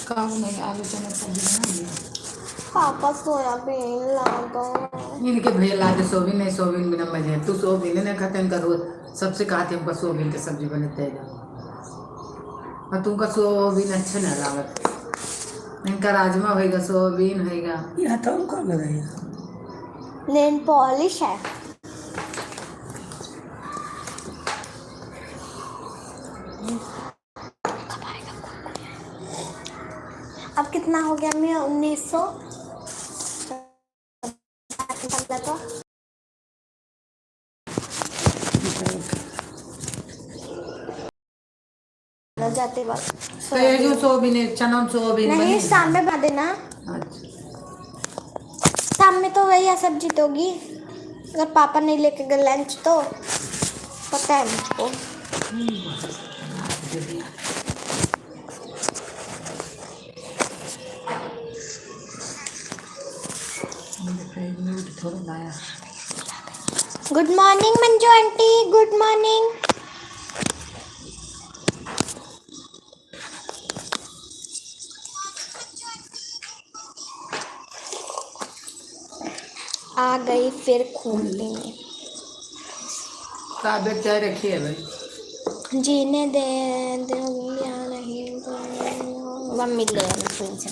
काम नहीं, आलू चना सब्जी बना लिया। पापा सोयाबीन लागा। इनके भैया लादे सोयाबीन नहीं, सोयाबीन बिना मजे। तू सोयाबीन नहीं खाते, इनका रोज सबसे कहते हमका सोयाबीन की सब्जी बनते है और तुमका सोयाबीन अच्छा नहीं लागत। इनका राजमा होएगा, सोयाबीन होएगा। यहाँ तो कौन लगाएगा? नेल पॉलिश है। अब कितना हो गया? मैं 1900 जाते वक्त तो ये जो सोयाबीन चना सोयाबीन नहीं, बनी शाम में बना देना। अच्छा शाम में तो वही है, सब्जी तो होगी। अगर पापा नहीं लेके गए लंच तो पता है मुझको। थोड़ा लाया। Good morning Manju aunty, good morning. आ गई फिर खूंटी में। काबे चाय रखी है भाई, जीने दे या नहीं तो मम्मी ले आना फिर से।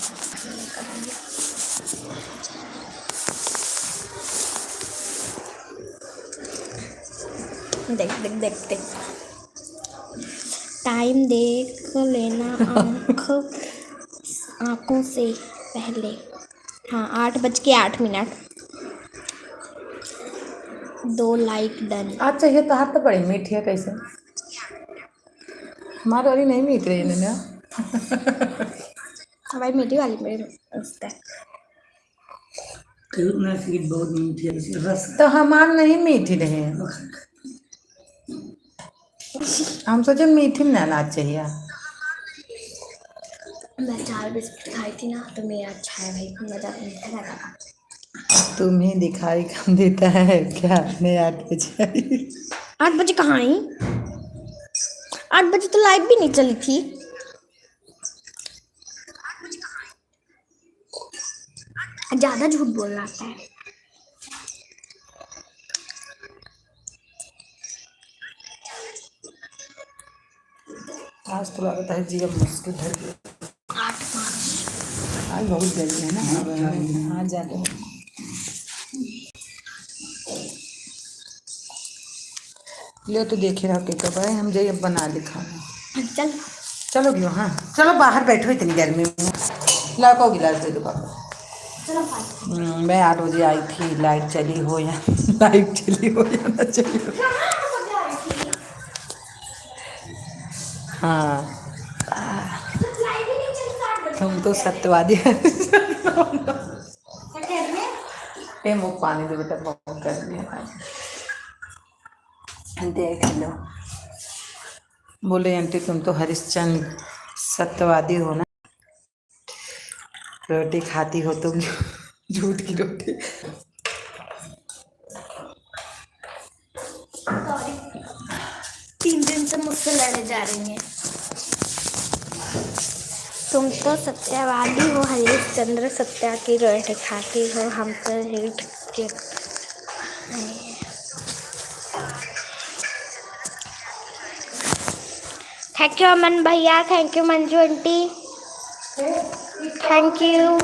देख देख देख देख, टाइम देख लेना आंखों से पहले। हाँ, 8:08। 2 लाइक डन। आज चाहिए तो हाथ तो बड़ी मीठी है कैसे। हमारे वाली नहीं मीठ रही है ना। हमारी मीठी वाली मेरे मस्त है। बहुत मीठी है रस। तो हमारे नहीं मीठी रहे, हम सोचे मीठी में ना चाहिए। मैं 4 बिस्किट खाई थी ना, तो मेरा अच्छा है भाई, मजा मीठा लगा। तुम्हें दिखाई कम देता है क्या? नहीं 8 बजे 8 बजे कहाँ आई? 8 बजे तो लाइट भी नहीं चली थी। ज्यादा झूठ बोलना आता है। आज तो लगता है जीवन मुश्किल है। 8:05। आज बहुत जल्दी है ना। हाँ ज़्यादा ले तो देखे रहा के कब आए हम जाइए बना ले खाना। चल चलो क्यों, हाँ चलो बाहर बैठो इतनी गर्मी में। लड़कों गिलास दे दो पापा। मैं 8 बजे आई थी, लाइट चली हो या लाइट चली हो या ना चली हो। हाँ तुम तो सत्यवादी है। ए मुँह पानी दे बेटा, बहुत गर्मी है। देख लो, बोले आंटी तुम तो हरिश्चंद्र सत्यवादी हो ना, रोटी खाती हो तुम झूठ की रोटी। 3 दिन से मुझसे लड़े जा रही हैं। तुम तो सत्यवादी हो, हरिश्चंद्र सत्या की रोटी खाती हो, हम तो हिट के। थैंक यू अमन भैया, thank you Manju aunty, thank you.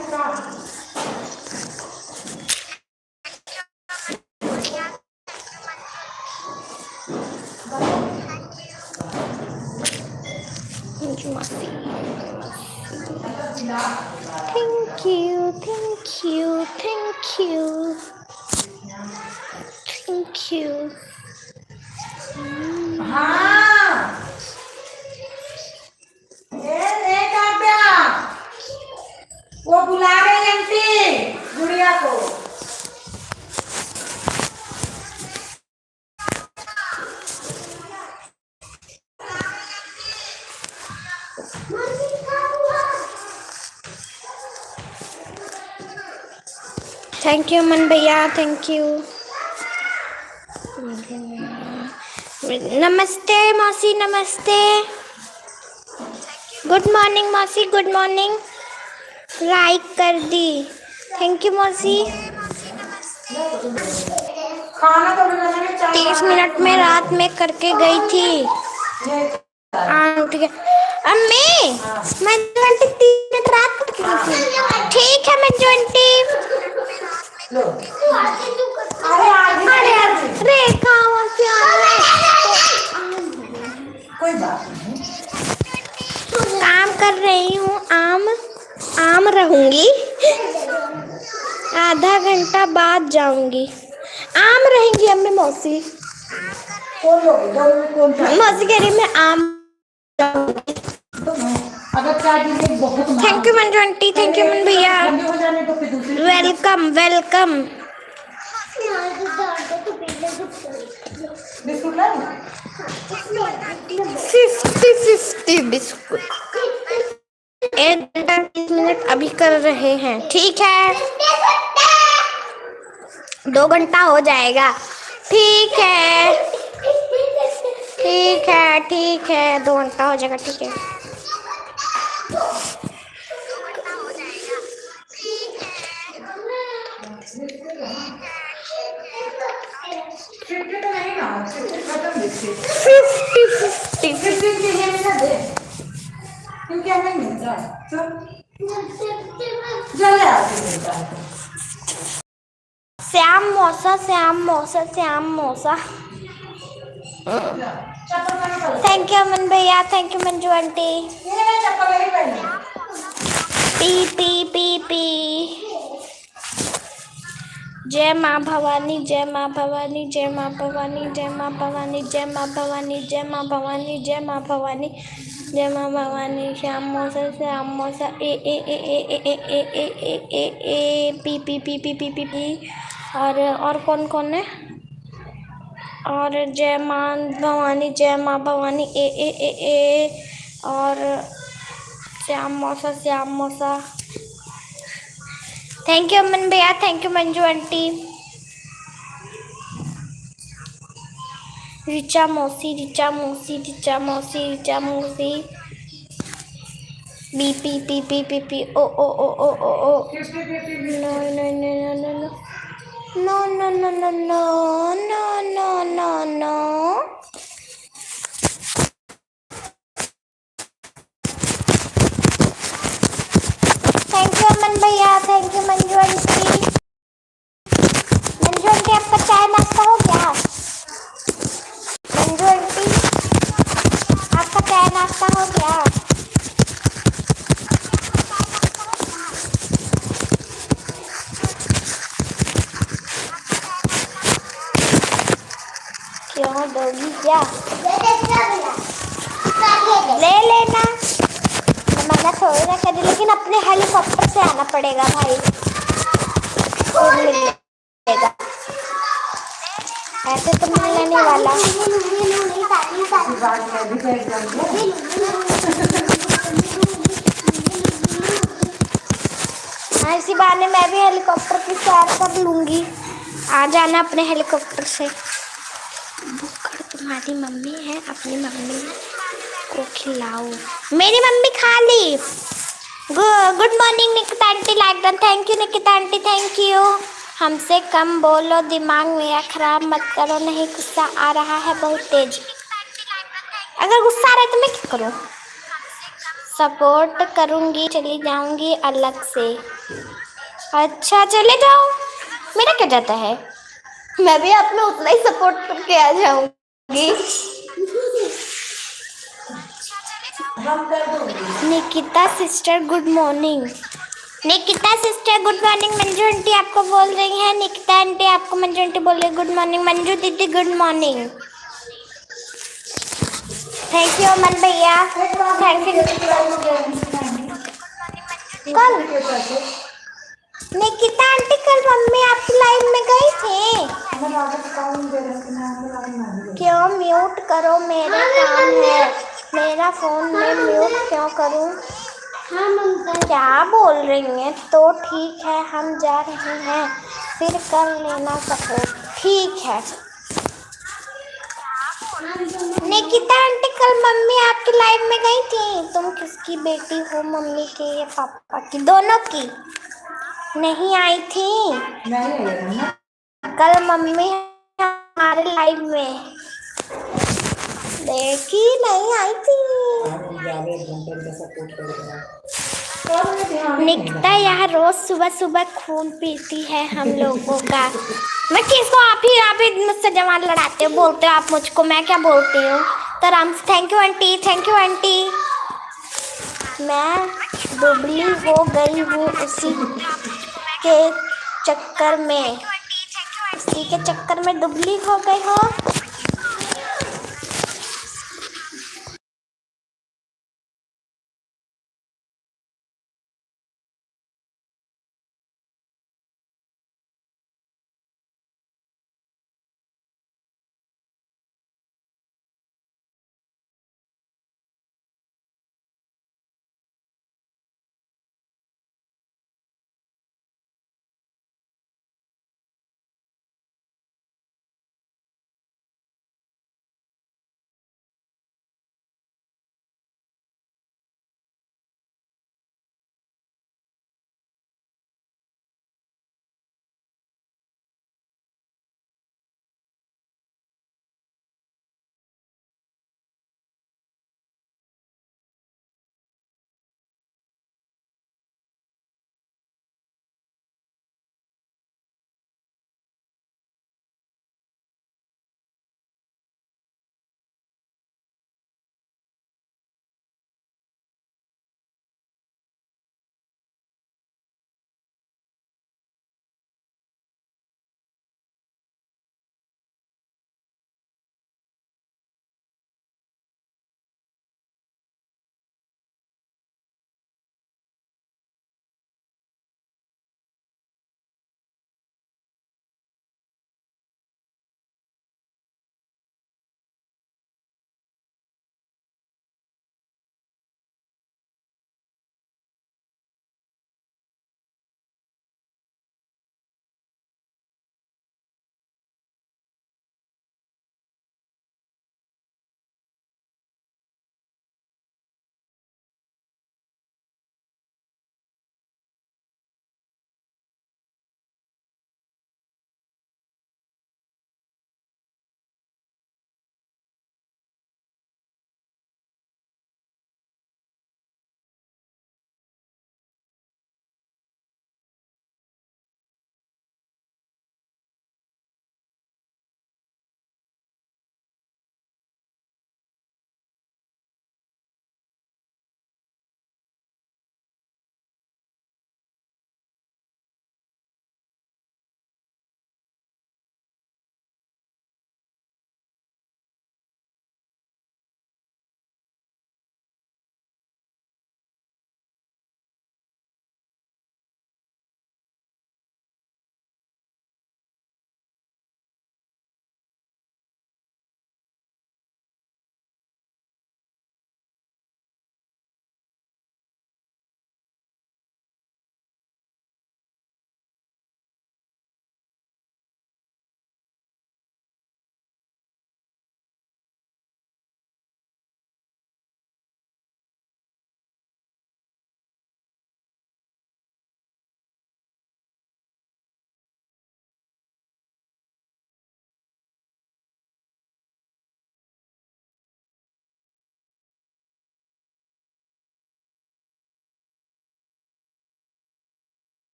Thank you thank you thank you thank you. वो बुला रही आंटी गुड़िया को। थैंक यू अमन भैया, थैंक यू। नमस्ते मौसी, नमस्ते। गुड मॉर्निंग मौसी, गुड मॉर्निंग। लाइक कर दी। थैंक यू मौसी। खाना तो बनाने में 30 मिनट में रात में करके गई थी। ठीक है अम्मी, मैं 23 मिनट रात को करके गई थी। ठीक है मैं 20। अरे कहाँ से आ रहे हैं? कोई बात नहीं। काम कर रही हूँ। आम रहूंगी। आधा घंटा बाद जाऊंगी। आम रहेंगी अम्मी। मौसी मौसी कह रही मैं आम। अगर चाय पीने बहुत थैंक यू मन आंटी। थैंक यू मन भैया। हो जाने तो फिर दूसरी वेलकम वेलकम। बिस्कुट ला दूं? 50-50 बिस्कुट। 1 घंटा 30 मिनट अभी कर रहे हैं। ठीक है 2 घंटा हो जाएगा। ठीक है ठीक है ठीक है 2 घंटा हो जाएगा। ठीक है चिट्ठी तो नहीं ना, चिट्ठी खत्म लिखी। 50-50 चिट्ठी के लिए ना दे, क्योंकि हमें मिलता है तो जल्दी आके मिलता है। श्याम मौसा श्याम मौसा श्याम मौसा। थैंक यू अमन भैया। Thank you Manju aunty. चप्पल नहीं पहनी। पी पी पी पी। जय माँ भवानी जय माँ भवानी जय माँ भवानी जय माँ भवानी जय माँ भवानी जय माँ भवानी जय माँ भवानी जय माँ भवानी। श्याम मौसा ए ए ए ए ए ए ए ए ए ए ए पी पी पी पी पी पी पी। और कौन कौन है? और जय माँ भवानी ए ए ए ए। और श्याम मौसा। थैंक यू अमन भैया। Thank you Manju aunty. Richa मौसी बी पी पी पी पी पी ओ ओ ओ ओ ओ ओ। No no no no no no no no no no no no no. Thank you Aman भैया। Thank you Manju aunty. Manju aunty आपका चाय नाश्ता हो गया? मंजू आंटी आपका चाय नाश्ता हो गया? क्यों दोगी क्या? ले लेना। मना थोड़ी ना करी, लेकिन अपने हेलीकॉप्टर से आना पड़ेगा भाई। फिर मिलेगा। ऐसे तो मिलने नहीं वाला। हाँ इसी बहाने मैं भी हेलीकॉप्टर की सैर कर लूंगी। आ जाना अपने हेलीकॉप्टर से। तुम्हारी मम्मी है, अपनी मम्मी को खिलाओ। मेरी मम्मी खा ली। Good morning Nikita aunty. Like done. Thank you Nikita aunty. Thank you. हमसे कम बोलो, दिमाग मेरा खराब मत करो। नहीं गुस्सा आ रहा है बहुत तेज। अगर गुस्सा आ रहा है तो मैं क्या करूँ? सपोर्ट करूँगी, चली जाऊँगी अलग से। अच्छा चले जाओ, मेरा क्या जाता है। मैं भी आप में उतना ही सपोर्ट करके आ जाऊँगी। Nikita sister good morning. Nikita sister good morning. Manju aunty आपको बोल रही हैं। निकिता आंटी आपको मंजू आंटी बोल रही है गुड मॉर्निंग। मंजू दीदी good morning. Thank you Aman भैया। Thank you. कल निकिता आंटी कल मम्मी आपकी लाइन में गई थी। क्यों म्यूट करो, मेरा काम है। मेरा फोन में म्यूट क्यों करूं? क्या बोल रही हैं? तो ठीक है हम जा रहे हैं, फिर कर लेना सपोर्ट। ठीक है निकिता आंटी कल मम्मी आप आपकी लाइफ में गई थी? तुम किसकी बेटी हो, मम्मी की या पापा की, दोनों की? नहीं आई थी। नहीं है ना। कल मम्मी हमारे लाइफ में देखी, नहीं आई थी। ज्यादा घंटे का सपोर्ट करेगा। निकिता यहाँ रोज सुबह सुबह खून पीती है हम लोगों का। मैं किसको? आप ही मुझसे जवान लड़ाते हो, बोलते हो आप मुझको, मैं क्या बोलती हूँ? तो Ram, thank you aunty, thank you aunty. मैं दुबली हो गई हूँ के चक्कर में, उसी के चक्कर में दुबली हो गई हो।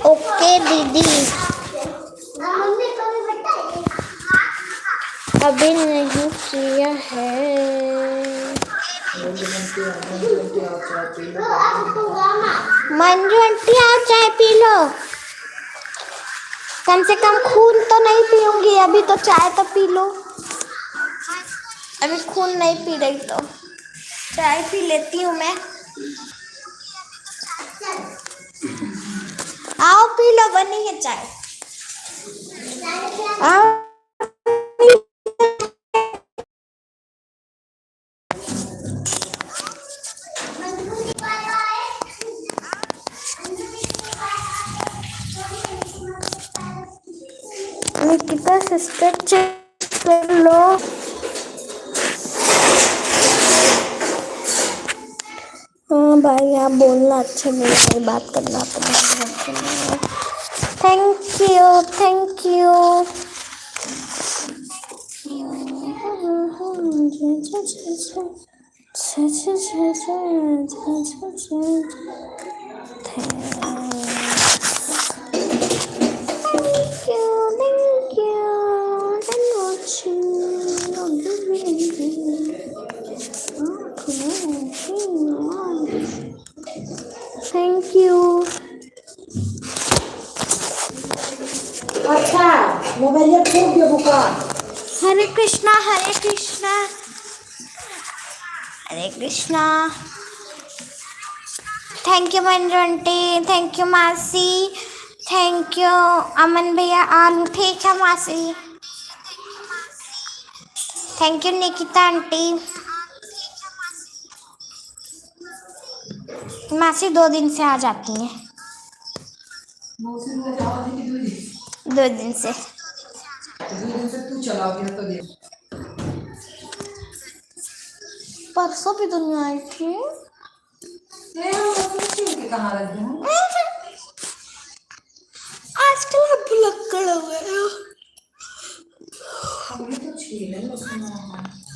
ओके दीदी, अभी नहीं किया है। मंजू आंटी आओ चाय पी लो। कम से कम खून तो नहीं पीऊंगी, अभी तो चाय तो पी लो। अभी खून नहीं पी रही तो चाय पी लेती हूँ मैं। आओ पी लो, बनी है चाय। आओ। निकिता सिस्टर चेक कर लो। हाँ भाई, आप बोलना अच्छा नहीं है, बात करना तो thank you, thank you. Thank you. अच्छा मोबाइल फूक दियो बुका। Hare Krishna, Hare Krishna, Hare Krishna. Thank you Manju aunty, thank you मासी, थैंक यू अमन भैया। आलू ठीक है मासी। Thank you Nikita aunty. मासी 2 दिन से आ जाती हैं, 2 दिन से। तू चलाओगी तो देख। परसों भी दुनिया आई थी। कहाँ रख दूँ? आजकल आप भुलक्कड़ हो गए हो।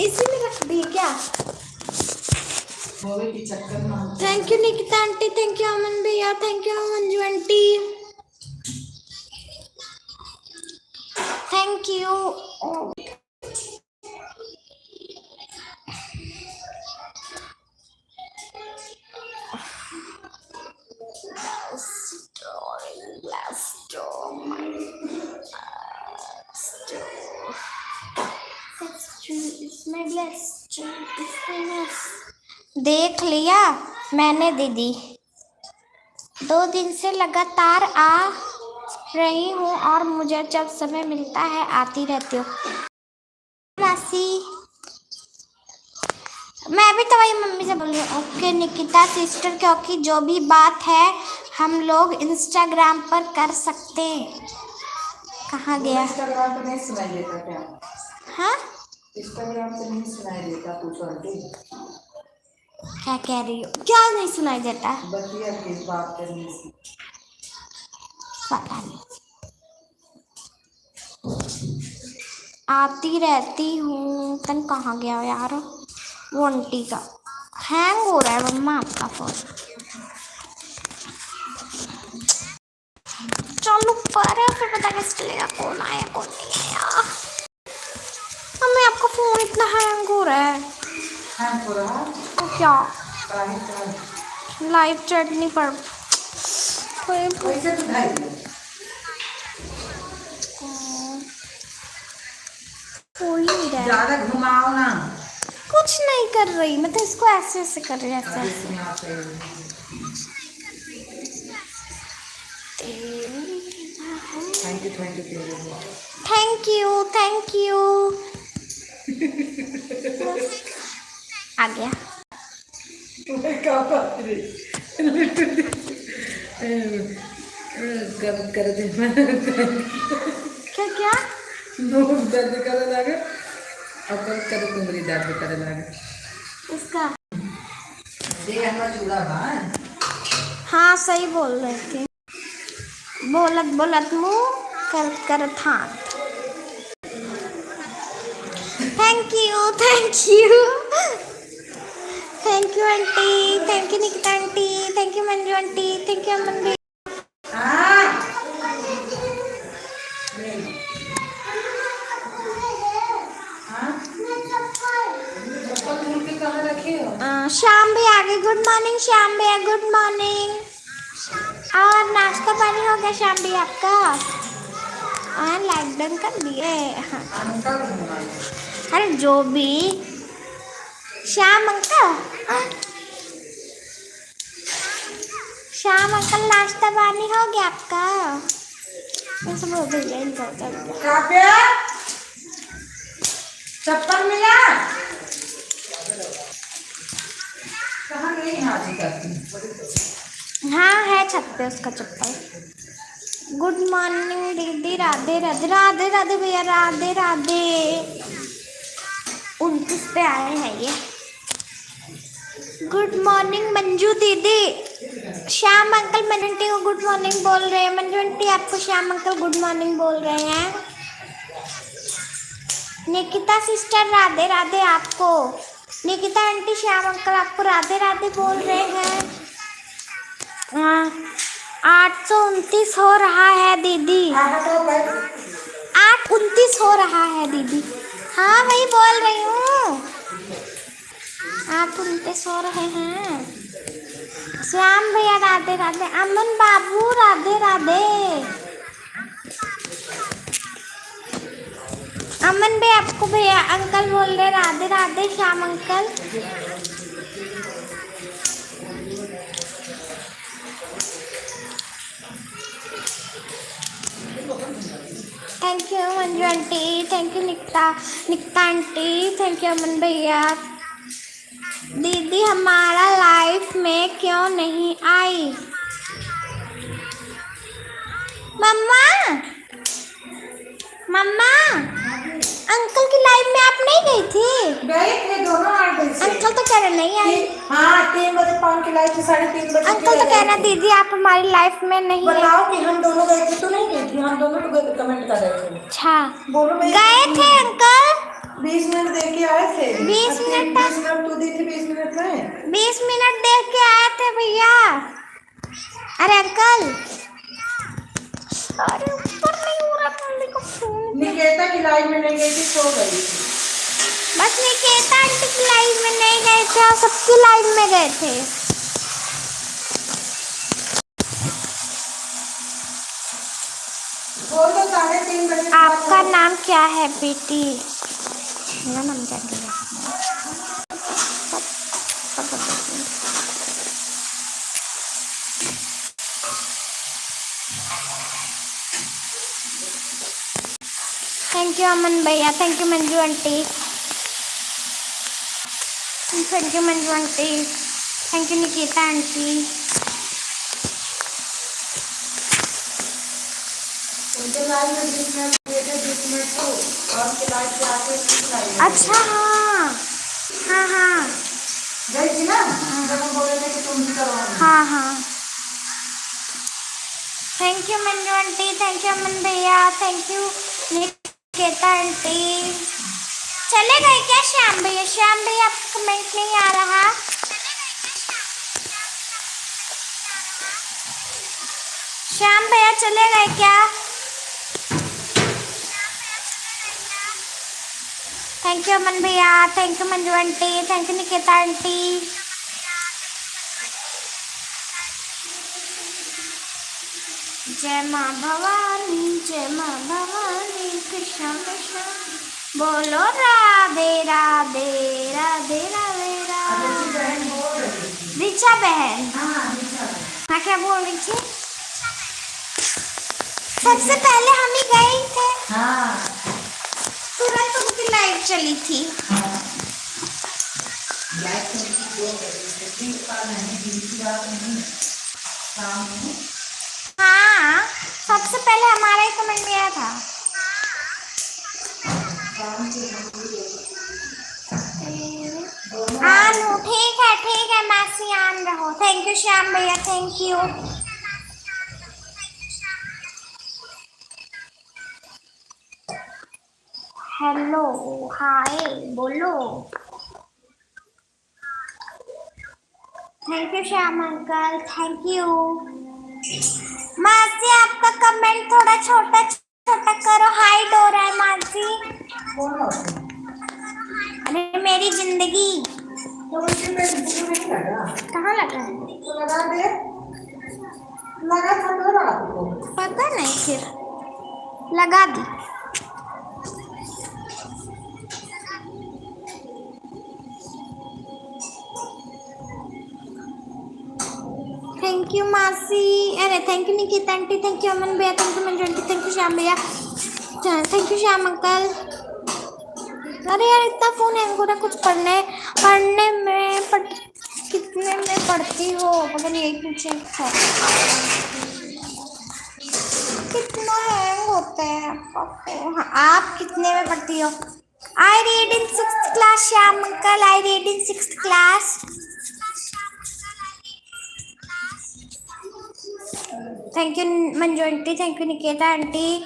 इसी में रख दी क्या? चक्कर में thank you Nikita aunty, thank you Aman भैया, thank you Manju aunty, thank you. देख लिया मैंने दीदी, 2 दिन से लगातार आ रही हूँ और मुझे जब समय मिलता है आती रहती हूँ मासी। मैं भी तो वही मम्मी से बोल रही हूँ। ओके निकिता सिस्टर, क्योंकि जो भी बात है हम लोग इंस्टाग्राम पर कर सकते हैं। कहाँ गया? इंस्टाग्राम पे नहीं सुनाई देता क्या? हाँ, इंस्टाग्राम पे नहीं सुनाई देता, पूछो आंटी। क्या कह रही हो? क्या नहीं सुनाई देता? बतिया की बात करने से। पता नहीं, आती रहती हूँ। तन कहाँ गया यार? वो आंटी का हैंग हो रहा है मम्मा आपका फोन। चालू कर, फिर पता कैसे चलेगा कौन आया कौन नहीं आया? मम्मी आपका फोन इतना हैंग हो रहा है। हैंग हो रहा है? तो क्या? काहे लाइव चैट नहीं पढ़ कैसे तो ढाई दिया? हो ही नहीं रहा है। ज्यादा घुमाओ ना। कुछ नहीं कर रही, मैं तो इसको ऐसे ऐसे कर रही, ऐसे ऐसे। Thank you thank you, thank you. आ गया। कर दे क्या क्या? नोट दर्द करे लगे और कर तुम्हारी दर्द करे लगे। इसका दे हमारा चूड़ा बा। हाँ सही बोल रहे थे। बोलत बोलत मुँह कर कर थान। Thank you thank you thank you aunty, thank you Nikita aunty, thank you Manju aunty, thank you Aman भाई। कहाँ रखे हो? शाम भी आ गई। गुड मॉर्निंग श्याम भैया, गुड मॉर्निंग। और नाश्ता पानी हो गया श्याम भैया आपका? हाँ लाइक डन कर दिए। हाँ अरे जो भी श्याम अंकल, श्याम अंकल नाश्ता पानी हो गया आपका? मैं सब हो गई। काव्या चप्पल मिला? कहाँ गई है आज करती? हाँ है छत पे उसका चप्पल। गुड मॉर्निंग दीदी, राधे राधे राधे राधे भैया, राधे राधे। 29 पे आए हैं ये। गुड मॉर्निंग मंजू दीदी। श्याम अंकल मंजू को गुड मॉर्निंग बोल रहे हैं। मंजू आंटी आपको श्याम अंकल गुड मॉर्निंग बोल रहे हैं। निकिता सिस्टर राधे राधे आपको। निकिता आंटी श्याम अंकल आपको राधे राधे बोल रहे हैं। 829 हो रहा है दीदी। 829 हो रहा है दीदी। हाँ वही बोल रही हूँ, 829 हो रहे हैं। श्याम भैया राधे राधे। अमन बाबू राधे राधे। अमन भैया आपको भैया अंकल बोल रहे Radhe Radhe Shyam uncle. Thank you Manju aunty, thank you Nikita aunty, thank you Aman भैया। दीदी हमारा लाइफ में क्यों नहीं आई? मम्मा मम्मा अंकल की लाइफ में आप नहीं गई थी? गए थे दोनों 8 बजे से। अंकल तो कह रहे नहीं आई। हाँ 3 बजे फोन की लाइफ थी, 3:30 बजे। अंकल तो कह रहे दीदी आप हमारी लाइफ में नहीं आई। बताओ कि हम दोनों गए थे तो नहीं गए थे? हम दोनों तो गए थे, कमेंट कर रहे थे। अच्छा बोलो मैं गए थे अंकल? 20 मिनट देख के आए थे। 20 मिनट 20 मिनट तू दी थी, 20 मिनट में 20 मिनट देख के आए थे भैया। अरे अंकल अरे ऊपर नहीं हो रहा मम्मी को फोन। निकेता की लाइफ में नहीं गई थी, सो गई थी। बस निकेता आंटी की लाइफ में नहीं गए थे और सबकी लाइफ में गए थे। बोल दो 3:30 बजे। आपका नाम क्या है बेटी? मेरा नाम क्या है? थैंक यू अमन भैया, thank you Manju aunty, thank you Manju aunty, thank you Nikita aunty. उनके लाइफ में 20 मिनट दिए थे, 20 मिनट तो और उनके लाइफ से आके उनकी लाइफ में। अच्छा हाँ हाँ हाँ गई थी ना जब हम बोले थे कि तुम भी करो। हाँ हाँ। Thank you Manju aunty, thank you Aman भैया, थैंक यू निकिता आंटी। चले गए क्या श्याम भैया? श्याम भैया आपका कमेंट नहीं आ रहा। श्याम भैया चले गए क्या? थैंक यू अमन भैया, thank you Manju aunty, thank you Nikita aunty. जय माँ भवानी, जय माँ भवानी, कृष्ण कृष्ण बोलो राधे राधे राधे राधे राधे। रिचा बहन हाँ क्या बोल रही थी? सबसे पहले हम ही गए थे। हाँ तुरंत उनकी लाइव चली थी। हाँ सबसे पहले हमारा ही कमेंट आया था। आनू ठीक है मैसी आन रहो। थैंक यू श्याम भैया, थैंक यू। हेलो हाय बोलो। Thank you Shyam uncle, thank you. मासी आपका कमेंट थोड़ा छोटा छोटा करो, हाइड हो रहा है मासी। कौन होता है? अरे मेरी जिंदगी तो मुझे नहीं लगा। कहाँ लगा है? तो लगा दे, लगा था तो लगा तो पता नहीं, फिर लगा दी। थैंक यू मासी, अरे thank you Nikita aunty, thank you Aman भैया, thank you Manju aunty, thank you Shyam भैया, थैंक यू श्याम अंकल। अरे यार इतना फोन हैंग हो रहा, कुछ पढ़ने पढ़ने में कितने में पढ़ती हो, पता नहीं एक पूछे कितना हैंग होता है आपका फोन। हाँ, आप कितने में पढ़ती हो? I read in 6th class Shyam uncle, I read in 6th class. Thank you Manju aunty, thank you Niketa aunty,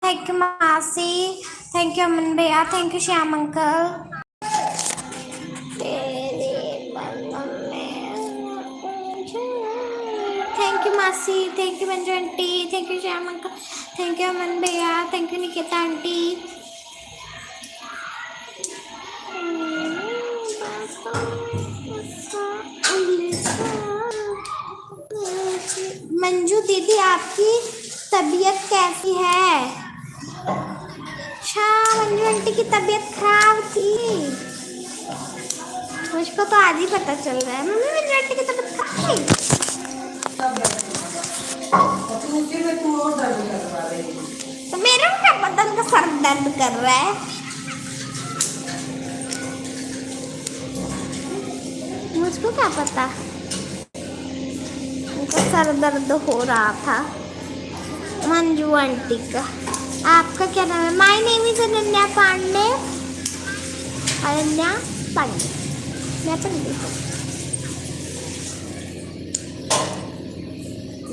thank you मासी, थैंक यू अमन भैया, thank you Shyam uncle. Thank you मासी, thank you Manju aunty, thank you Shyam uncle, thank you Aman भैया, thank you Niketa aunty. Manju दीदी आपकी तबीयत कैसी है? अच्छा मंजू आंटी की तबीयत खराब थी, मुझको तो आज ही पता चल रहा है। मम्मी मंजू आंटी की तबीयत खराब थी। तू और दर्द करवा रही है। तो मेरा क्या पता, उनका सर दर्द कर रहा है। मुझको क्या पता, उनका सर दर्द हो रहा था। मंजू आंटी का, आपका क्या नाम है? My name is Ananya Pandey, Ananya Pandey, मैं पंडित हूँ।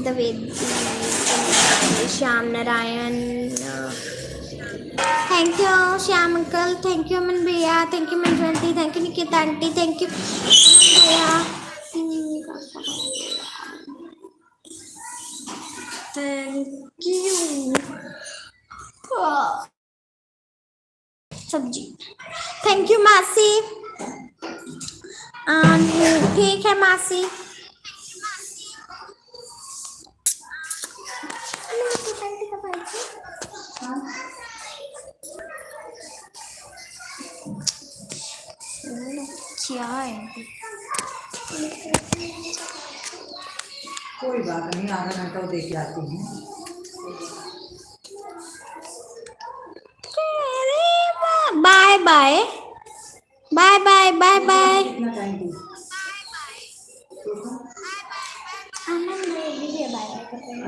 Dwivedi, Shyam Narayan, thank you Shyam uncle, thank you Aman भैया, thank you Manju aunty, thank you Nikita aunty, thank you भैया, थैंक यू सब्जी, थैंक यू मासी। ठीक है मासी। क्या है? कोई बात नहीं, आधा घंटा देख जाती हूँ। Bye bye bye bye bye bye. कितना टाइम दी?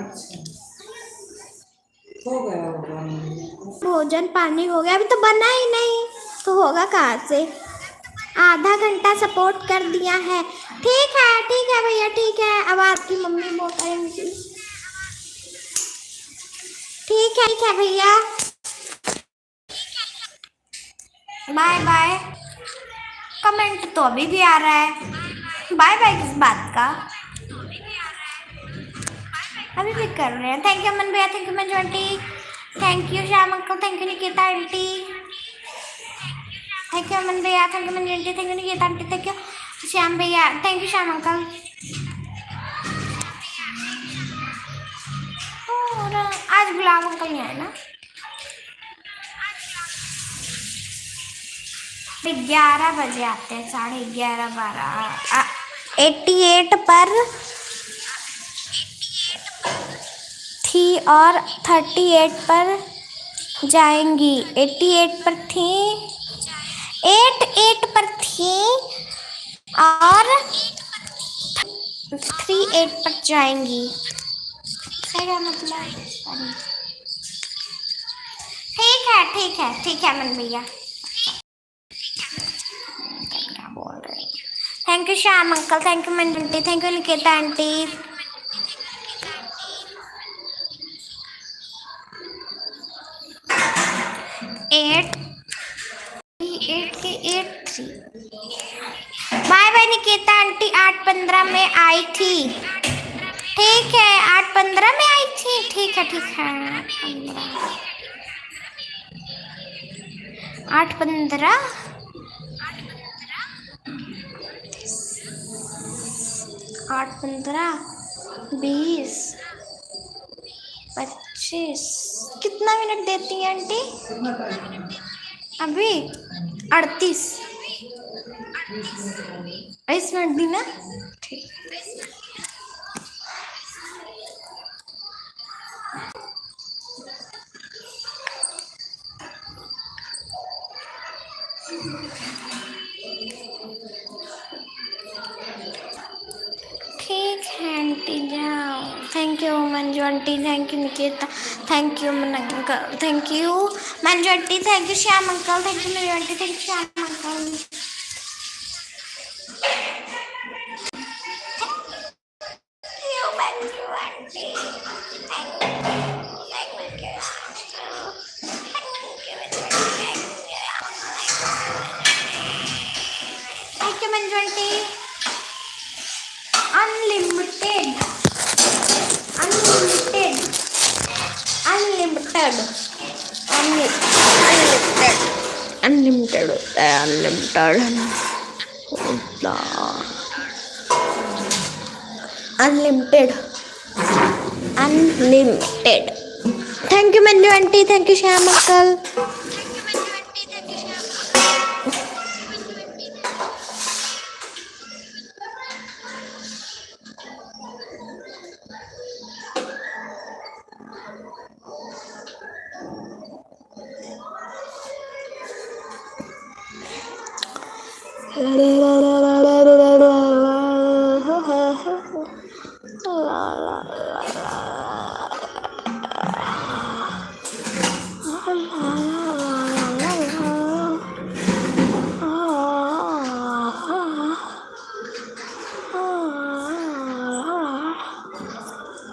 अच्छा हो गया होगा। भोजन पानी हो गया, अभी तो बना ही नहीं तो होगा कहाँ से? आधा घंटा सपोर्ट कर दिया है। ठीक है भैया, ठीक है। अब आपकी मम्मी बोल करेंगी। ठीक है भैया, बाय बाय। कमेंट तो अभी भी आ रहा है, बाय बाय किस बात का? अभी भी कर रहे हैं। थैंक यू अमन भैया, thank you Manju aunty, thank you Shyam uncle, thank you Nikita aunty, thank you Aman भैया, thank you Manju aunty, thank you Nikita aunty, thank you Shyam भैया, थैंक यू श्याम अंकल। और आज गुलाब अंकल नहीं आए ना? 11 बजे आते हैं, 11:30 12। 88 पर थी और 38 पर जाएंगी। 88 पर थी, 88 पर थी और 38 पर जाएंगी। क्या मतलब? ठीक है मन भैया। क्या बोल रहे? Thank you Shyam uncle, thank you Manju aunty, thank you Nikita aunty. 8 8 के 8 3। बाय बाय निकिता आंटी, 8:15 में आई थी। ठीक है, 8:15 में आई थी। ठीक है 8:15। 8:15 20 25। कितना मिनट देती है आंटी अभी? 38 मिनट दी ना। ठीक। ठीक है आंटी जाओ। Thank you Manju aunty, thank you Nikita, thank you मन uncle, thank you Manju aunty, thank you Shyam uncle, thank you Manju aunty, thank you Shyam uncle. Thank you Manju aunty. Unlimited unlimited unlimited unlimited होता है। Unlimited unlimited. Thank you Manju aunty, thank you Shyam uncle.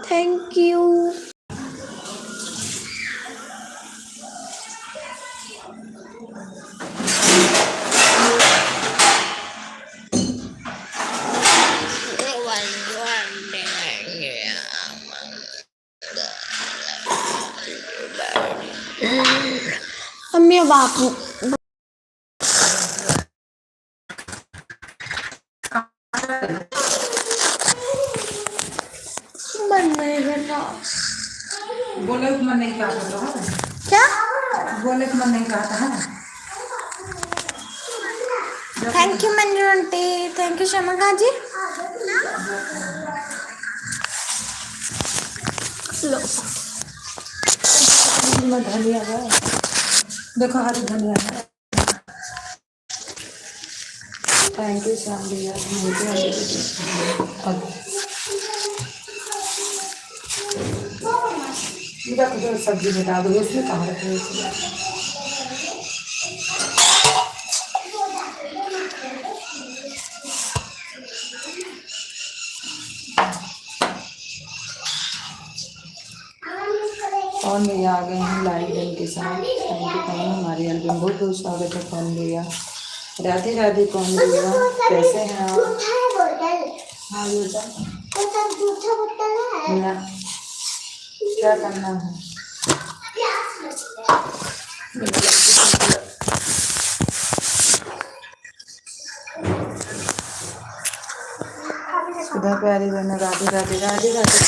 Thank you. अम्मी बापू मन नहीं करता। बोले तो मन नहीं करता है। क्या बोले तो मन नहीं करता है। Thank you Manju aunty, thank you Shama ji. लो धनिया है, देखो हरी धनिया है। थैंक यू श्याम भैया। तो सब्जी बता दो, इसमें कहाँ रखे कौन भैया आ गए हैं लाइव दिन के साथ। थैंक यू कौन हमारे एल्बम बहुत बहुत स्वागत है कौन भैया। राधे राधे कौन भैया, कैसे हैं आप? हाँ बेटा भैया क्या करना है? सुधा प्यारी बहन राधे राधे राधे राधे।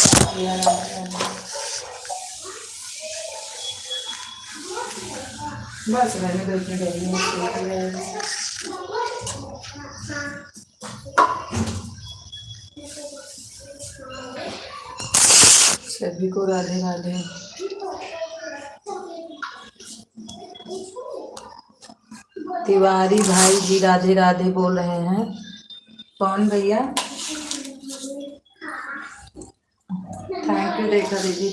बस रहने दो, इतनी गर्मी है। सभी को राधे राधे। तिवारी भाई जी राधे राधे बोल रहे हैं। कौन भैया? थैंक यू देखा दीदी।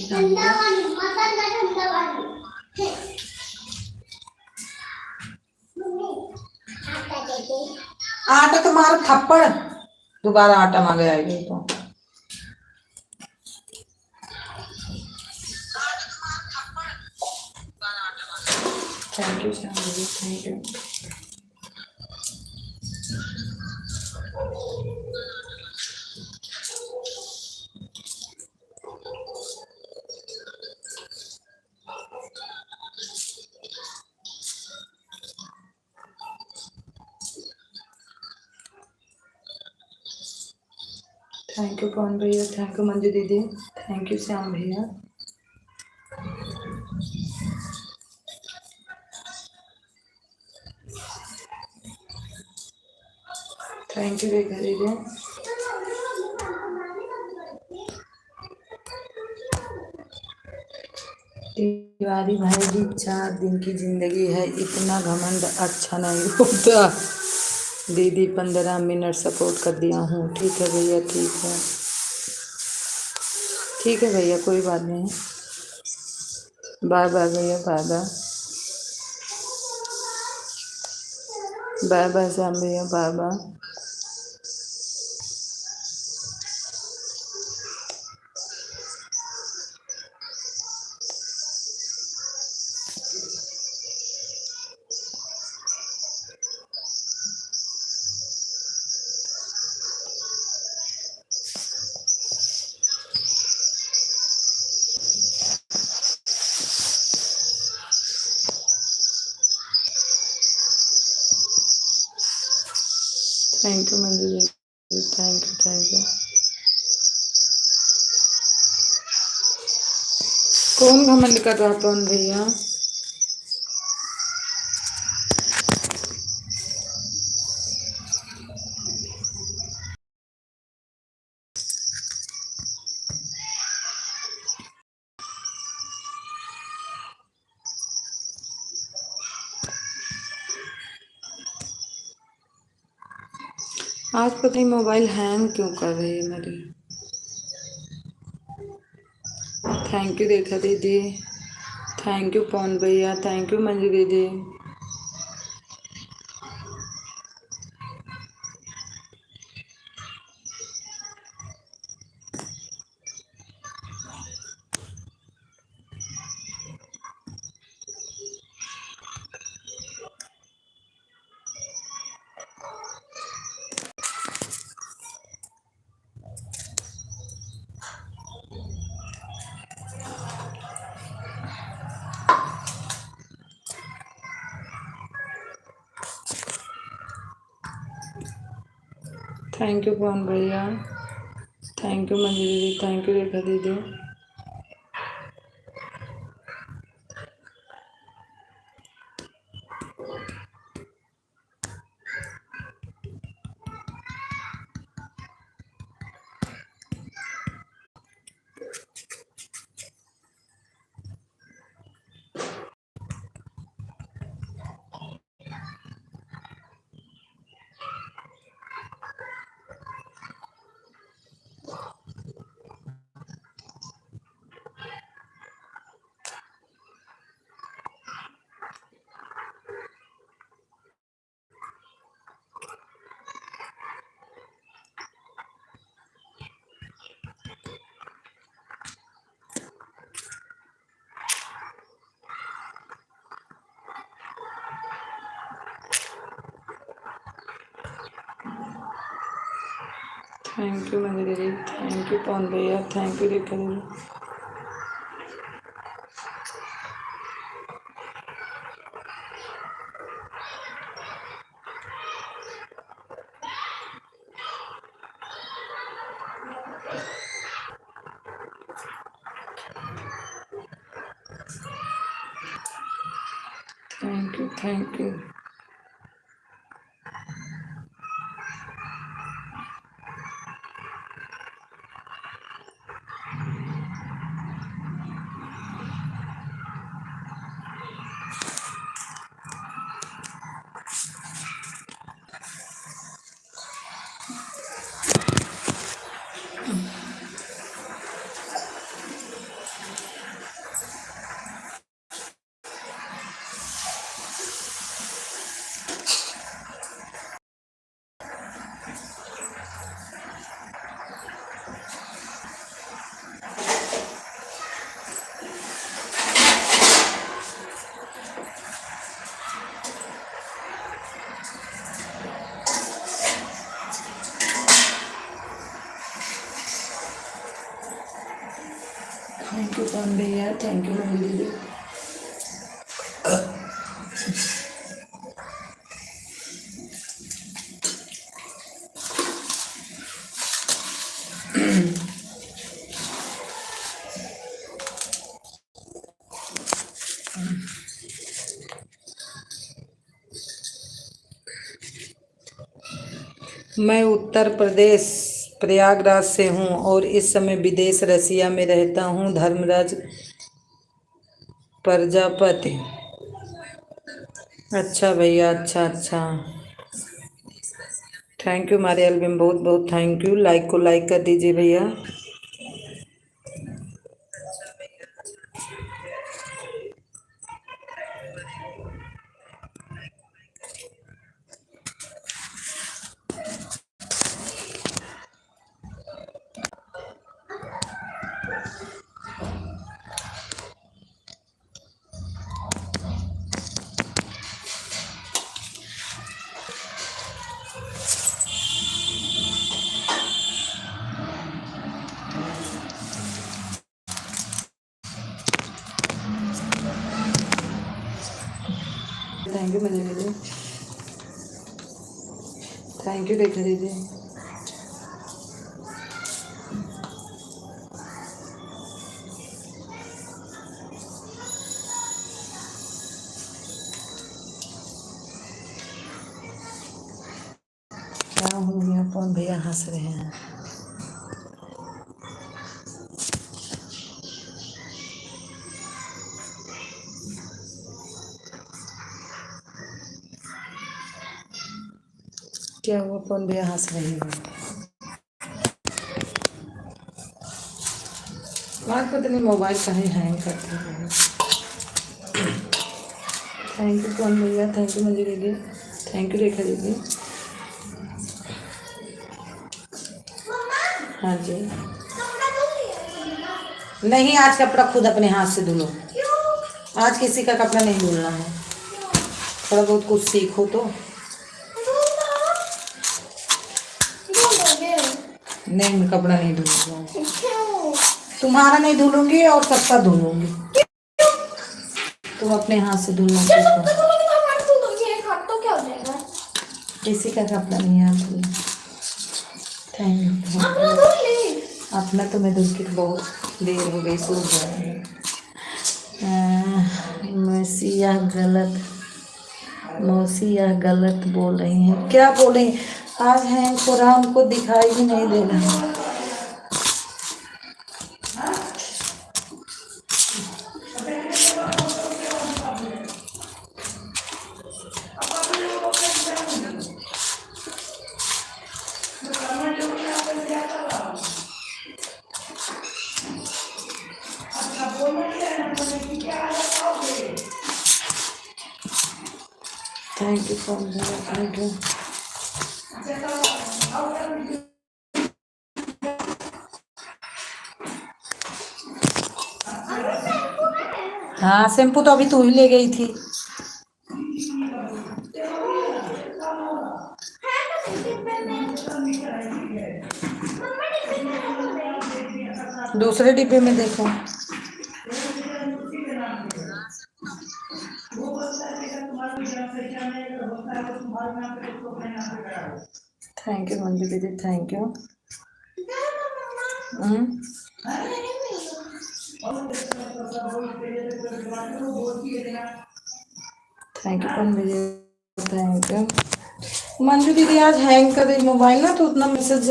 आटा तुम्हारा थप्पड़ दोबारा आटा मांगे आएगी तो थैंक यू श्याम भैया, थैंक यू। थैंक यू पवन भैया, थैंक यू मंजू दीदी, थैंक यू श्याम भैया, थैंक यू रेखा दीदी। तिवारी भाई जी, 4 दिन की जिंदगी है, इतना घमंड अच्छा नहीं होता। दीदी 15 मिनट सपोर्ट कर दिया हूँ। ठीक है भैया, ठीक है, ठीक है भैया, कोई बात नहीं। बाय बाय भैया, bye bye, bye bye Shyam भैया, bye bye. Thank you Manju ji, thank you, thank you. कौन घमंड कर रहा पवन भैया? आज पता नहीं मोबाइल हैंग क्यों कर रही है मेरी। थैंक यू रेखा दीदी, थैंक यू पवन भैया, थैंक यू मंजू दीदी। थैंक यू पवन भैया, थैंक यू मंजू दीदी, थैंक यू रेखा दीदी। थैंक यू मंजू दीदी, थैंक यू पवन भैया, थैंक यू रेखा दीदी। Thank you, thank you. Thank you Manju दीदी। मैं उत्तर प्रदेश प्रयागराज से हूँ और इस समय विदेश रसिया में रहता हूँ। धर्मराज प्रजापति। अच्छा भैया, अच्छा अच्छा। थैंक यू मारे एल्बम, बहुत बहुत थैंक यू। लाइक को लाइक कर दीजिए भैया। थैंक यू मजे दीदी, थैंक यू देखा दीदी। क्या हो गया, कौन भैया हंस रहे हैं? क्या हुआ, कौन भैया हंस रहे हैं? बात पता नहीं मोबाइल कहीं हैंग करते हैं। थैंक यू कौन भैया, थैंक यू मुझे दीदी, थैंक यू रेखा दीदी। हाँ जी, नहीं आज कपड़ा खुद अपने हाथ से धुलो। आज किसी का कपड़ा नहीं धुलना है, थोड़ा बहुत कुछ सीखो तो। नहीं मैं कपड़ा नहीं धुलूंगी, तुम्हारा नहीं धुलूंगी और सबका धुलूंगी। तुम अपने हाथ से धुलना सीखो। किसी का कपड़ा नहीं है धुलना। Thank you. अपना तो मैं धुल के बहुत देर हो गई, सो गया। मौसी यह गलत बोल रही हैं। क्या बोले? आज है पूरा, हमको दिखाई भी नहीं दे रहा। Thank you for thank you. हाँ शैम्पू तो अभी तू ही ले गई थी। दूसरे डिब्बे में देखो। थैंक यू मंजू दीदी, थैंक यू। थैंक यू कौन भैया, थैंक यू। मंजू दीदी आज हैंग कर रही मोबाइल ना, तो उतना मैसेज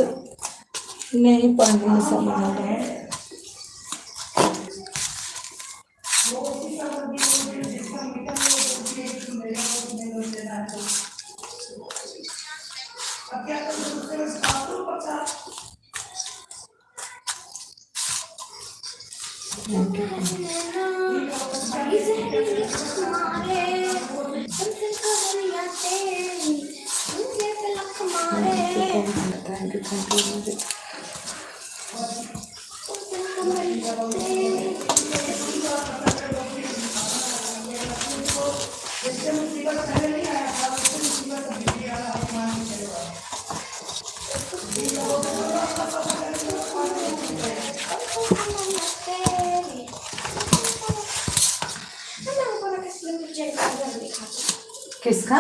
नहीं पढ़ रही, समझ आ रहा है। Thank you. किसका?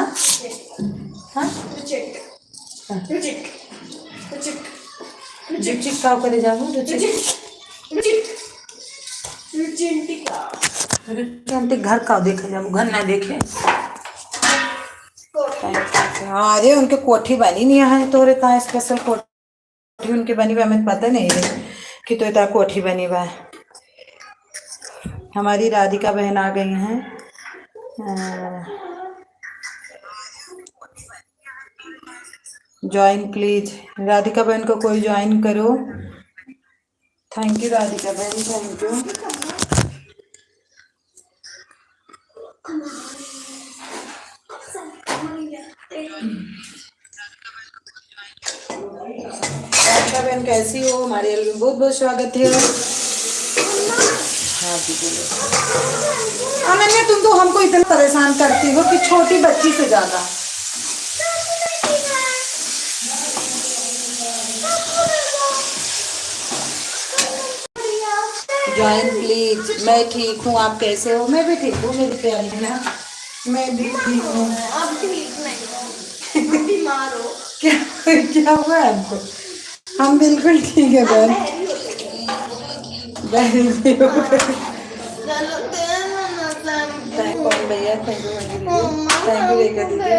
हाँ रुचिक का करे जाबू रुचिक घर का देखे जाबू घर ना देखे। हाँ अरे उनके कोठी बनी नहीं है तो कहाँ स्पेशल कोठी उनकी बनी हुई हमें पता नहीं है कि तो इतना कोठी बनी हुआ है। हमारी राधिका बहन आ गई हैं। ज्वाइन प्लीज राधिका बहन को कोई ज्वाइन करो। थैंक यू राधिका बहन थैंक यू। राधिका बहन कैसी हो? हमारे एल्बम में बहुत बहुत स्वागत है। हाँ जी बोलो। अनन्या तुम तो हमको इतना परेशान करती हो कि छोटी बच्ची से ज्यादा। Join please. मैं ठीक हूँ आप कैसे हो? मैं भी ठीक हूँ मेरी प्यारी बहन मैं भी ठीक हूँ। आप ठीक नहीं हो बीमार हो क्या हुआ है हमको? हम बिल्कुल ठीक है बहन बहन भी हो थैंक यू भैया थैंक यू रेखा दीदी।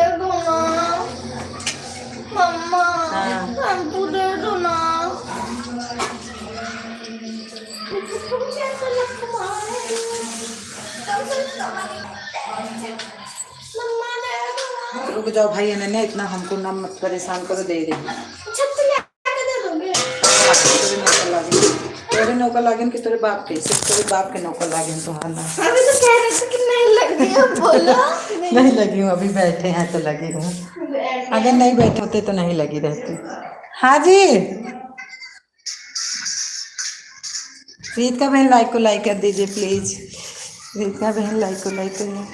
मम्मा हाँ हमको दे दो ना। मम्मा दे दो। रुक जाओ भाई अनन्या इतना हमको ना मत परेशान करो दे दे। छत ले आके दे दोगे। तेरे नौकर लागेन कि तेरे बाप के सिर्फ तेरे बाप के नौकर लागेन तो हाल अभी तो कह रहे थे कि नहीं लग रही है बोलो। नहीं लगी हूँ अभी बैठे हैं तो लगी हूँ। अगर नहीं बैठे होते तो नहीं लगी रहती। हाँ जी रीतिका बहन लाइक को लाइक कर दीजिए प्लीज। रीतिका बहन लाइक को लाइक करिए।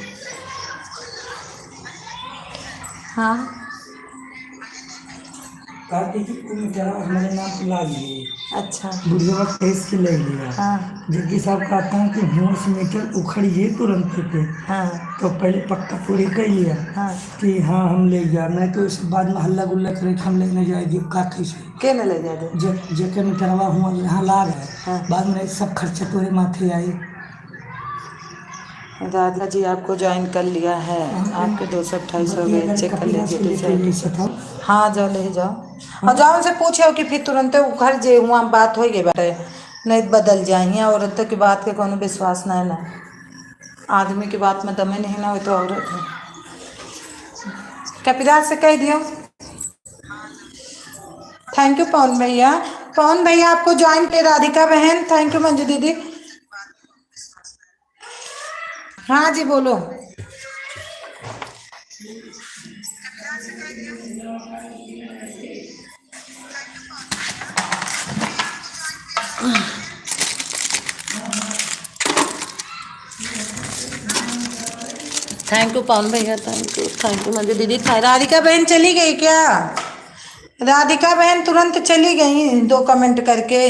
हाँ हमारे नाम ला लिए अच्छा बुढ़िया टेस्ट की ले लिया। हाँ जबकि साहब कहते हैं कि होश में के उखड़िए तुरंत पे हाँ तो पहले पक्का पूरी कर लिया हाँ कि हाँ हम ले गया। मैं तो इसके बाद में हल्ला गुल्ला करे हम लेने जाएगी काठी से के न ले जा दे जबकि मैं करवा हुआ यहाँ ला गए हाँ। बाद में सब खर्चा तोरे माथे आई। दादा जी आपको ज्वाइन कर लिया है आपके 228 हो गए चेक कर लीजिए। हाँ जाओ ले जाओ और जाओ उनसे पूछे कि फिर तुरंत घर जे हुआ बात हो गई बैठे नहीं बदल जाइए। औरत की बात के कोनो विश्वास नहीं ना आदमी की बात में दमे नहीं ना हो तो औरत है। कपिराज से कह दियो। थैंक यू पवन भैया आपको ज्वाइन किया। राधिका बहन थैंक यू मंजू दीदी। हाँ जी बोलो। थैंक यू पवन भैया थैंक यू मंजू दीदी। राधिका बहन चली गई क्या? राधिका बहन तुरंत चली गई 2 कमेंट करके।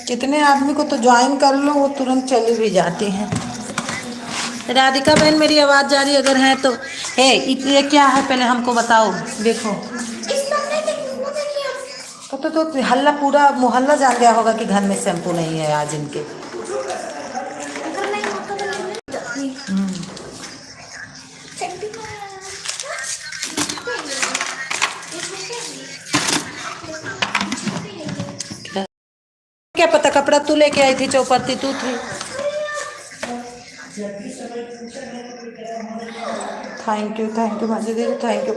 कितने आदमी को तो ज्वाइन कर लो वो तुरंत चली भी जाती हैं। राधिका बहन मेरी आवाज़ जा रही अगर है तो हे ये क्या है पहले हमको बताओ। देखो तो हल्ला पूरा मोहल्ला जान गया होगा कि घर में शैम्पू नहीं है आज इनके। क्या पता कपड़ा तू लेके आई थी चौपत्ती तू थी। थैंक यू माजी दीदी थैंक यू।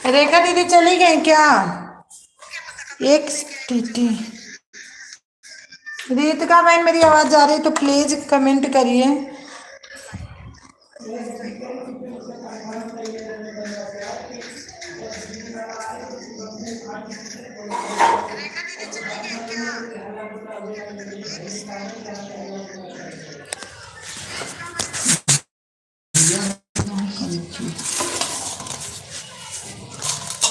रेखा दीदी चली गई क्या? एक टीटी रीतिका बहन मेरी आवाज़ जा रही है तो प्लीज़ कमेंट करिए।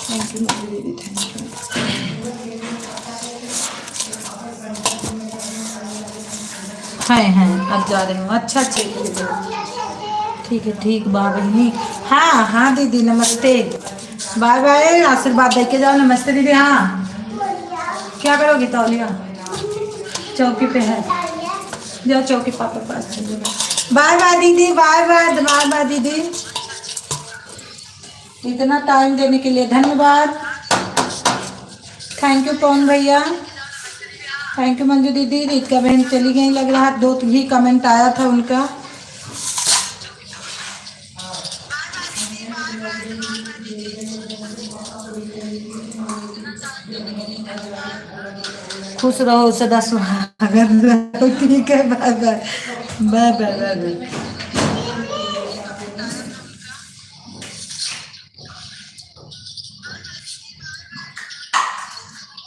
थैंक यू मेरी दीदी, थैंक यू। हैं अब जा रही हूँ। अच्छा ठीक है, ठीक बा बहनी। हाँ हाँ दीदी नमस्ते, बाय बाय, आशीर्वाद दे के जाओ। नमस्ते दीदी। हाँ क्या करोगी तौलिया? चौकी पे है, जाओ चौकी पापा पास चले जाओ। बाय बाय दीदी, बाय बाय, बाय बाय दीदी। इतना टाइम देने के लिए धन्यवाद। थैंक यू पवन भैया, थैंक यू मंजू दीदी। रितिका बहन चली गई लग रहा है, 2 ही कमेंट आया था उनका। खुश रहो सदा सुहागन रहो। ठीक है, bye bye, bye bye, bye bye.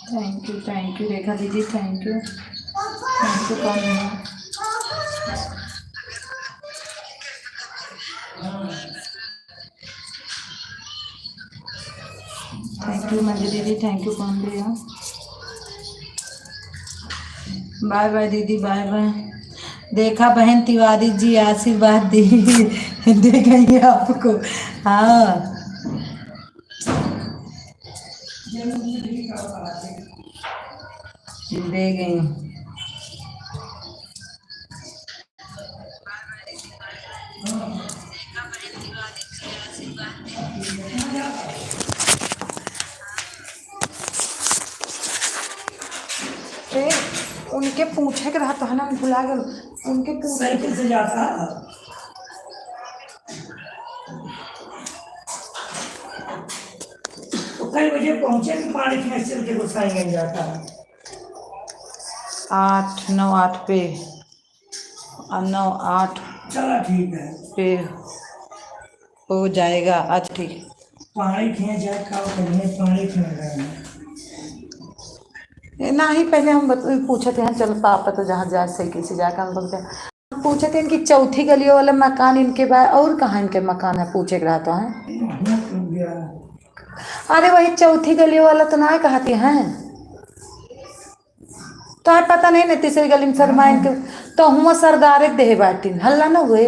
Thank you Rekha दीदी, थैंक यू कौन है? थैंक यू मंजू दीदी, थैंक यू कौन भैया। बाय बाय दीदी, बाय बाय। देखा बहन तिवारी जी आशीर्वाद दे दे गई है आपको। हाँ दे गई। उनके पूछे के रहा तो है ना, भुला गए उनके पूछे। साइकिल से जाता तो कई बजे पहुंचे कि पानी में चल के गोसाईगंज जाता है? 8 9 8 पे, 9 8 चला ठीक है, पे हो जाएगा आज। ठीक पानी खींच जाए खाओ कहीं पानी खींच रहे हैं। ना ही पहले हम पूछे थे चल पापा तो जहाँ जाए साइकिल से जाकर हम लोग पूछे थे इनकी चौथी गलियों वाला मकान इनके बाद और कहाँ इनके मकान है पूछे रहा तो है। अरे वही चौथी गलियों वाला तो ना कहती हैं तो है पता नहीं ना, तीसरी गली में शर्मा इनके तो हुआ सरदार एक देहे बाटी हल्ला ना हुए,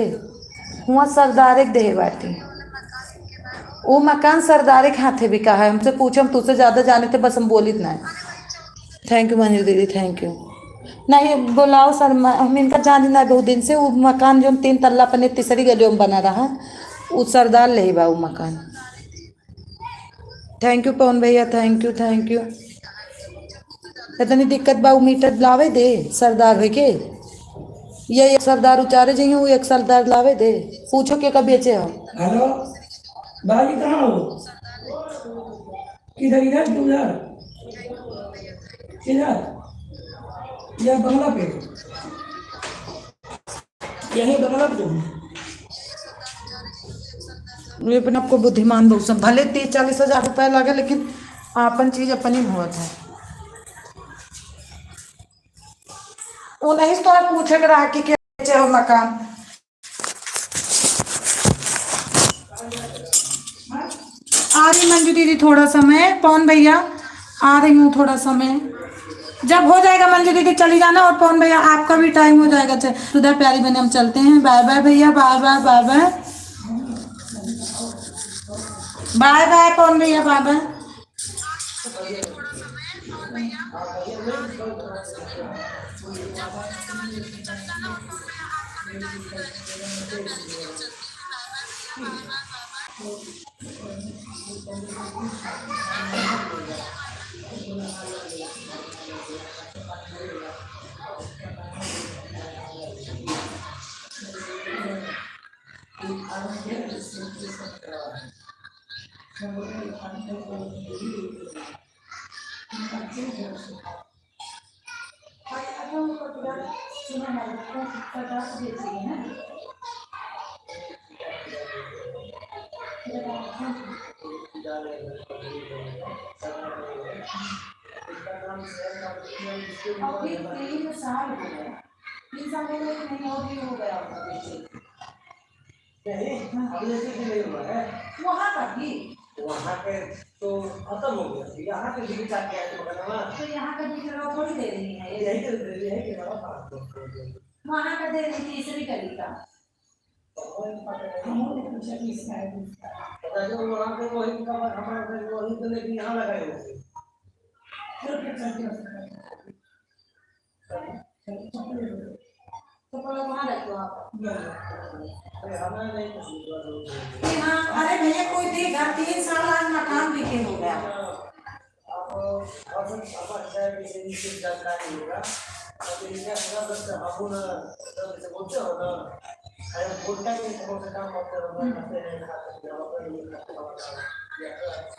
हुआ सरदार एक देहे बाटी। वो मकान सरदार के हाथे बिका है। हमसे पूछो, हम तुझसे ज़्यादा जाने थे, बस हम बोली ना। थैंक यू मंजू दीदी, थैंक यू। नहीं बुलाओ सर, हम इनका जान ना बहुत दिन से। वो मकान जो 3 तल्ला पने तीसरी गलियों में बना रहा, वो सरदार ले बा वो मकान। थैंक यू पवन भैया, थैंक यू थैंक यू। इतनी दिक्कत बा मीटर लावे दे सरदार हो के, ये एक सरदार उचारे जाइए, वो एक सरदार लावे दे। पूछो के कब बेचे हो। हेलो भाई कहाँ हो? किधर इधर कि उधर? इधर या बंगला पे? यही बंगला पे तुम? ये अपने आपको बुद्धिमान बहुत सब, भले 30-40 हज़ार रुपया लगे लेकिन अपन चीज अपन ही हुआ था। वो नहीं तो पूछे रहा कि बेचे हो मकान। आ रही मंजू दीदी थोड़ा समय, पवन भैया आ रही हूँ थोड़ा समय, जब हो जाएगा मंजू दीदी चली जाना। और पवन भैया आपका भी टाइम हो जाएगा। सुधा प्यारी बने हम चलते हैं। बाय बाय भैया, bye bye, bye bye, bye bye Pavan भैया, बाय बाय। वहाँ पर भी वहाँ के तो खत्म हो गया, यहाँ के भी जाके आए तो बगलवा तो यहाँ का दिख रहा थोड़ी दे रही है यही के बड़ा बात है। वहाँ का दे रही तीसरी कली का पता नहीं वहाँ पे वही का हमारा घर वही तो लेकिन यहाँ लगाए होंगे। तो वहाँ रखो आप। अरे हमारा नहीं तो हाँ, अरे भैया कोई देगा 3 साल आज मकान बिके हो गया। जानकारी होगा तो इनका पूरा बस हम ना जैसे बोलते हो ना अरे बोलता नहीं कौन सा काम करते हो ना करते नहीं खाते हैं और नहीं खाते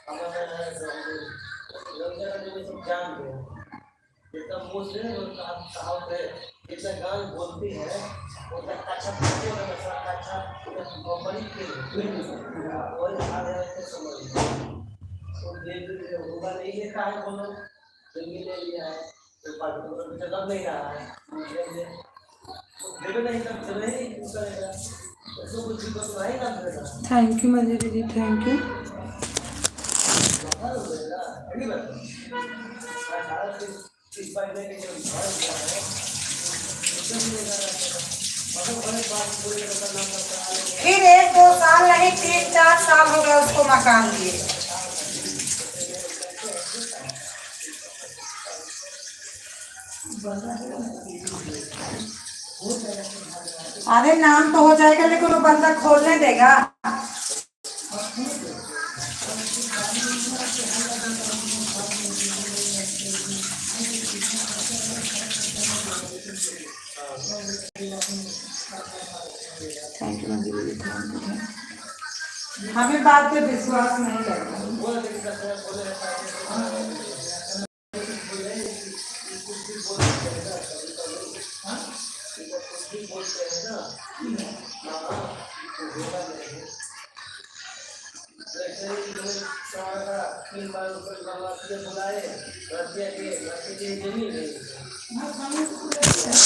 हमारा है जो सब जान गए जितना मुझ से कहा पे जितना गान बोलती है उतना अच्छा बोलते हो ना अच्छा कंपनी के वही आगे से समझ तो देख होगा नहीं लेता है बोलो जमीन ले लिया है तो बात तो चल नहीं रहा है देवे नहीं तब चले ही करेगा तो कुछ भी तो नहीं ना करेगा थैंक यू मंजू दीदी, थैंक यू। अगली बात इस बार लेके जो घर हुआ है फिर 1-2 साल नहीं 3-4 साल हो गए उसको मकान दिए। अरे नाम तो हो जाएगा लेकिन वो बंदा खोलने देगा। हमें बात पे विश्वास नहीं करता।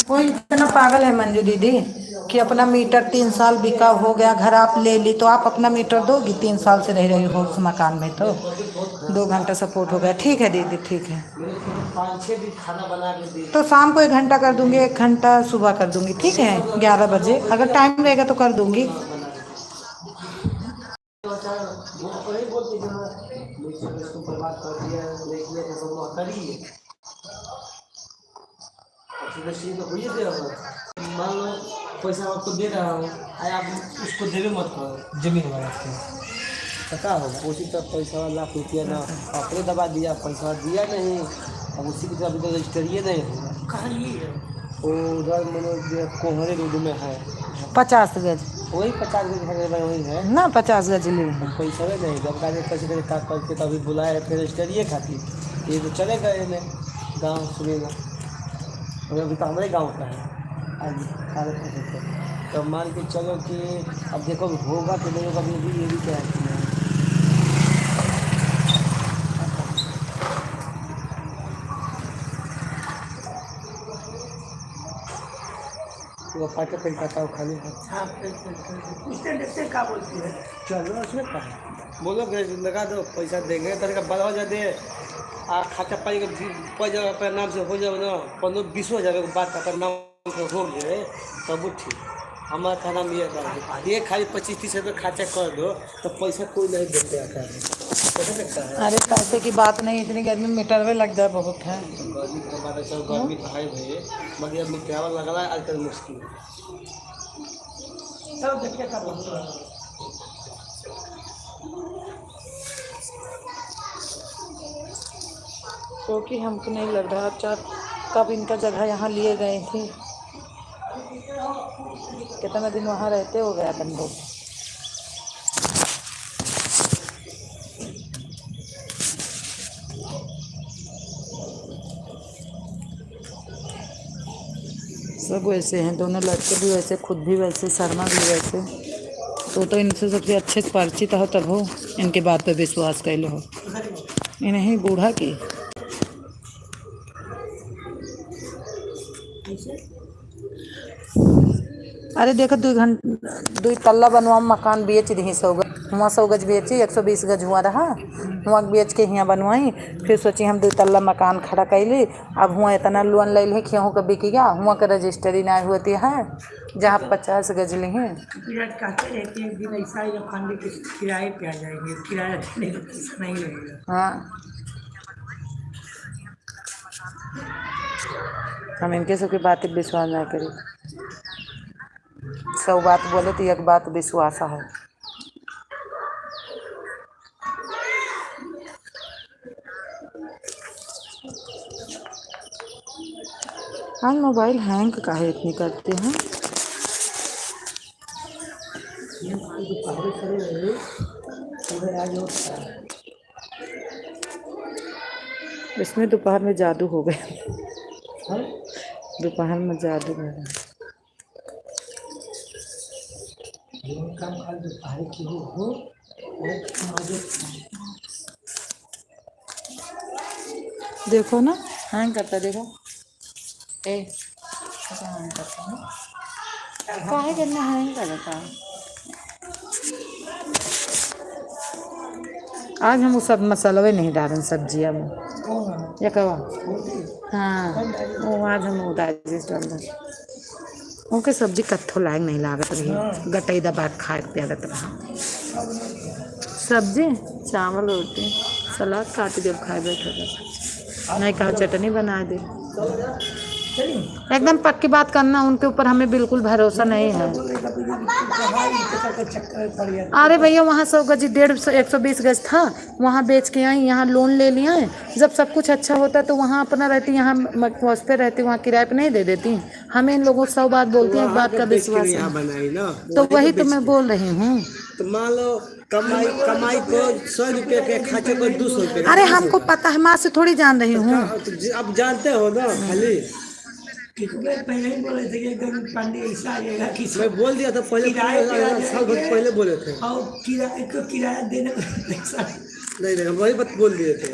वो इतना पागल है मंजू दीदी कि अपना मीटर 3 साल बिका हो गया, घर आप ले ली तो आप अपना मीटर दोगी? 3 साल से रह रही हो उस मकान में तो 2 घंटा सपोर्ट हो गया। ठीक है दीदी, ठीक है 5-6 दिन खाना बना के दे तो शाम को 1 घंटा कर दूंगी, 1 घंटा सुबह कर दूंगी। ठीक है 11 बजे अगर टाइम रहेगा तो कर दूंगी। वही बोलते जो तुम बर्बाद कर दिया देखिए तो करिए तो हुई दे मान लो पैसा आपको दे रहा हूँ आप उसको देवे मत करो जमीन वाला से पता होगा उसी तरह पैसा ₹1,00,000 ना अपने दबा दिया पैसा दिया नहीं अब उसी की तरफ तो रजिस्टरिए नहीं होगा वो उधर मैंने कोहरे रोड में है 50 गज वही 50 गज वही है ना, 50 गज ले पैसा नहीं जब कैसे कैसे करके तभी बुलाए फिर रजिस्टरिए खाती ये तो चले गए मैं गाँव सुनेगा अभी तो हमारे गाँव का है आज तो मान के चलो कि अब देखो होगा कि नहीं होगा ये भी क्या है वो फाटे पे खाता हो खाली क्या बोलती है? चलो उसमें कहा बोलो लगा दो पैसा देंगे तो बढ़ा जा दे खाता पानी का पैसा अपने नाम से हो जाए ना 15-20 हज़ार के बाद अपने नाम से हो गए तब वो ठीक हमारा कहना ये कर ये खाली 25-30 रुपये खर्चा कर दो तो पैसा कोई नहीं देते आता है कैसे देखता है अरे पैसे की बात नहीं, इतनी गर्मी में मीटर में लग जाए बहुत है। गर्मी के बाद ऐसा गर्मी तो है भाई बाकी अब मीटर लगा है आजकल मुश्किल है सब देखिए का बोलते हैं। क्योंकि हमको नहीं लग रहा कब इनका जगह यहाँ लिए गए थे, कितना दिन वहाँ रहते हो गया बंदे। सब वैसे हैं, दोनों लड़के भी वैसे, खुद भी वैसे, शर्मा भी वैसे। तो इनसे सबसे अच्छे से परिचित हो तब हो इनके बात पे विश्वास कर लो। इन्हें बूढ़ा की अरे देखो 2 तल्ला बनवा मकान बेच दी सब वहाँ 100 गज बेची, 120 गज हुआ रहा, वहाँ बेच के यहाँ बनवाई। फिर सोची हम 2 तल्ला मकान खड़ा कैली। अब हुआ इतना लोन ले ली कि का बिक गया, हुआ का रजिस्ट्री ना होती है जहाँ 50 गज ली हैं। विराट कहते रहते हैं एक दिन ऐसा ही फंड के किराए पे आ जाएंगे, किराया देने का पैसा नहीं लगेगा। हाँ, हम इनके सबकी बात विश्वास ना करी। 100 बात बोले तो एक बात विश्वास है। आज मोबाइल हैंग काहे इतनी करते हैं। इसमें दोपहर में जादू हो गया, दोपहर में जादू हो गया। देखो ना हैंग करता, देखो हैंग करता है, काहे करना हैंग करता है। आज हम वो सब मसाले नहीं डालें सब्जियाँ में, या कवा हाँ वो आज हम डाल दें। उनके सब्जी कत्थो लायक नहीं लागत रही, गटैदा बात खाए के आदत रहा। सब्जी चावल रोटी सलाद काट जब खाए बैठे, नहीं कहा चटनी बना दे। एकदम पक्की बात करना, उनके ऊपर हमें बिल्कुल भरोसा नहीं है। अरे भैया वहाँ 100 गज 150 120 गज था, वहाँ बेच के आई, यहाँ लोन ले लिया है। जब सब कुछ अच्छा होता है तो वहाँ अपना रहती, यहाँ पोस्ट पे रहती, वहाँ किराए पे नहीं दे देती। हमें इन लोगों 100 बात बोलती हैं, एक बात का विश्वास है। तो वही तो मैं बोल रही हूँ। तो मान लो कमाई को 100 रुपये के खर्चे को 200 रुपये। अरे हमको पता है, माँ से थोड़ी जान रही हूँ। अब जानते हो ना खाली पहले ही बोले थे कि एकदम पांडे ऐसा आएगा कि मैं बोल दिया था पहले, साल भर पहले बोले थे। और किराया देने का पैसा नहीं वही बात बोल दिए थे।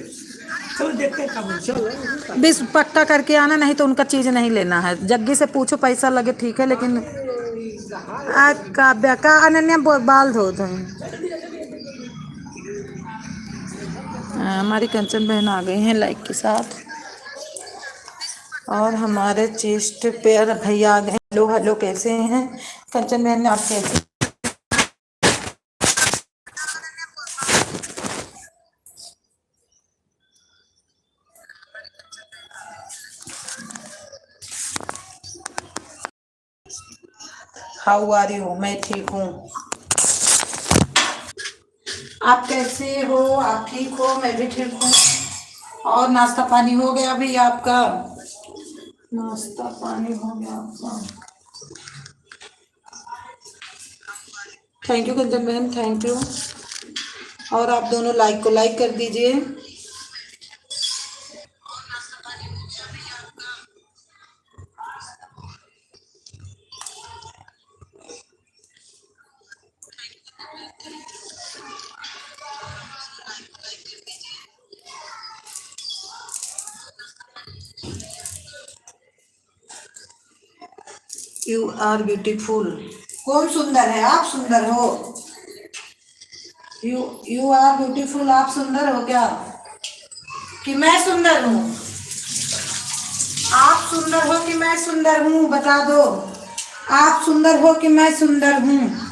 चलो देखते हैं कब चलो बीस पक्का करके आना, नहीं तो उनका चीज़ नहीं लेना है। जग्गी से पूछो, पैसा लगे ठीक है, लेकिन काव्या का अनन्या बाल धो दो। हमारी कंचन बहन आ गई हैं लाइक के साथ, और हमारे चेस्ट पे भैया आ गए। हेलो हेलो, कैसे हैं कंचन बहन, आप कैसे? How are you? मैं ठीक हूँ, आप कैसे हो? आप ठीक हो? मैं भी ठीक हूँ। और नाश्ता पानी हो गया भी आपका? नाश्ता पानी हो गया आपका? थैंक यू कंचन बहन, थैंक यू। और आप दोनों लाइक को लाइक कर दीजिए। You are beautiful. कौन सुंदर है? आप सुंदर हो। यू आर ब्यूटीफुल, आप सुंदर हो क्या? कि मैं सुंदर हूँ? आप सुंदर हो कि मैं सुंदर हूँ? बता दो, आप सुंदर हो कि मैं सुंदर हूँ?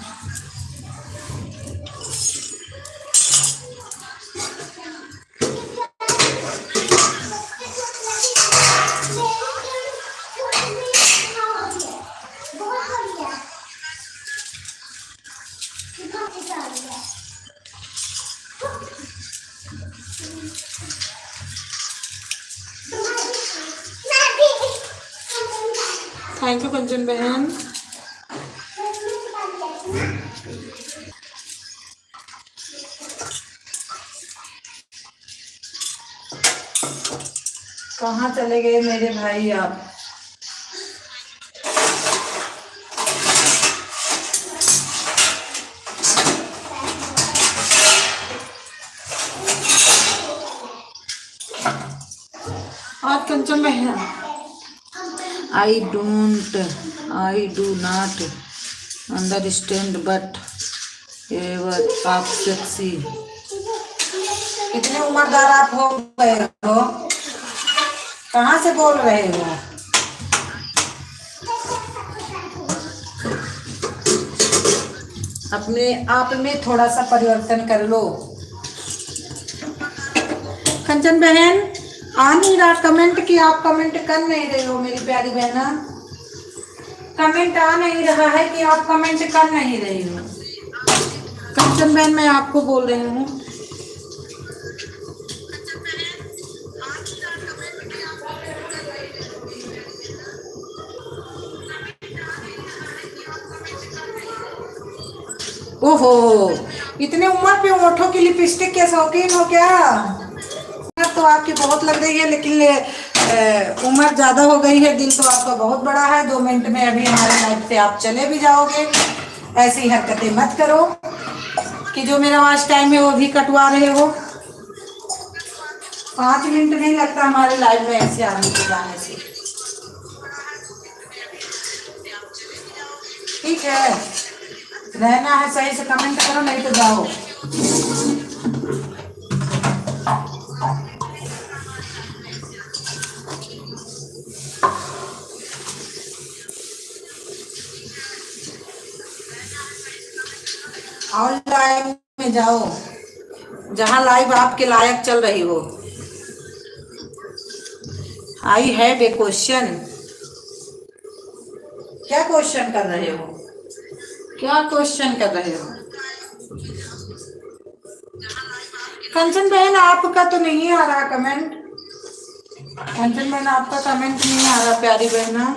थैंक यू कंचन बहन। कहाँ चले गए मेरे भाई आप? और कंचन बहन, I do not understand, but ये बात आप सेक्सी, कितने उम्रदार आप हो गए हो? कहाँ से बोल रहे हो? अपने आप में थोड़ा सा परिवर्तन कर लो। कंचन बहन आ नहीं रहा कमेंट की, आप कमेंट कर नहीं रहे हो मेरी प्यारी बहना। कमेंट आ नहीं रहा है कि आप कमेंट कर नहीं रही हो। कंचन बहन मैं आपको बोल रही हूँ। ओहो, इतने उम्र पे होठों की लिपस्टिक के शौकीन हो क्या? तो आपकी बहुत लग रही है, लेकिन उम्र ज्यादा हो गई है, दिल तो आपका बहुत बड़ा है। 2 मिनट में अभी हमारे लाइफ से आप चले भी जाओगे। ऐसी हरकतें मत करो कि जो मेरा वाच टाइम है वो भी कटवा रहे हो। 5 मिनट नहीं लगता हमारे लाइफ में ऐसे आने के जाने से। ठीक है, रहना है सही से कमेंट करो, नहीं तो जाओ। और लाइव में जाओ, जहां लाइव आपके लायक चल रही हो। I have a question. क्या क्वेश्चन कर रहे हो? क्या क्वेश्चन कर रहे हो? कंचन बहन आपका तो नहीं आ रहा कमेंट। कंचन बहन आपका कमेंट नहीं आ रहा प्यारी बहना।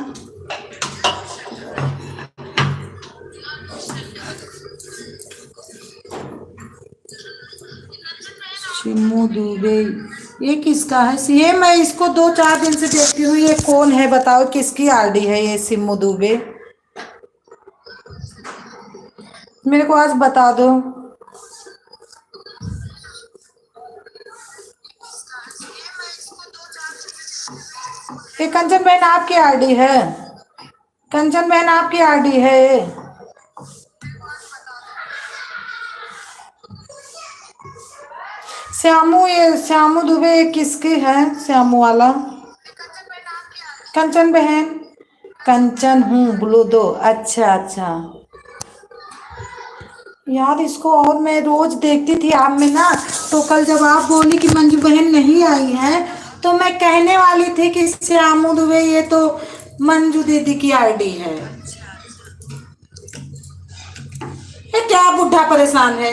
शिमू दुबे, ये किसका है? ये मैं इसको 2-4 दिन से देखती हूँ। ये कौन है बताओ, किसकी आईडी है ये शिमू दुबे? मेरे को आज बता दो। ये कंचन बहन आपकी आईडी है? कंचन बहन आपकी आईडी है ये? श्यामू, ये श्यामू दुबे किसकी है? श्यामू वाला कंचन बहन। कंचन हूँ बोलो दो। अच्छा अच्छा यार, इसको और मैं रोज देखती थी आप में ना, तो कल जब आप बोली कि मंजू बहन नहीं आई है, तो मैं कहने वाली थी कि श्यामू दुबे ये तो मंजू दीदी की आईडी है। ये क्या बुढ़ा परेशान है?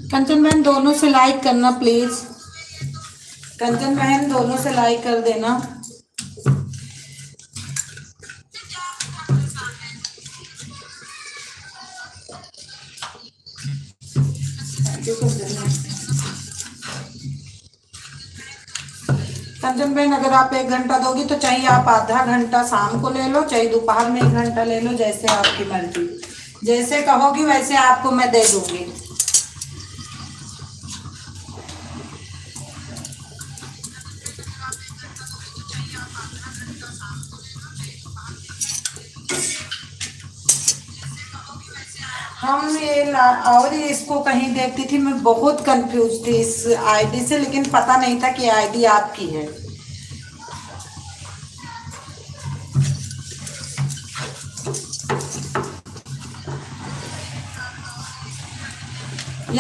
कंचन बहन दोनों से लाइक करना प्लीज। कंचन बहन दोनों से लाइक कर देना। कंचन बहन अगर आप 1 घंटा दोगी तो चाहिए आप आधा घंटा शाम को ले लो, चाहे दोपहर में 1 घंटा ले लो, जैसे आपकी मर्जी। जैसे कहोगी वैसे आपको मैं दे दूंगी। हम ये और इसको कहीं देखती थी, मैं बहुत कंफ्यूज थी इस आईडी से, लेकिन पता नहीं था कि आईडी आपकी है।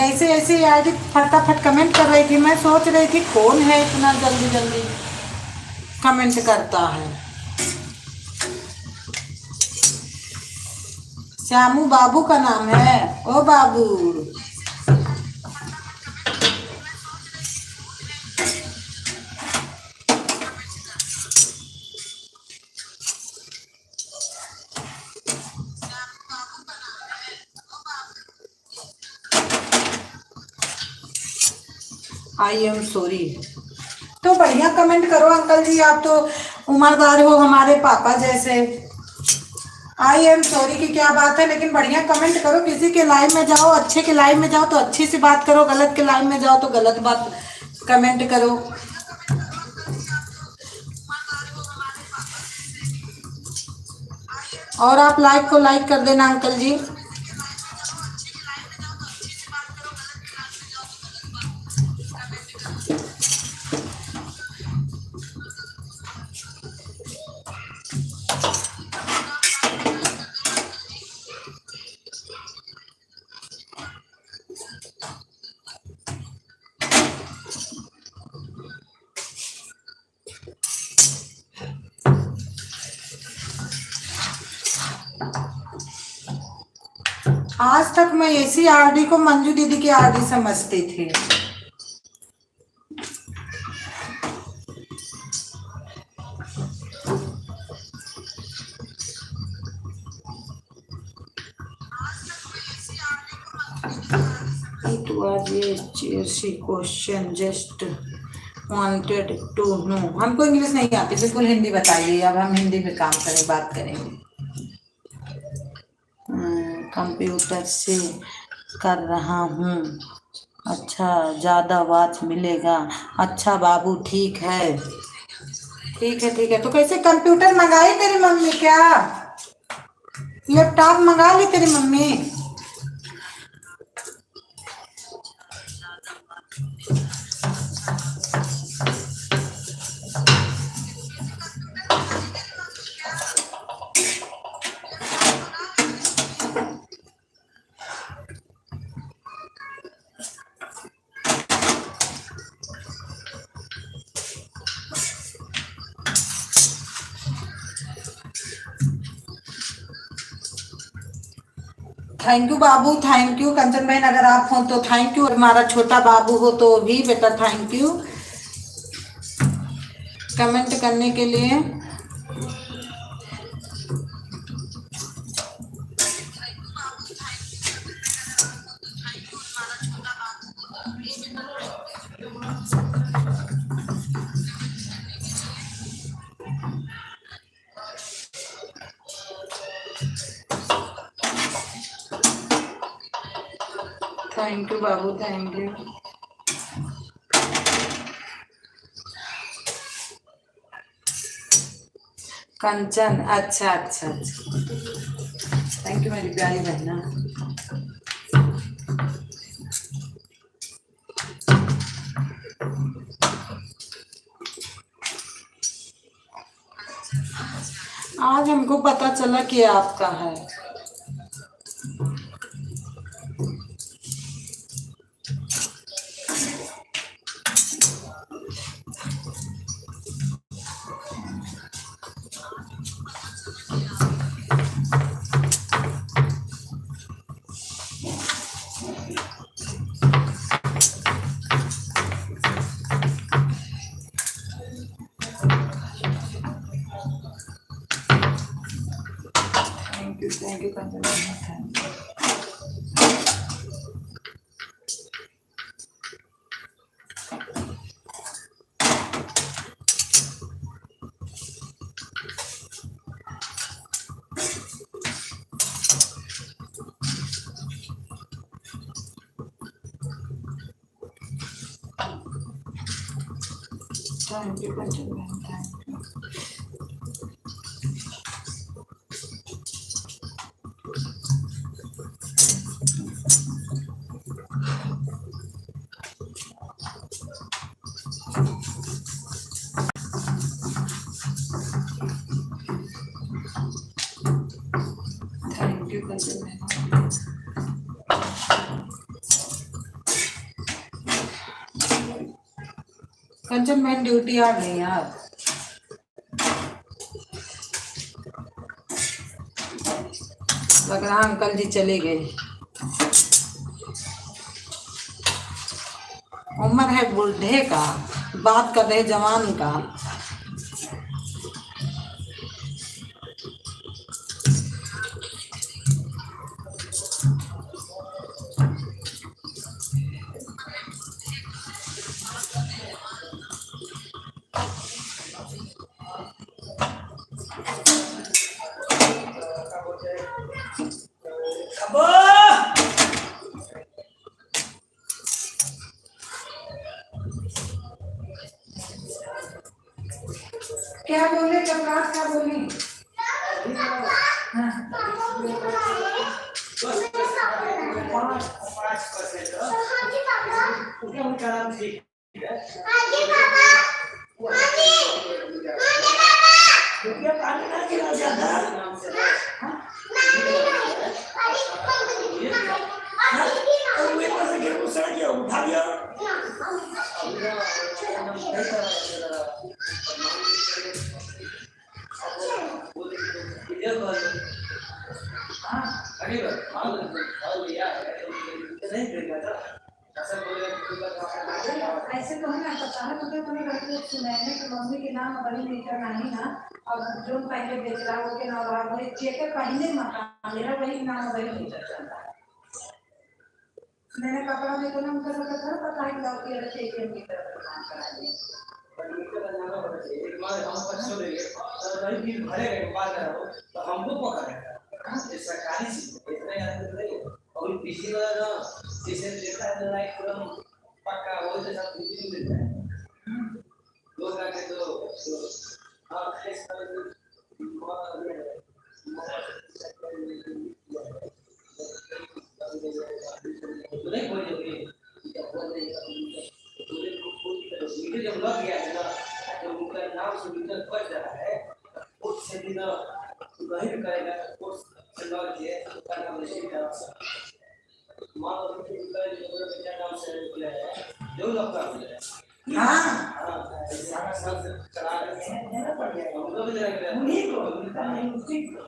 ऐसे ऐसे आईडी फटाफट कमेंट कर रही थी। मैं सोच रही थी कौन है इतना जल्दी जल्दी कमेंट करता है। श्यामू बाबू का नाम है। ओ बाबू, आई एम सॉरी। तो बढ़िया कमेंट करो अंकल जी, आप तो उम्रदार हो हमारे पापा जैसे। आई एम सॉरी की क्या बात है, लेकिन बढ़िया कमेंट करो। किसी के लाइव में जाओ, अच्छे के लाइव में जाओ तो अच्छी सी बात करो, गलत के लाइव में जाओ तो गलत बात कमेंट करो। और आप लाइव को लाइक कर देना अंकल जी। आज तक मैं इसी आरडी को मंजू दीदी की आरडी समझती थी। It was a cheery question, just wanted to know। हमको इंग्लिश नहीं आती, बिल्कुल हिंदी बताइए। अब हम हिंदी में काम करें, बात करेंगे। कंप्यूटर से कर रहा हूँ। अच्छा, ज़्यादा वाच मिलेगा। अच्छा बाबू, ठीक है ठीक है ठीक है। तो कैसे कंप्यूटर मंगाई तेरी मम्मी? क्या लैपटॉप मंगा ली तेरी मम्मी? थैंक यू बाबू, थैंक यू। कंचन बहन अगर आप हो तो थैंक यू, और हमारा छोटा बाबू हो तो भी बेटा थैंक यू कमेंट करने के लिए। थैंक यू बाबू, थैंक यू। कंचन, अच्छा अच्छा अच्छा, थैंक यू मेरी प्यारी बहना। आज हमको पता चला कि आपका है। थैंक यू कंचन बहना, thank you. Thank you Kanchan बहन, thank you. Thank you Kanchan बहन। कंचन बहन ड्यूटी आ गई यार। लग रहा अंकल जी चले गए। उम्र है बूढ़े का, बात कर रहे जवान का। क्या बोले कपड़ा, क्या बोली? हाँ। का नाम ठीक है रुपया पानी का गिरा जाता नाम से और वे पास गिर को सड़ गया उठा लिया ऐसे तो हमें पता है तो तुम्हें घर को सुनाने कि मम्मी के नाम बड़ी मीटर नहीं ना और जो पहले बेच रहा वो के नाम और वही चेक पहले मकान मेरा वही नाम बड़ी मीटर चलता है मैंने कपड़ा में तो ना उनका सब घर पता है कि लोग के रखे के मीटर काम करा दिए पर मीटर बनाना पड़ता है एक बार हम पछो लेंगे तो भाई बिल भरेगा बात करो तो हमको पकड़ेगा ये सरकारी चीज है इतना याद नहीं और बिजली वाला ना जैसे देखा है ना एकदम पक्का वो जैसा बिजली मिलता है लोग आके तो हां फेस कर नहीं कोई नहीं मीटर जब लग गया है ना तो उनका नाम से मीटर बच रहा है उससे भी ना गहिर करेगा कोर्स से लग के उसका नाम नहीं करा मान लो कि क्या नाम से निकले है जो लगता है हां सारा सब चला रहे हैं देना पड़ेगा हम लोग भी देंगे उन्हीं को नहीं उसी को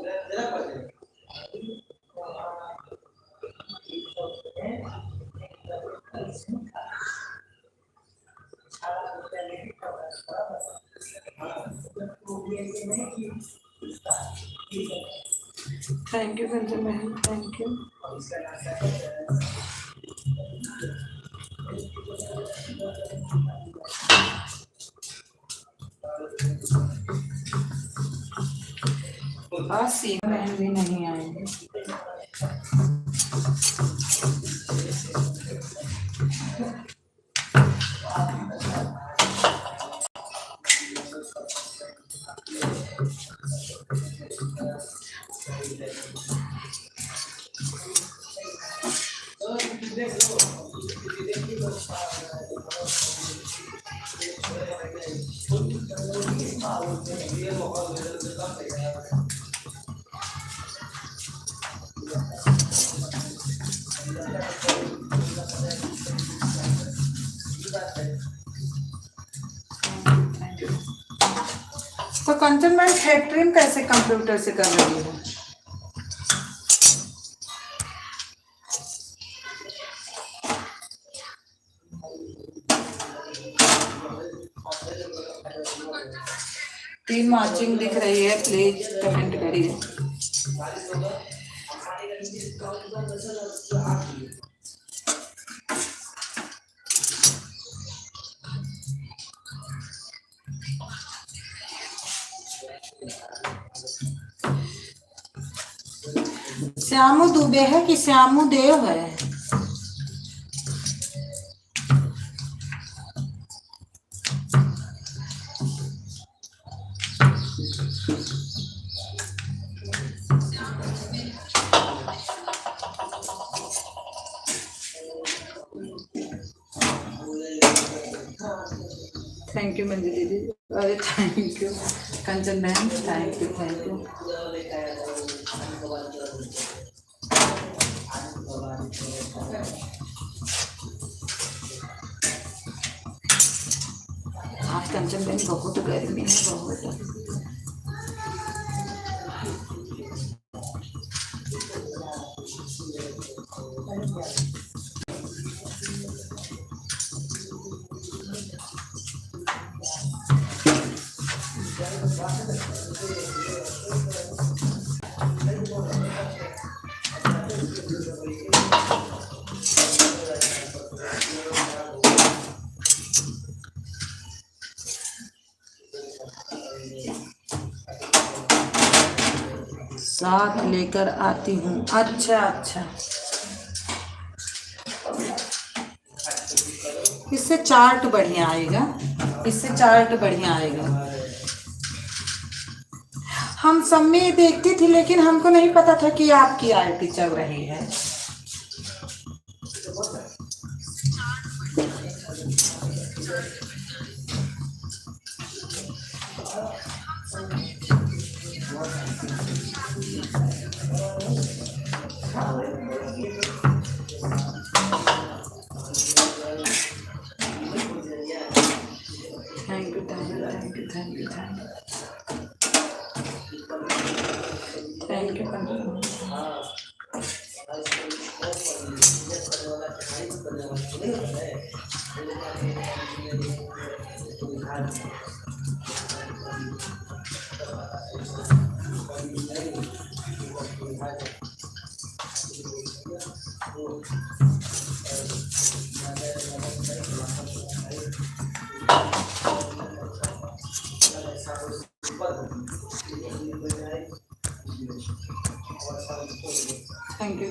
देना पड़ेगा थैंक यू कंचन बहन थैंक यू आज सीमा बहन भी नहीं आएंगे तो कंचन मैम फैक्ट्री कैसे कंप्यूटर से कर रही है टीम वॉचिंग दिख रही है प्लीज कमेंट करिए श्यामू दुबे है कि श्यामू देव है थैंक यू मंजू दीदी अरे थैंक यू कंचन बहन थैंक यू आज कंचन बहन बहुत गर्मी है बहुत साथ लेकर आती हूँ अच्छा अच्छा इससे चार्ट बढ़िया आएगा हम सब में देखती थी लेकिन हमको नहीं पता था कि आपकी आरती चल रही है thank you thank you thank you thank you thank you thank you. Thank you thank you. Thank you.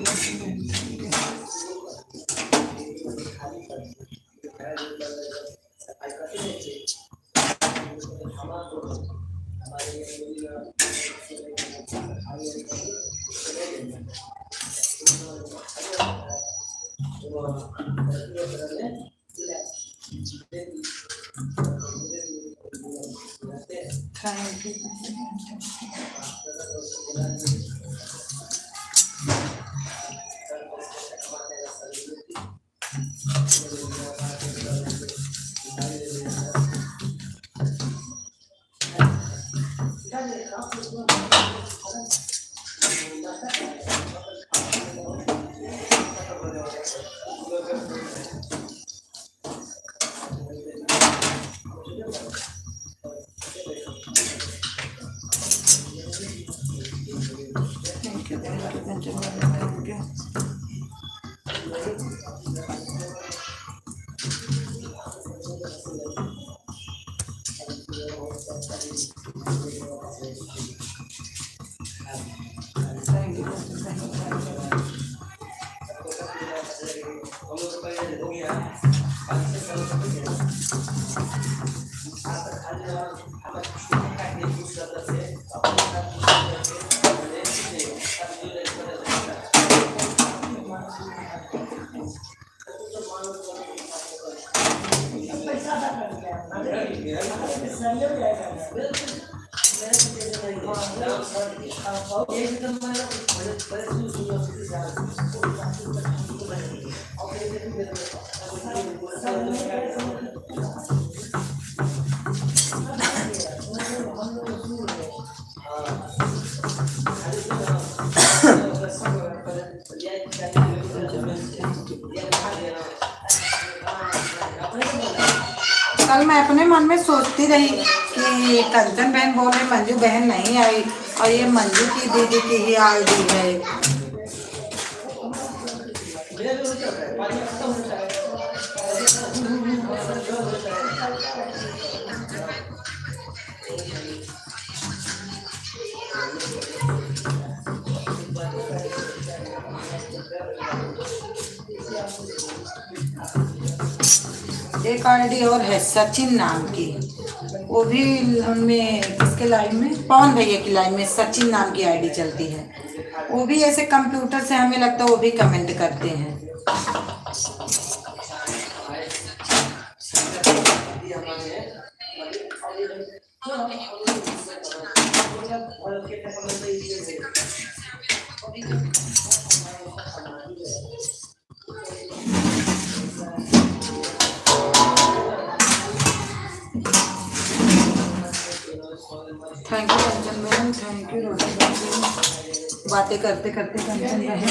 कल मैं अपने मन में सोचती रही कि कंचन बहन बोले मंजू बहन नहीं आई और ये मंजू की दीदी की ही आईडी है। एक आईडी और है सचिन नाम की, वो भी उनमें किसके लाइन में, पवन भैया की लाइन में सचिन नाम की आईडी चलती है। वो भी ऐसे कंप्यूटर से हमें लगता है वो भी कमेंट करते हैं। थैंक यू कंचन बहन, थैंक यू रोटी बहन, बातें करते करते कंचन बहन।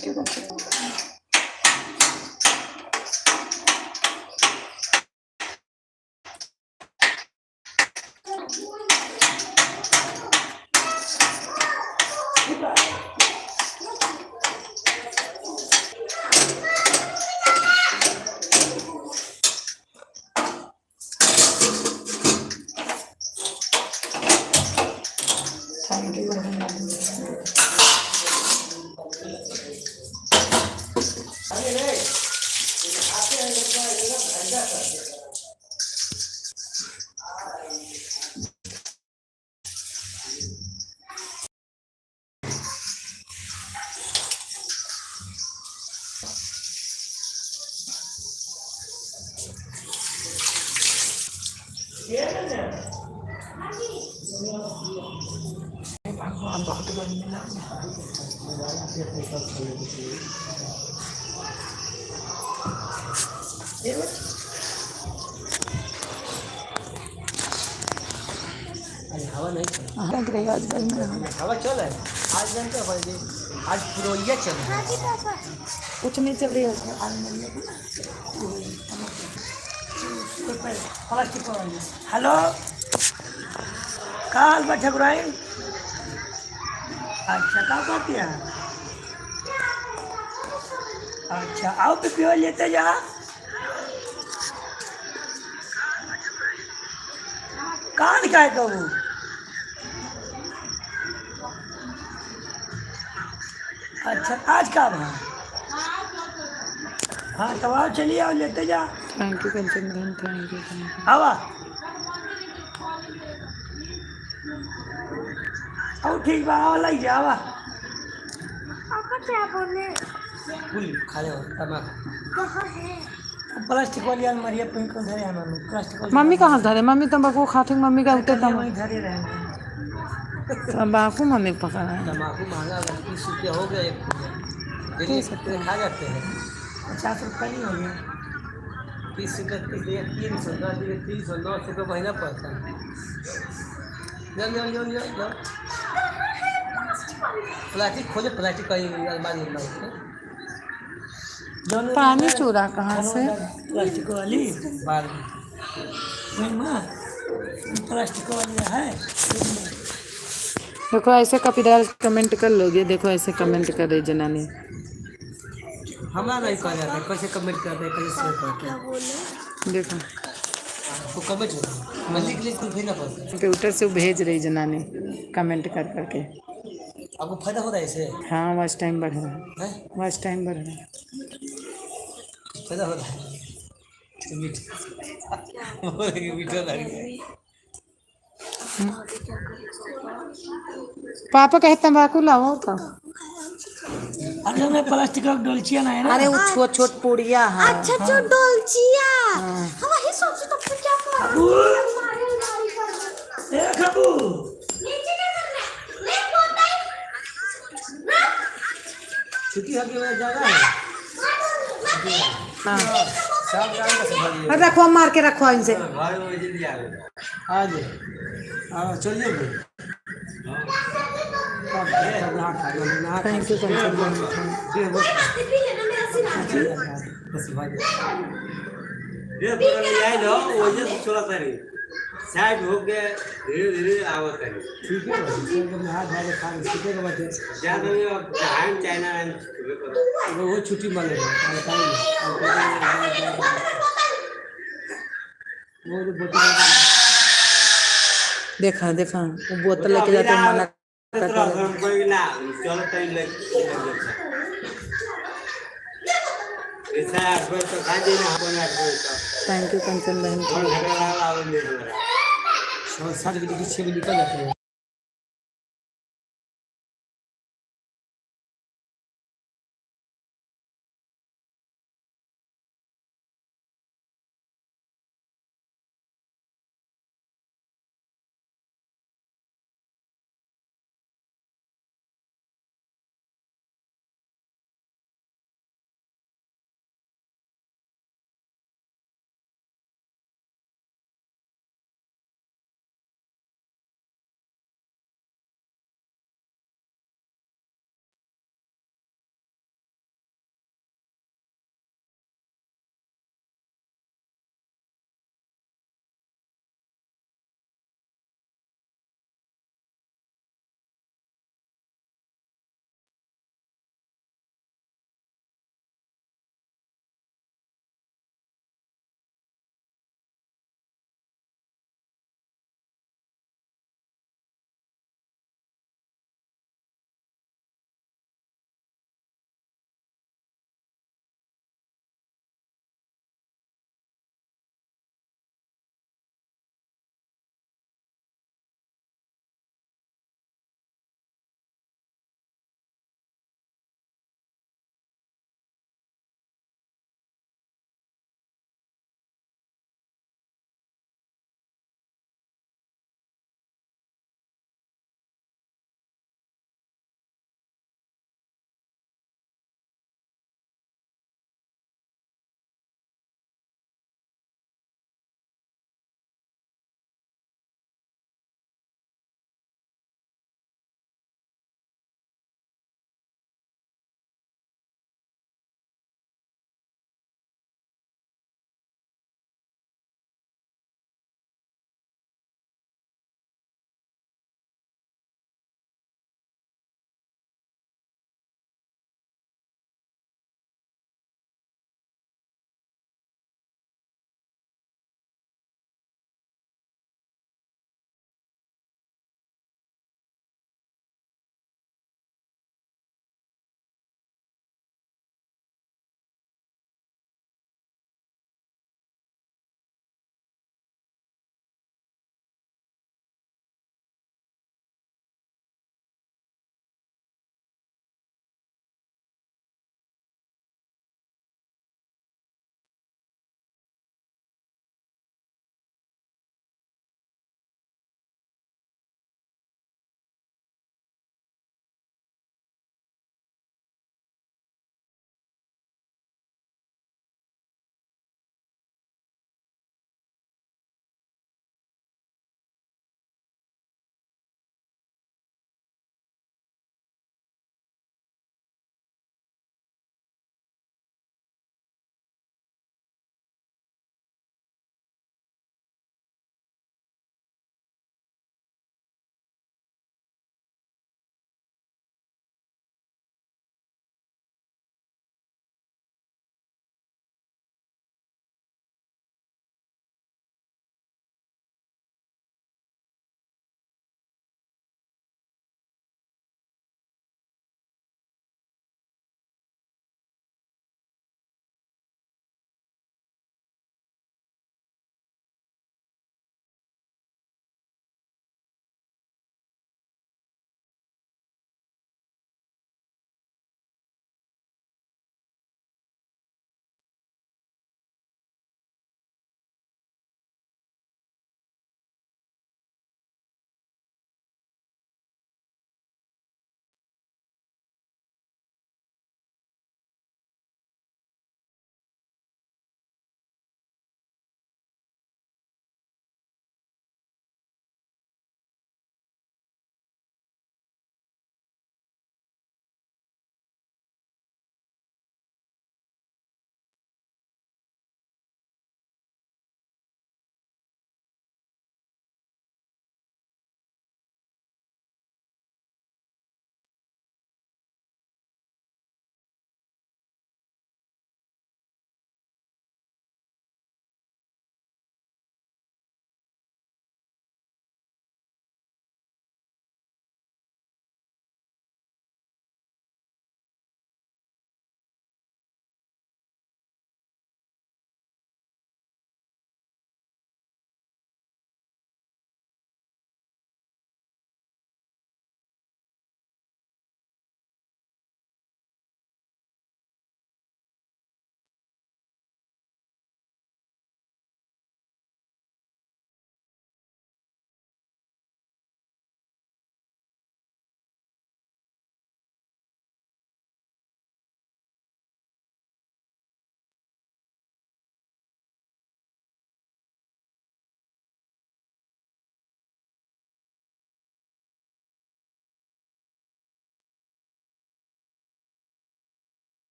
Thank you. भगवान बहुत गर्मी लग हवा नहीं चल लग रही आज गर्मी हवा चल है आज जानते हो भाई जी आज पुरोइया चल रहा है कुछ नहीं चल रही है प्लास्टिक वाली हेलो काल बैठक रही अच्छा का बात है अच्छा आओ तो पियो लेते जा कान का है कहू अच्छा आज का भाव हाँ तो आओ चलिए आओ लेते जा थैंक यू कंचन बहन थैंक यू आवा आओ ठीक बा आओ लग जा आवा फूल खा ले तमाकू प्लास्टिक वाली अलमारिया पे कौन धरे हैं मम्मी प्लास्टिक वाली मम्मी कहाँ धरे मम्मी तंबाकू खाती मम्मी का उतर वहीं धरे रहेंगे तंबाकू मम्मी पका है तम्बाकू महंगा अगर 30 रुपया हो गया एक पूजा डेली कितने खा जाते हैं 50 रुपये नहीं हो गया 30 रुपये 300 10 रुपये 300 900 रुपये महीना पड़ता है जाओ प्लास्टिक खोले प्लास्टिक का अलमारी में पानी चूरा कहाँ से प्लास्टिक वाली बार नहीं माँ प्लास्टिक वाली है देखो ऐसे कपीदार कमेंट कर लोगे देखो ऐसे कमेंट कर रही जनानी हमारा नहीं कहा जाता है कैसे कमेंट करते हैं कैसे शेयर करते हैं देखो वो कमेंट होता है लिख कुछ भेजना पड़ता है कंप्यूटर से वो भेज रही जनानी कमेंट कर करके आपको फायदा हो रहा है इससे हाँ वॉच टाइम बढ़ रहा है हैं वॉच टाइम बढ़ रहा है फायदा हो रहा है तो मीठा लग गया पापा कहे तंबाकू लाओ तो अरे में प्लास्टिक का डोलचिया ना है ना अरे वो छोट छोट पुड़िया है अच्छा जो डोलचिया हम वही सोचे तो फिर क्या बाबू ए बाबू नीचे क्या करना है ले बोतल छुट्टी हो गई जगह है हाँ सब गांव का सफाई रखो मार के रखो इनसे घर में जल्दी आ गए आज हाँ चलिए भाई थैंक यू ये पूरा ले लो वो जो छोड़ा तारी साइड हो गया धीरे धीरे आवत है ठीक है भाई हाथ धारे खा सीधे के बाद ज्यादा नहीं अब टाइम चाइना वो छुट्टी मारे वो जो बोतल देखा देखा वो बोतल लेके जाते हैं मना करता है कोई ना चलो टाइम लग ऐसा अखबार तो खा देना अपन अखबार तो थैंक यू कंचन बहन और घरे वाला आवन दे दो 7 बजे की 6 बजे निकल जाते हैं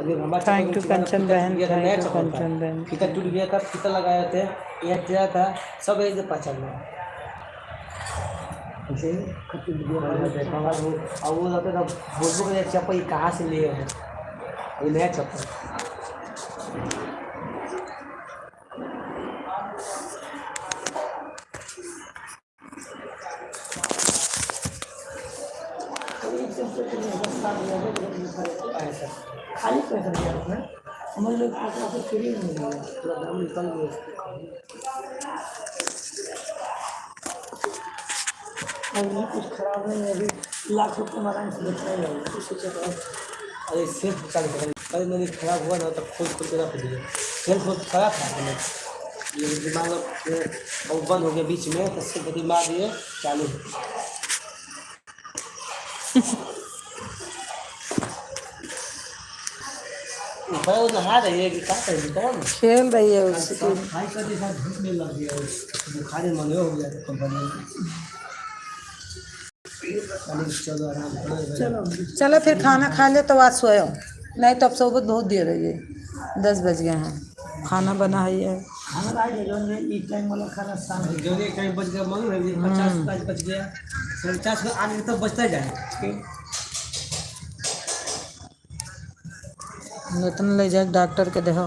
अभी हमारे थैंक यू कंचन बहन, नया थैंक यू चप्पल था, कंचन बहन। फीता टूट गया था, फीता लगाए थे, यह तेरा था, सब यही से पहचान में ऐसे ही टूट गया। मैंने देखा वो अब वो लगता था भोजपुर का ये चप्पल कहाँ से लिए हैं, अभी नया चप्पल। खाली पैसा दिया उसने, हमारे लोग पैसा तो फ्री में मिल गया, पूरा दाम निकल गया। और ये कुछ खराब नहीं है, अभी लाख रुपये में आराम से बेचना ही है। तो सोचा था अरे सेल्फ चालू करें, कल मेरी खराब हुआ ना तो खोल के रख दिया, सेल्फ बहुत खराब था मैंने, ये दिमाग और बंद हो गया बीच में, तो सिर्फ दिमाग ये चालू है। वो नहा रही है कि क्या कर रही है, खेल रही है उसकी। भाई का जैसा धूप में लग गया, बुखार मन हो गया था कंपनी में। चलो आराम करो। चलो चलो फिर खाना खा ले तो आज सोओ, नहीं तो अब सोबत बहुत देर है, ये 10 बज गए हैं, खाना बना है। हमारा आज जो है इस टाइम वाला खाना शाम में जो एक टाइम बच गया मालूम है, 50 बच गया, 50 में आने तक बचता जाए। इतना ले जाए डॉक्टर के देखो।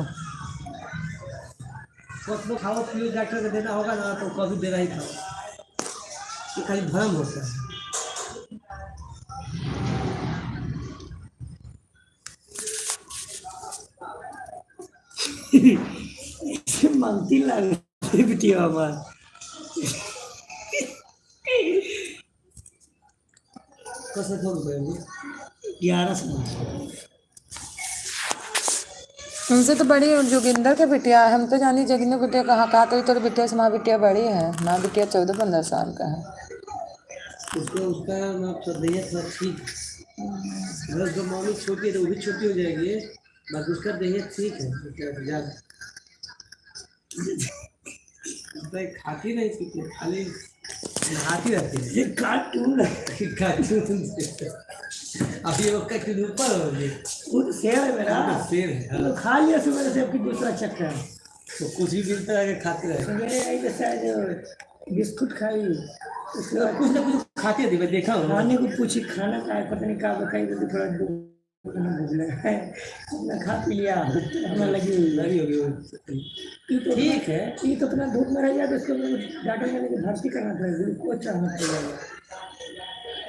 तो खाओ पियो, डॉक्टर को देना होगा ना तो कभी देना ही खाओ, ये खाली भ्रम होता है। मांगती लग बिटिया हमारा कैसे दो रुपये 1100 उनसे तो बड़ी जोगिंदर के बिटिया है, हम तो जानी जोगिंदर बिटिया कहाँ कहा तो तेरे बिटिया से माँ बिटिया बड़ी है, माँ बिटिया 14-15 साल का है। उसको उसका ना दैयत थोड़ा ठीक, अगर जो मम्मी छोटी है तो वो भी छोटी हो जाएगी, बाकी उसका दैयत ठीक है ज़्यादा। खाती नहीं पीती, खाली नहाती रहती है। ये कार्टून अभी वो कार्टून ऊपर हो गई, वो तो शेर है मेरा, शेर है। तो खा लिया सुबह से, आपकी दूसरा चक्कर है। तो कुछ भी मिलता है खाते रहे, सवेरे आई तो शायद बिस्कुट खाई, उसके बाद कुछ ना कुछ खाते थे, मैं देखा हूँ। खाने को पूछी खाना का है, पता नहीं कहा बताई, तो थोड़ा भूख लगा है, अपना खा पी लिया, अपना लगी हुई है। लगी होगी वो। ये तो ठीक है, ये तो अपना धूप में रह जाए तो उसको डॉक्टर ने लेके भर्ती करना पड़ेगा, ग्लूकोज चढ़ाना पड़ेगा।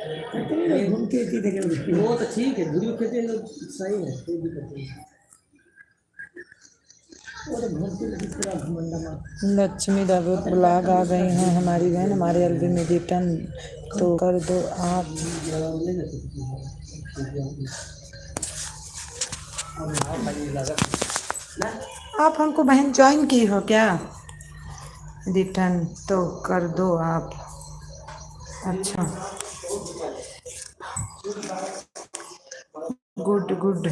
कहते नहीं ना, घूमती रहती है वो तो ठीक है, बुरी खेती है तो सही है, कोई दिक्कत नहीं। वो तो घूमती रहती पूरा घमंडा मार। लक्ष्मी दावत ब्लॉग आ गई हैं हमारी बहन, हमारे एल्बम में रिटर्न तो कर दो आप। आप हमको बहन ज्वाइन की हो क्या? रिटर्न तो कर दो आप। अच्छा, गुड गुड।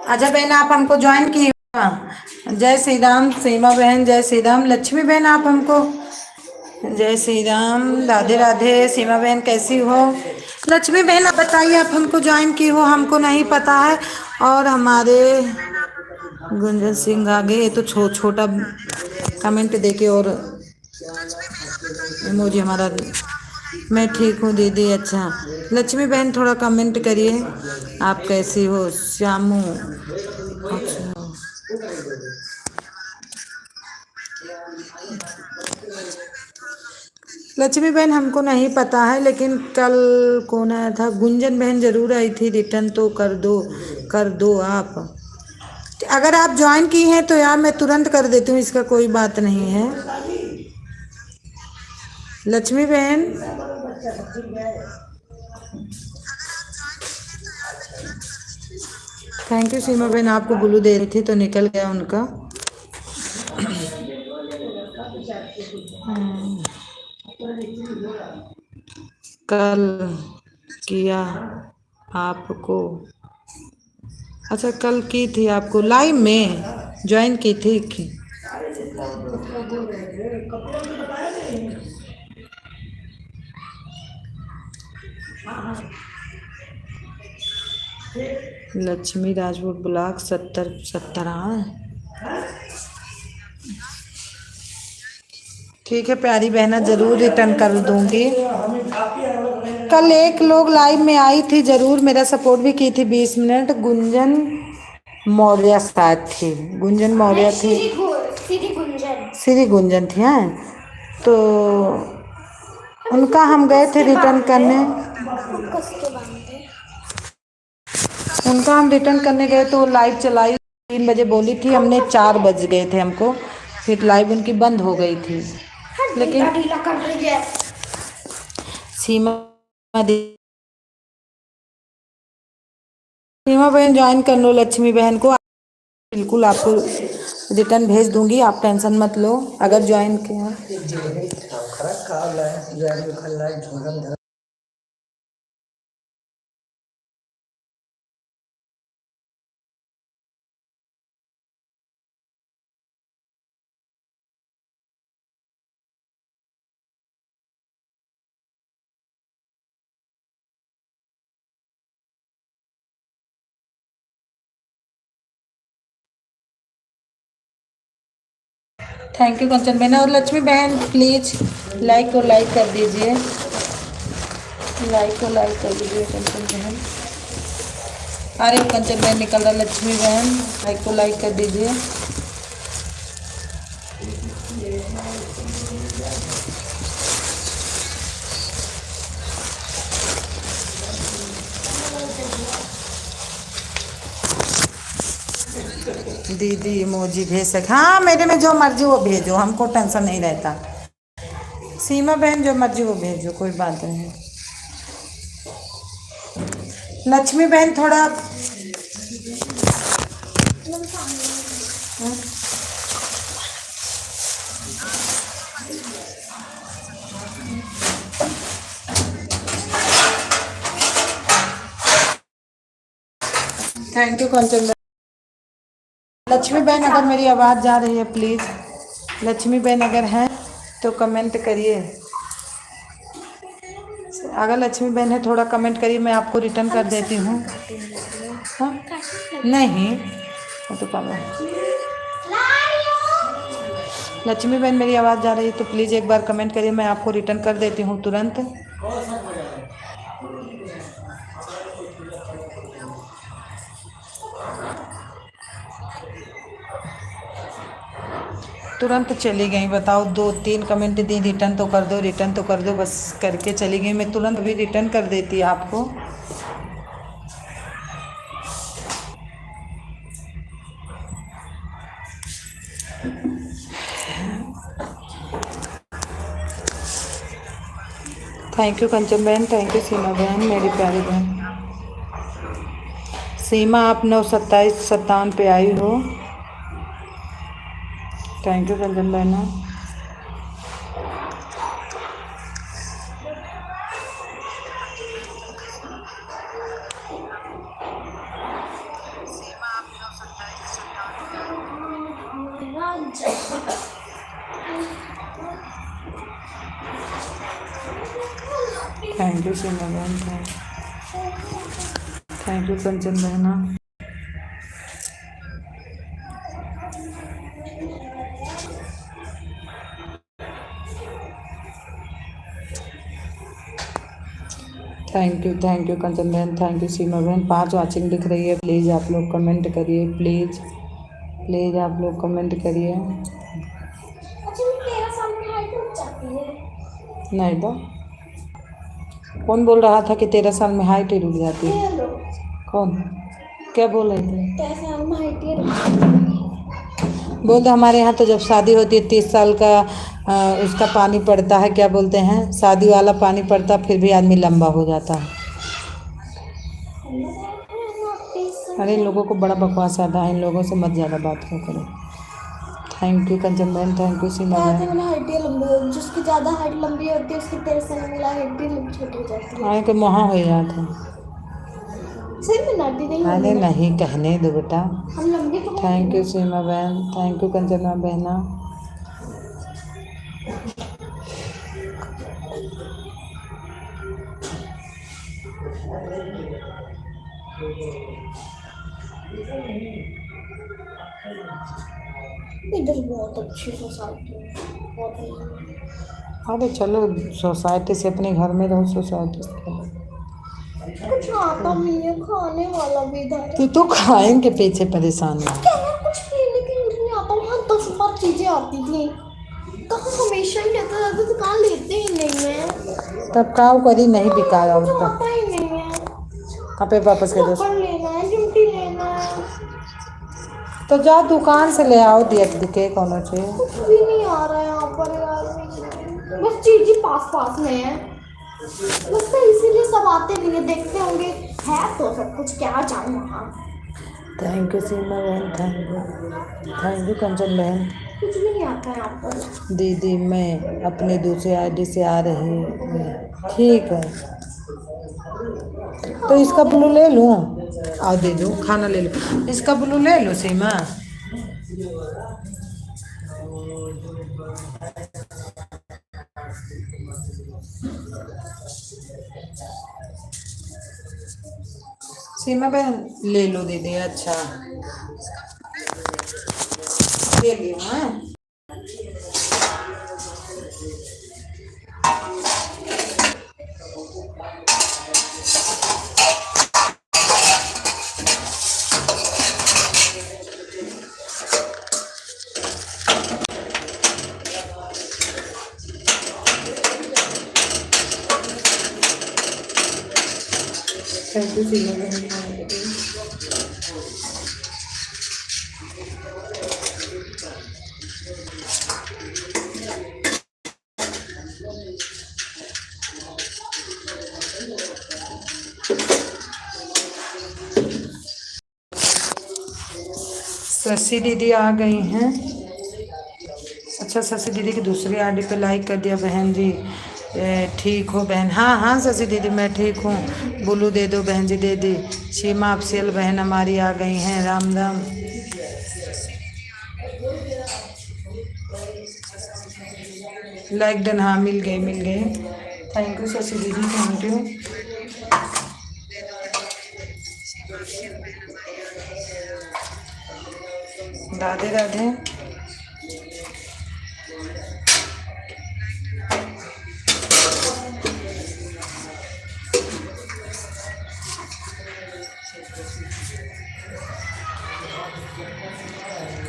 अच्छा बहन, आप हमको ज्वाइन की हो। जय श्री राम सीमा बहन, जय श्री राम। लक्ष्मी बहन आप हमको, जय श्री राम, राधे राधे। सीमा बहन कैसी हो? लक्ष्मी बहन आप बताइए, आप हमको ज्वाइन की हो, हमको नहीं पता है। और हमारे गुंजन सिंह आगे ये तो छोटा कमेंट देके और इमोजी हमारा। मैं ठीक हूँ दीदी। अच्छा लक्ष्मी बहन थोड़ा कमेंट करिए, आप कैसी हो? श्यामू, अच्छा लक्ष्मी बहन हमको नहीं पता है, लेकिन कल कौन आया था? गुंजन बहन जरूर आई थी। रिटर्न तो कर दो आप। अगर आप ज्वाइन की हैं तो यार मैं तुरंत कर देती हूँ, इसका कोई बात नहीं है। लक्ष्मी बहन थैंक यू। सीमा बहन आपको ब्लू दे रही थी तो निकल गया उनका। कल किया आपको, अच्छा कल की थी आपको लाइव में ज्वाइन की थी लक्ष्मी राजपूत ब्लॉक 70 हाँ। ठीक है प्यारी बहना, ज़रूर रिटर्न कर दूंगी। कल एक लोग लाइव में आई थी, ज़रूर मेरा सपोर्ट भी की थी 20 मिनट। गुंजन मौर्य शायद थी, गुंजन मौर्य थी, श्री गुंजन थी। हाँ, तो उनका हम गए थे रिटर्न करने, उनका हम रिटर्न करने गए तो लाइव चलाई 3 बजे बोली थी, हमने 4 बज गए थे हमको, फिर लाइव उनकी बंद हो गई थी। लेकिन सीमा बहन ज्वाइन कर लो लक्ष्मी बहन को, बिल्कुल आपको रिटर्न भेज दूंगी, आप टेंशन मत लो अगर ज्वाइन किया। थैंक यू कंचन बहन। और लक्ष्मी बहन प्लीज लाइक को लाइक कर दीजिए, लाइक को लाइक कर दीजिए कंचन बहन। अरे कंचन बहन निकल रहा, लक्ष्मी बहन लाइक को लाइक कर दीजिए। दीदी इमोजी भेज सक, हाँ मेरे में जो मर्जी वो भेजो, हमको टेंशन नहीं रहता। सीमा बहन जो मर्जी वो भेजो, कोई बात नहीं। लक्ष्मी बहन थोड़ा थैंक यू कंचन बहन। लक्ष्मी बहन अगर मेरी आवाज़ जा रही है प्लीज़, लक्ष्मी बहन अगर हैं तो कमेंट करिए। अगर लक्ष्मी बहन है थोड़ा कमेंट करिए, मैं आपको रिटर्न कर देती हूँ। हाँ नहीं वो तो पागल। लक्ष्मी बहन मेरी आवाज़ जा रही है तो प्लीज़ एक बार कमेंट करिए, मैं आपको रिटर्न कर देती हूँ तुरंत। तुरंत चली गई, बताओ 2-3 कमेंट दी, रिटर्न तो कर दो, रिटर्न तो कर दो, बस करके चली गई। मैं तुरंत भी रिटर्न कर देती आपको। थैंक यू कंचन बहन, थैंक यू सीमा बहन, मेरी प्यारी बहन। सीमा आप 9:27-57 पे आई हो, थैंक यू कंचन बहना। थैंक यू सीमा बहन, थैंक यू कंचन बहना। थैंक यू कंचन बहन, थैंक यू सीमा बहन। 5 वाचिंग दिख रही है, प्लीज़ आप लोग कमेंट करिए, प्लीज़ प्लीज़ आप लोग कमेंट करिए। नहीं तो कौन बोल रहा था कि 13 साल में हाइट ही रुक जाती है? कौन क्या बोल रहे थे? बोलते हमारे यहाँ तो जब शादी होती है 30 साल का उसका पानी पड़ता है, क्या बोलते हैं, शादी वाला पानी पड़ता, फिर भी आदमी लंबा हो जाता है। अरे इन लोगों को बड़ा बकवास आता है, इन लोगों से मत ज़्यादा बात करो। थैंक यू कंचन बहन, थैंक यू सीमा बहन। जिसकी ज़्यादा हाइट लंबी होती है उसकी 13 साल में हाइट भी छोटी हो जाती है। आए के वहाँ हो जाता है। सही में नाटी नहीं अरे नहीं कहने दो बेटा। हम लंबी तो थैंक यू सीमा बहन, थैंक यू कंचना बहना। इधर बहुत अच्छी सोसाइटी है, बहुत अच्छी। अरे चलो, सोसाइटी से अपने घर में रहो, सोसाइटी से रहो। कुछ आता भी है, खाने वाला भी इधर है। तो खाएंगे पीछे परेशान है। कहना कुछ पीने के लिए नहीं आता, वहाँ 10 बार चीजें आती थी, कहाँ हमेशा ही लेते जाते तो कहाँ लेते ही नहीं है। तब काव करी नहीं बिका रहा मुझे उसका। आता ही नहीं है। कहाँ पे वापस कर दो। रबड़ लेना है, चिमटी लेना है, तो जाओ दुकान से ले आओ, दिखे कौन चीज। कुछ भी नहीं आ रहा है यहाँ पर यार, बस चीज ही पास पास में है, बस तो इसीलिए सब आते नहीं है, देखते होंगे है तो सब कुछ, क्या जाऊँ वहाँ। थैंक यू सीमा बहन, थैंक यू कंचन बहन। कुछ भी नहीं आता है यहाँ पर। दीदी मैं अपने दूसरे आईडी से आ रही हूँ। ठीक है, तो इसका ब्लू ले लूँ और दे दो, खाना ले लो, इसका ब्लू ले लो सीमा। सीमा बहन ले लो दीदी, अच्छा ले लियो। हाँ थैंक यू सीमा बहन। शशि दीदी आ गई हैं। अच्छा, शशि दीदी की दूसरी आईडी पे लाइक कर दिया बहन जी। ठीक हो बहन? हाँ हाँ शशि दीदी मैं ठीक हूँ। बुलू दे दो बहन जी, दे दी। सीमा अफसेल बहन हमारी आ गई हैं, राम राम। लाइक डन, हाँ मिल गए मिल गए। थैंक यू शशि दीदी, thank you. Radhe Radhe.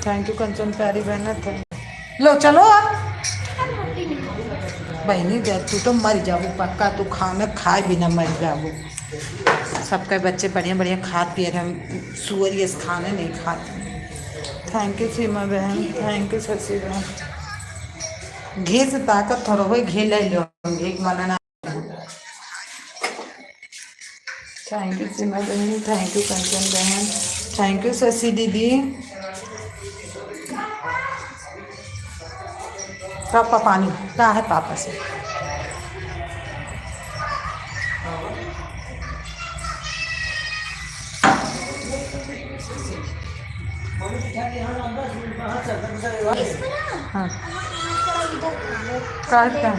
Thank you Kanchan प्यारी बहन। लो चलो अब बहनी दे, तू तो मर जाबू पक्का, तू खाना खाए बिना मर जाबू। सबके बच्चे बढ़िया बढ़िया खाते पिए रहे, हम सुअरियस खाने नहीं खाते। थैंक यू सीमा बहन, थैंक यू शशि बहन। घी से ताकत थोड़ा हो, घी ले लो, घी मना। थैंक यू सीमा बहन, थैंक यू कंचन बहन, थैंक यू शशि दीदी। पापा पानी क्या है पापा से? हाँ काटता।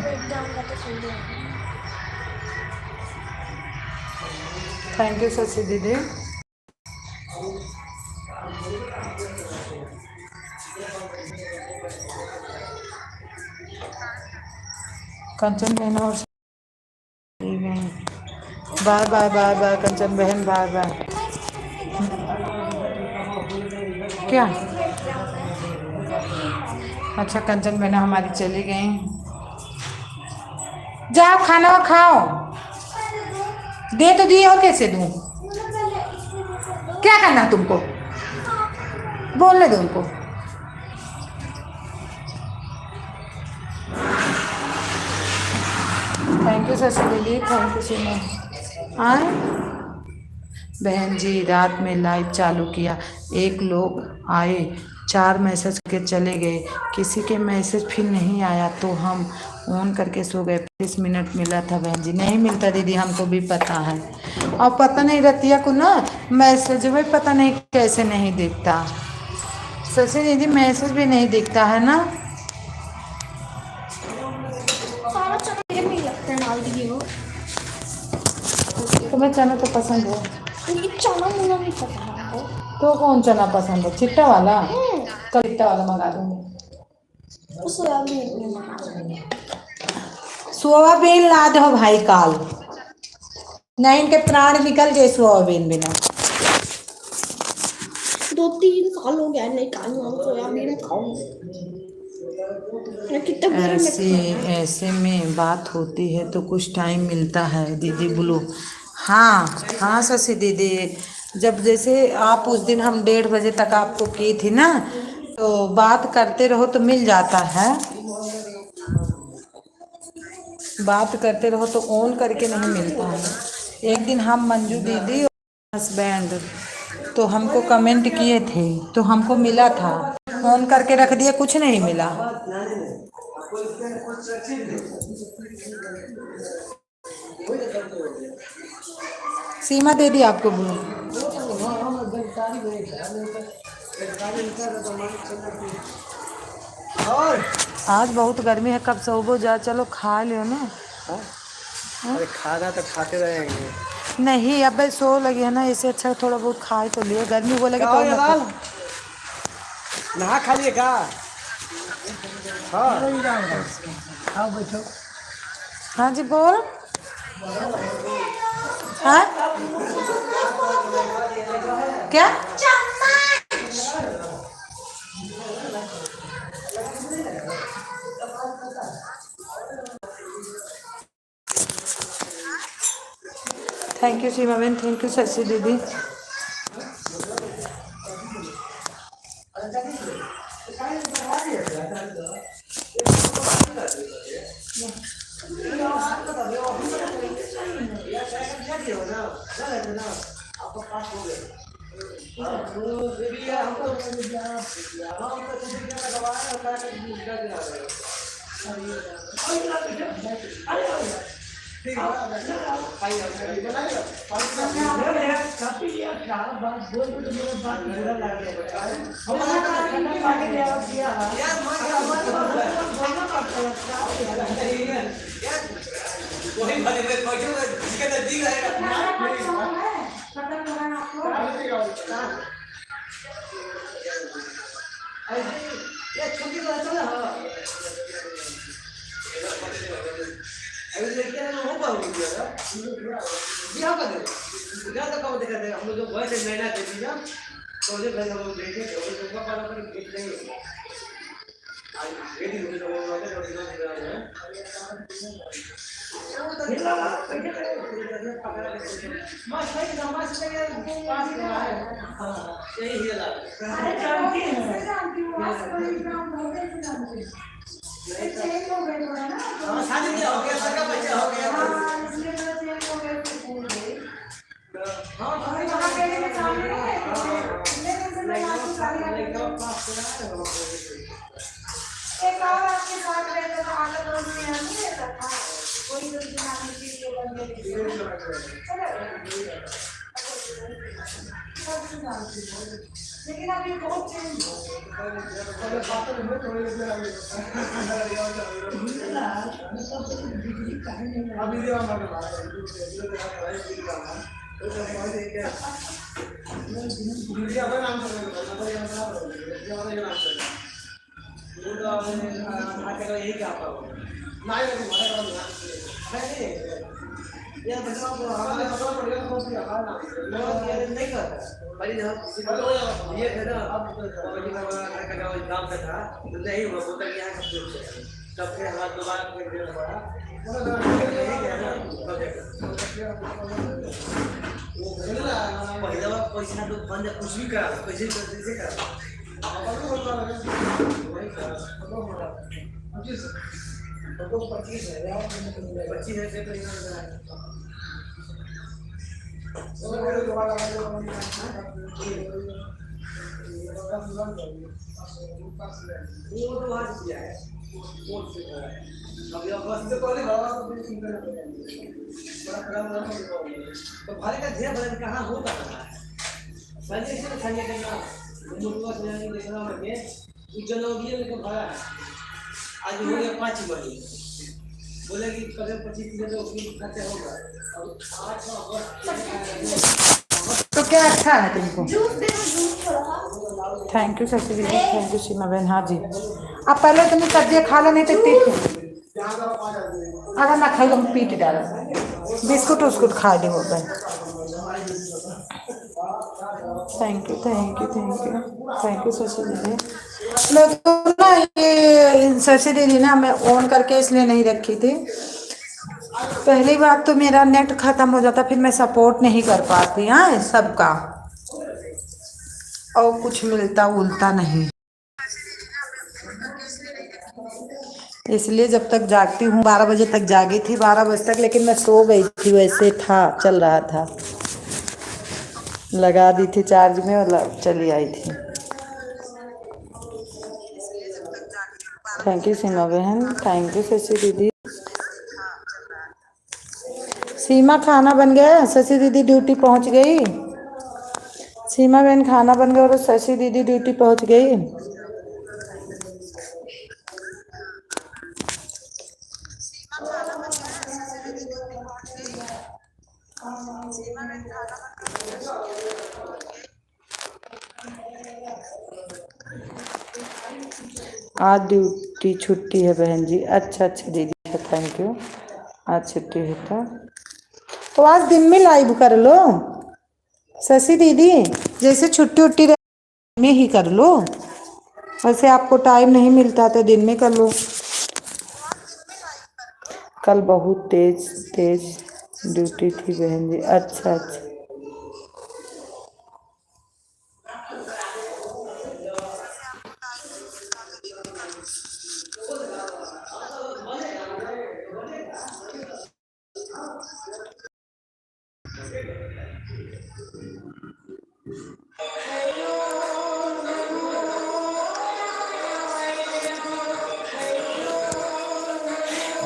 थैंक यू शशि दीदी। कंचन बहन और बाय बाय बाय बाय कंचन बहन, बाय बाय। क्या? अच्छा कंचन बहन हमारी चली गई। जाओ खाना खाओ। दे तो दी, और कैसे दूं? क्या करना तुमको? बोलने दो उनको। थैंक यू शशि दीदी, थैंक यू सीमा। आए बहन जी रात में लाइव चालू किया, एक लोग आए 4 मैसेज के चले गए, किसी के मैसेज फिर नहीं आया तो हम ऑन करके सो गए। 30 मिनट मिला था बहन जी। नहीं मिलता दीदी, हमको भी पता है। और पता नहीं रतिया को ना मैसेज भी पता नहीं कैसे नहीं दिखता। शशि दीदी मैसेज भी नहीं दिखता है ना। सारा चक्कर में लगता है, डाल दिए हो। तुम्हें चना तो पसंद है, ये चना मुना नहीं पता हमको। तो कौन चना पसंद है? चिट्टा वाला? कल चिट्टा वाला मंगा दूंगी। सोयाबीन नहीं बना देंगे। सोयाबीन ला दो भाई काल, नहीं इनके प्राण निकल गए सोयाबीन बिना। 2-3 साल हो गया नहीं खाई हम सोयाबीन खाऊंगी। कितना बुरा ऐसे ऐसे में बात होती है तो कुछ टाइम मिलता है दीदी बोलो। हाँ हाँ शशि दीदी, जब जैसे आप उस दिन हम 1:30 बजे तक आपको की थी ना, तो बात करते रहो तो मिल जाता है, बात करते रहो तो ऑन करके नहीं मिलता है। एक दिन हम मंजू दीदी और हस्बैंड तो हमको कमेंट किए थे तो हमको मिला था, ऑन करके रख दिया, कुछ नहीं मिला। सीमा दे दी आपको बोलो। आज बहुत गर्मी है, कब सोबो जा, चलो खा लियो ना। अरे खाना तो खाते रहेंगे। नहीं अब सो लगी है ना, इससे अच्छा थोड़ा बहुत खाए तो लिए, गर्मी बोलेगी क्या हो तो यार? नहा खा लिए का? हाँ आओ बैठो। हाँ जी बोल। हाँ क्या? थैंक यू सीमा बहन, थैंक यू शशि दीदी। बोले कि कल 25 किलो तो उसकी खर्चा होगा और 8 तो क्या अच्छा है तुमको? थैंक यू शशि दीदी, थैंक यू सीमा बहन। हाँ जी, अब पहले तुम सब्जियाँ खा लो, नहीं तो पीट अगर ना खाई तो पीट डालो। बिस्कुट उस्कुट खा दे वो बहन। Thank you thank you thank you thank you Shashi दीदी। मैं तो ना ये शशि दीदी ना मैं ऑन करके इसलिए नहीं रखी थी। पहली बात तो मेरा नेट खत्म हो जाता, फिर मैं सपोर्ट नहीं कर पाती हाँ सबका, और कुछ मिलता उलता नहीं, इसलिए जब तक जागती हूँ 12 बजे तक जागी थी, 12 बजे तक, लेकिन मैं सो गई थी, वैसे था चल रहा था, लगा दी थी चार्ज में और चली आई थी। थैंक यू सीमा बहन, थैंक यू शशि दीदी। सीमा खाना बन गया, शशि दीदी ड्यूटी पहुंच गई। सीमा बहन खाना बन गया और शशि दीदी ड्यूटी पहुंच गई। आज ड्यूटी छुट्टी है बहन जी। अच्छा अच्छा दीदी, थैंक यू। आज छुट्टी है तो आज दिन में लाइव कर लो शशि दीदी, जैसे छुट्टी उट्टी में ही कर लो, वैसे आपको टाइम नहीं मिलता तो दिन में कर लो। कल बहुत तेज तेज ड्यूटी थी बहन जी। अच्छा अच्छा,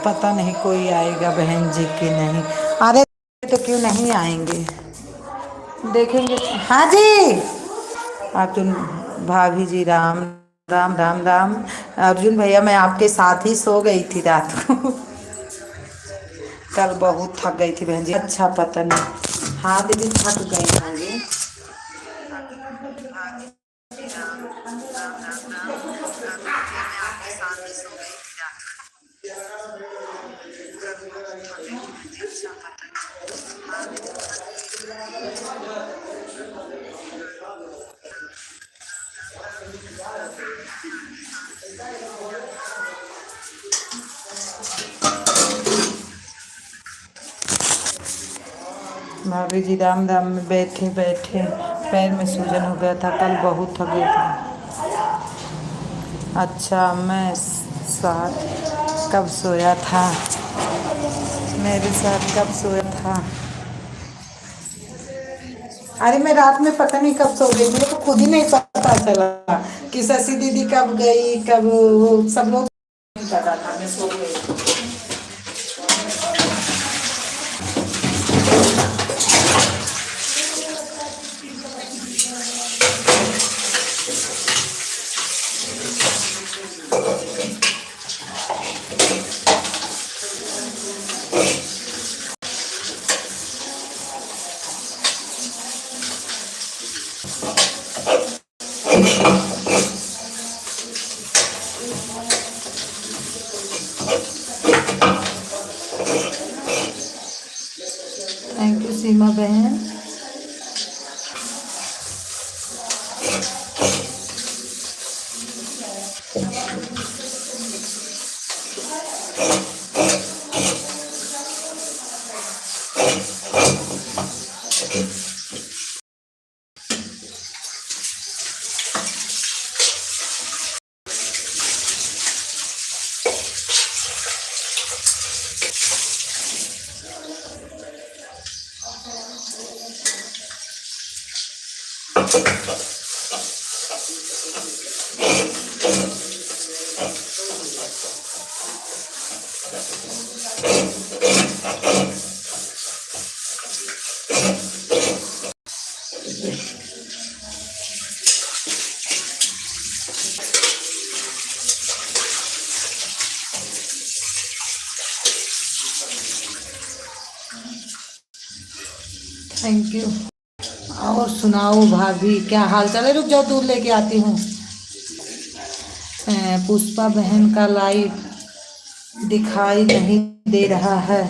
पता नहीं कोई आएगा बहन जी कि नहीं। अरे तो क्यों नहीं आएंगे, देखेंगे। हाँ जी, आप तुम भाभी जी राम राम राम राम। अर्जुन भैया मैं आपके साथ ही सो गई थी रात को। कल बहुत थक गई थी बहन जी। अच्छा पता नहीं, हाँ दीदी थक गई होंगी। भाभी जी राम राम में बैठे बैठे पैर में सूजन हो गया था, कल बहुत थक गई थी। अच्छा मैं साथ कब सोया था, मेरे साथ कब सोया था? अरे मैं रात में पता नहीं कब सो गई, मेरे को खुद ही नहीं पता चला कि शशि दीदी कब गई, कब वो सब लोग नहीं पता था, मैं सो गई। थैंक यू सीमा बहन। Thank you. और सुनाओ भाभी, क्या हाल चाल है? रुक जाओ, दूध लेके आती हूँ। पुष्पा बहन का लाइव दिखाई नहीं दे रहा है।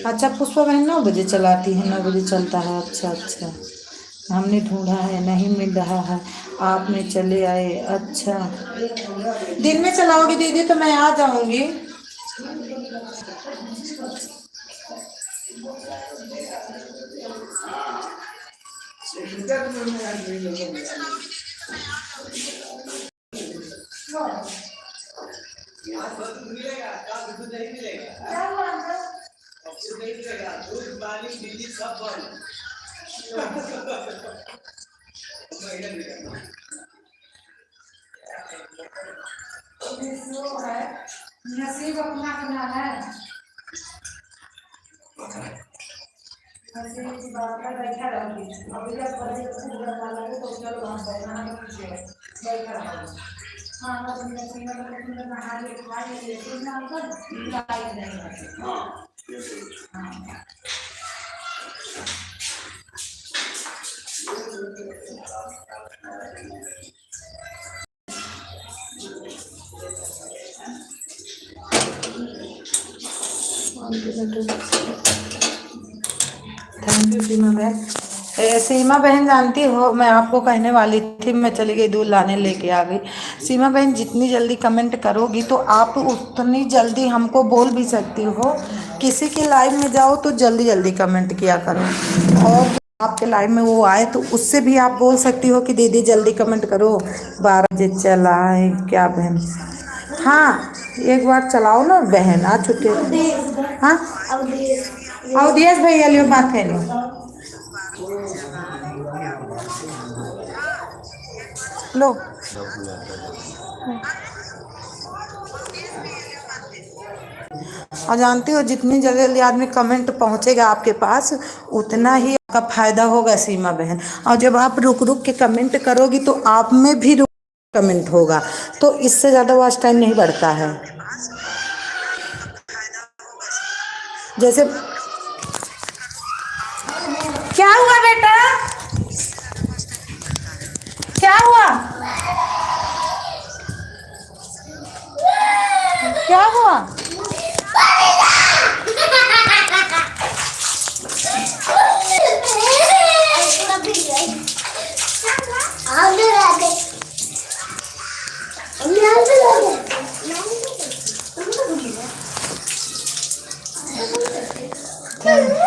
अच्छा, पुष्पा बहन 9 बजे चलाती है, 9 बजे चलता है। अच्छा अच्छा, हमने ढूंढा है, नहीं मिल रहा है, आप में चले आए। अच्छा, दिन में चलाओगी दीदी तो मैं आ जाऊंगी। नसीब अपना अपना है। बैठा रहूंगी अभी जब बजे तो चलो हम बैठा रहूंगी। हाँ, नहा ले खा ले। थैंक यू सीमा बहन। सीमा बहन जानती हो, मैं आपको कहने वाली थी, मैं चली गई दूध लाने, लेके आ गई। सीमा बहन, जितनी जल्दी कमेंट करोगी तो आप उतनी जल्दी हमको बोल भी सकती हो। किसी के लाइव में जाओ तो जल्दी जल्दी कमेंट किया करो, और आपके लाइव में वो आए तो उससे भी आप बोल सकती हो कि दीदी जल्दी कमेंट करो। 12 बजे चलाए क्या बहन? हाँ, एक बार चलाओ ना बहन, आज छुट्टी। हाँ, अवधेश भैया लियो बात है लो। लो, और जानती हो जितनी जल्दी आदमी कमेंट पहुंचेगा आपके पास उतना ही आपका फायदा होगा सीमा बहन। और जब आप रुक रुक के कमेंट करोगी तो आप में भी रुक कमेंट होगा, तो इससे ज़्यादा वॉच टाइम नहीं बढ़ता है। जैसे क्या हुआ बेटा, क्या हुआ, क्या हुआ?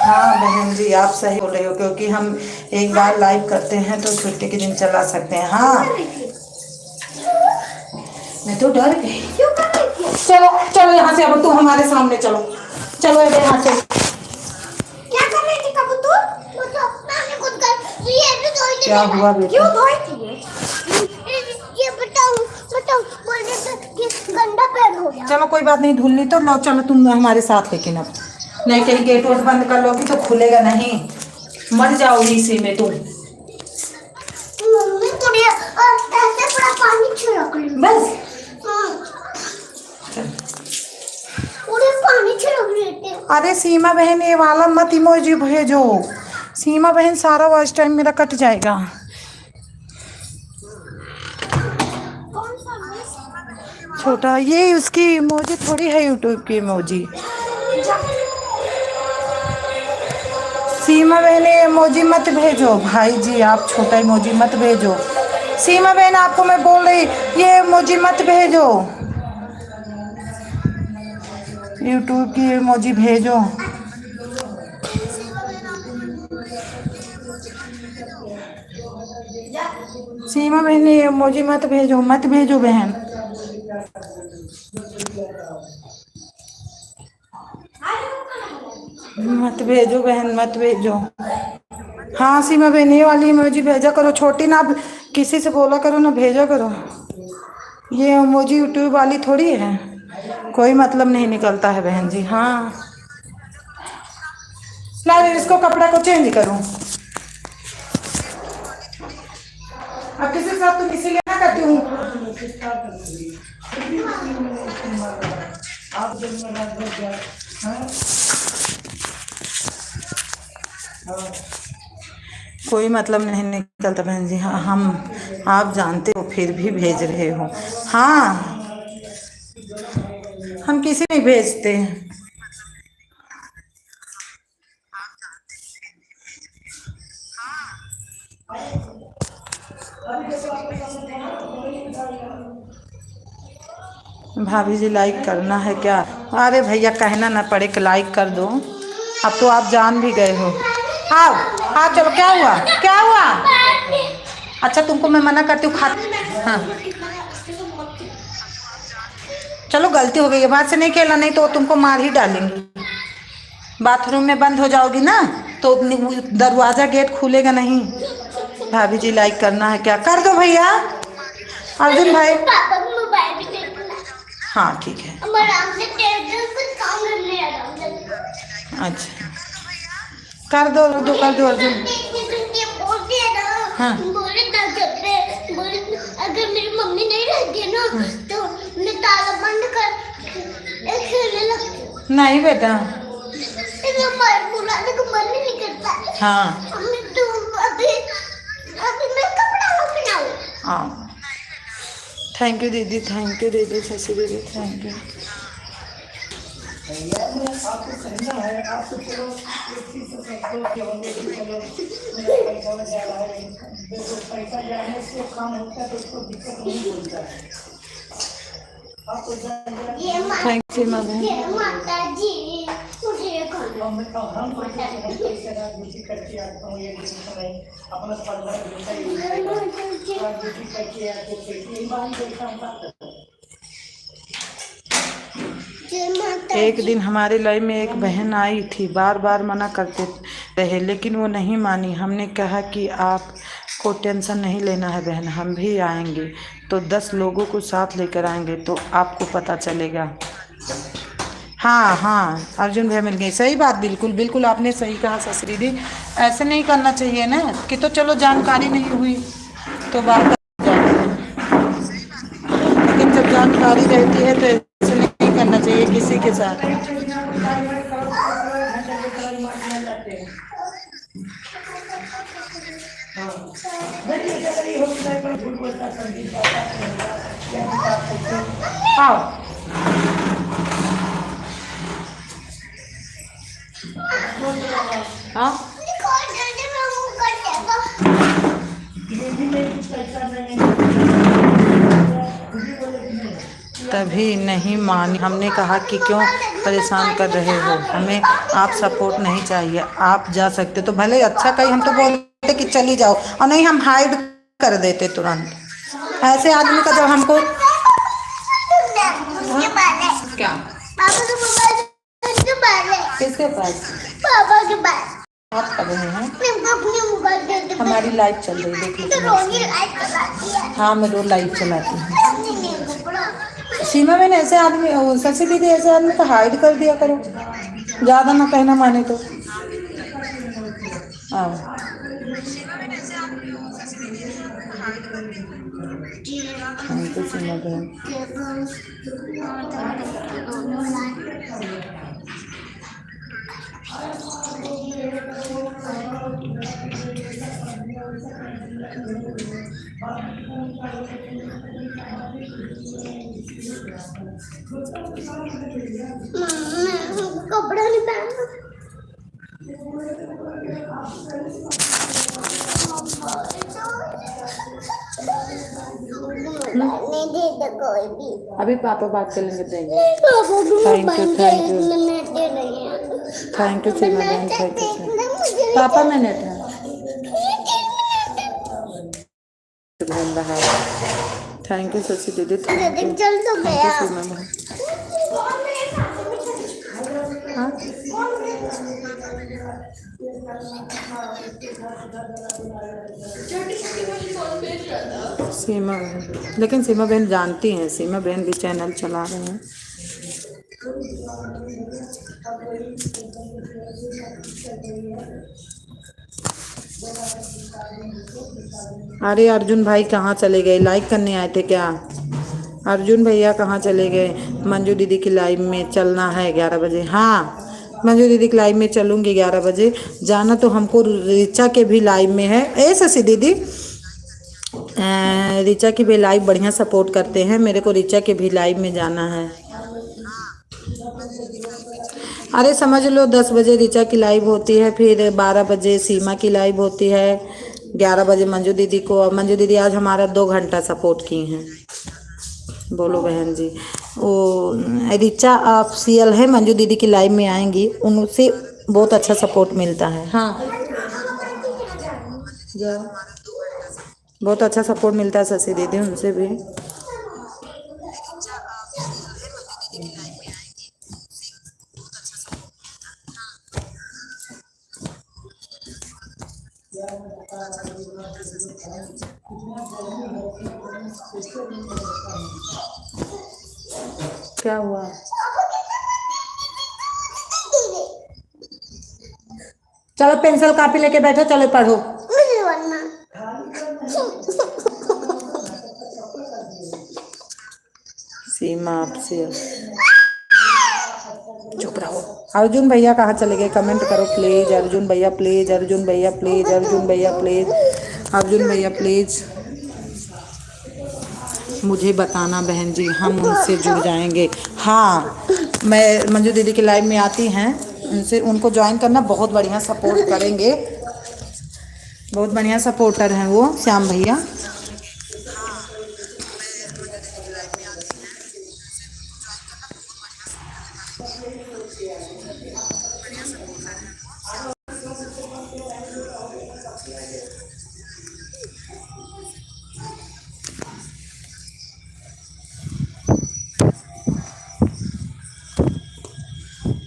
हाँ बहन जी, आप सही बोल रहे हो, क्योंकि हम एक बार लाइव करते हैं तो छुट्टी के दिन चला सकते हैं। हाँ, मैं तो डर गई। चलो चलो यहाँ से, अब तुम हमारे सामने चलो, चलो यहाँ से। क्या कर रही थी कबूतर? मैंने कुछ कर ये क्या हुआ बेटा? क्यों धोई थी ये बताओ बोल रहे थे कि गंदा पैर हो गया। चलो कोई बात नहीं, धुलनी तो लो, चलो तुम हमारे साथ। लेकिन अब नहीं, कहीं गेट वोट बंद कर लोगी तो खुलेगा नहीं, मर जाओगी इसी में तुम। मम्मी थोड़ी ऐसे पूरा पानी छिड़क ली बस। पूरे पानी छिड़क लेते। अरे सीमा बहन, ये वाला मत इमोजी भेजो। सीमा बहन, सारा वॉच टाइम मेरा कट जाएगा। कौन सा छोटा, ये उसकी इमोजी थोड़ी है, यूट्यूब की इमोजी। सीमा बहन, ये इमोजी मत भेजो भाई जी, आप छोटा इमोजी मत भेजो। सीमा बहन, आपको मैं बोल रही, ये इमोजी मत भेजो, यूट्यूब की इमोजी भेजो। सीमा बहन, ये इमोजी मत भेजो, मत भेजो बहन। मत भेजो बहन, मत भेजो। हाँ सीमा बहन, ये वाली इमोजी भेजा करो, छोटी ना किसी से बोला करो ना, भेजा करो। ये इमोजी यूट्यूब वाली थोड़ी है, कोई मतलब नहीं निकलता है बहन जी। हाँ, ला इसको कपड़ा को चेंज करूं। अब किसी के साथ तुम इसीलिए ना करती हूँ। कोई मतलब नहीं निकलता बहन जी। हाँ हम, आप जानते हो फिर भी भेज रहे हो। हाँ हम किसी नहीं भेजते हैं। भाभी जी लाइक करना है क्या? अरे भैया कहना ना पड़े कि लाइक कर दो, अब तो आप जान भी गए हो। आओ हाँ चलो, क्या हुआ क्या हुआ? अच्छा तुमको मैं मना करती हूँ खा। हाँ चलो गलती हो गई है, बाहर से नहीं खेलना, नहीं तो तुमको मार ही डालेंगी। बाथरूम में बंद हो जाओगी ना तो दरवाजा गेट खुलेगा नहीं। भाभी जी लाइक करना है क्या? कर दो भैया। अर्जुन भाई पापा को मोबाइल भी देखना। हाँ ठीक है। हम आराम से टेबल पर काम करने आराम से। अच्छा कर दो कर दो अर्जुन। बोलते हैं ना, हाँ बोले ना जब पे बोले अगर मेरी मम्मी नहीं रहती है ना तो मैं ताला बंद कर खेलने लगती हूँ। नहीं बेटा, बुलाने को मन नहीं करता। हाँ तो अभी अभी मैं कपड़ा पहनाऊँ। हाँ थैंक यू दीदी, थैंक यू दीदी, शशि दीदी थैंक यू। आपको कहना है, आपको चलो एक चीज से संतोष के होंगे कि चलो मेरा पैसा में जा रहा है, देखो पैसा जाने से काम होता है तो उसको दिक्कत नहीं होता है। आपको थैंक यू मैम। माता जी मुझे खाना। हम पैसे ना ड्यूटी करके आता हूँ, ये समय अपना 15 घंटा ड्यूटी करके आते पैसे ईमान से काम करते। एक दिन हमारे लाइफ में एक बहन आई थी, बार बार मना करते रहे लेकिन वो नहीं मानी। हमने कहा कि आपको टेंशन नहीं लेना है बहन, हम भी आएंगे तो 10 लोगों को साथ लेकर आएंगे तो आपको पता चलेगा। हाँ हाँ अर्जुन भैया मिल गए, सही बात, बिल्कुल बिल्कुल आपने सही कहा ससुरी दी। ऐसे नहीं करना चाहिए ना कि तो चलो जानकारी नहीं हुई तो बात जाती है, लेकिन जब जानकारी रहती है तो ऐसे नहीं करना चाहिए किसी के साथ। आओ हाँ तभी नहीं मानी। हमने कहा कि क्यों परेशान कर रहे हो, हमें आप सपोर्ट नहीं चाहिए, आप जा सकते तो भले अच्छा कहीं हम तो बोलते कि चली जाओ, और नहीं हम हाइड कर देते तुरंत। ऐसे आदमी का जब हमको क्या किसके पास? पापा के पास। बात कर रहे हैं, अपने मोबाइल दे दे। हमारी लाइट चल रही है देखिए। हाँ मैं रोज लाइट चलाती हूँ। सीमा मैंने ऐसे आदमी, शशि दीदी ऐसे आदमी को हाइड कर दिया करो, ज़्यादा ना कहना माने तो। हाँ थैंक यू सीमा बहन। कपड़ा नहीं पहनना। नहीं देता कोई भी। अभी पापा बात कर लेंगे देंगे। पापा को thank you thank you net दे नहीं है। थैंक यू सीमा बहन, थैंक यू पापा में नेट है बहन रहा। थैंक यू शशि दीदी, थैंक यू चल तो गया। सीमा बहन। हाँ सीमा बहन, लेकिन सीमा बहन जानती हैं, सीमा बहन भी चैनल चला रहे हैं। अरे अर्जुन भाई कहाँ चले गए? लाइक करने आए थे क्या? अर्जुन भैया कहाँ चले गए? मंजू दीदी की लाइव में चलना है 11 बजे। हाँ मंजू दीदी की लाइव में चलूँगी 11 बजे। जाना तो हमको ऋचा के भी लाइव में है। ए शशि दीदी, ऋचा की भी लाइव बढ़िया सपोर्ट करते हैं, मेरे को ऋचा के भी लाइव में जाना है। अरे समझ लो 10 बजे ऋचा की लाइव होती है, फिर 12 बजे सीमा की लाइव होती है, 11 बजे मंजू दीदी को। मंजू दीदी आज हमारा 2 घंटा सपोर्ट की हैं। बोलो बहन जी, वो ऋचा ऑफिशियल है, मंजू दीदी की लाइव में आएंगी, उनसे बहुत अच्छा सपोर्ट मिलता है। हाँ बहुत अच्छा सपोर्ट मिलता है शशि दीदी, उनसे भी। क्या हुआ? चलो पेंसिल कॉपी लेके बैठो, चलो पढ़ो। सीमा आपसे चुप रहो। अर्जुन भैया कहाँ चले गए? कमेंट करो प्लीज। अर्जुन भैया प्लीज, अर्जुन भैया प्लीज, अर्जुन भैया प्लीज, अर्जुन भैया प्लीज मुझे बताना बहन जी, हम उनसे जुड़ जाएंगे। हाँ मैं मंजू दीदी की लाइव में आती हैं, उनसे उनको ज्वाइन करना, बहुत बढ़िया सपोर्ट करेंगे, बहुत बढ़िया सपोर्टर हैं वो श्याम भैया।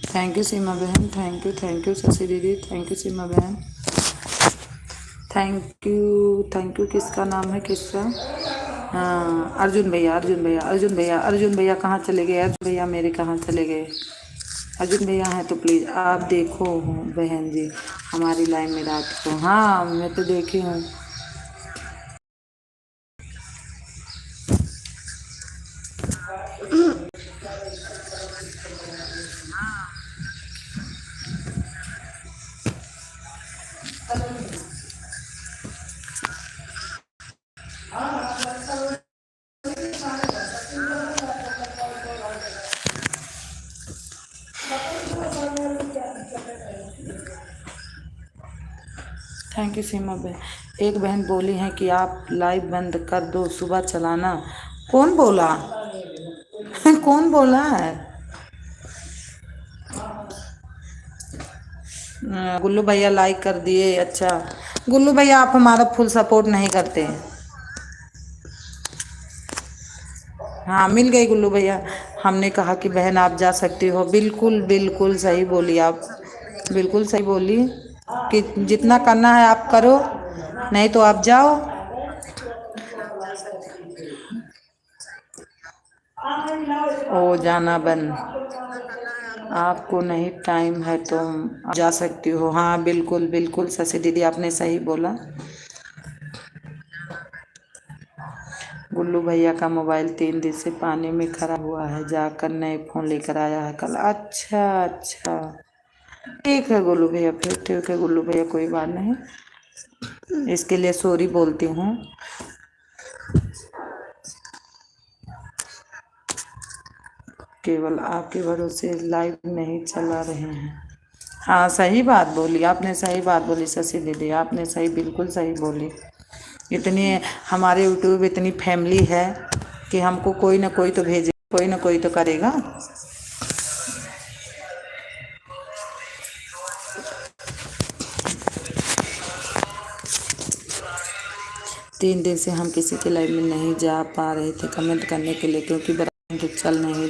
थैंक यू सीमा बहन, थैंक यू शशि दीदी, थैंक यू सीमा बहन, थैंक यू। किसका नाम है किसका? हाँ अर्जुन भैया, अर्जुन भैया, अर्जुन भैया, अर्जुन भैया कहाँ चले गए? अर्जुन भैया मेरे कहाँ चले गए? अर्जुन भैया हैं तो प्लीज़ आप देखो बहन जी हमारी लाइन में रात को। हाँ मैं तो देखी हूँ। थैंक यू सीमा बहन। एक बहन बोली है कि आप लाइव बंद कर दो, सुबह चलाना। कौन बोला? कौन बोला है? गुल्लू भैया लाइक कर दिए। अच्छा गुल्लू भैया आप हमारा फुल सपोर्ट नहीं करते। हाँ मिल गई गुल्लू भैया। हमने कहा कि बहन आप जा सकती हो। बिल्कुल बिल्कुल सही बोली आप, बिल्कुल सही बोली कि जितना करना है आप करो, नहीं तो आप जाओ। ओ जाना बन, आपको नहीं टाइम है तो जा सकती हो। हाँ बिल्कुल बिल्कुल शशि दीदी आपने सही बोला। गुल्लू भैया का मोबाइल 3 दिन से पानी में खराब हुआ है, जाकर नए फ़ोन लेकर आया है कल। अच्छा अच्छा ठीक है गुल्लू भैया, फिर ठीक है गुल्लू भैया, कोई बात नहीं, इसके लिए सॉरी बोलती हूँ। केवल आपके भरोसे लाइव नहीं चला रहे हैं। हाँ सही बात बोली आपने, सही बात बोली शशि दीदी आपने सही, बिल्कुल सही बोली। इतनी हमारे यूट्यूब इतनी फैमिली है कि हमको कोई ना कोई तो भेजे, कोई ना कोई तो करेगा। तीन दिन से हम किसी के लाइव में नहीं जा पा रहे थे कमेंट करने के लिए, क्योंकि बराबर चल नहीं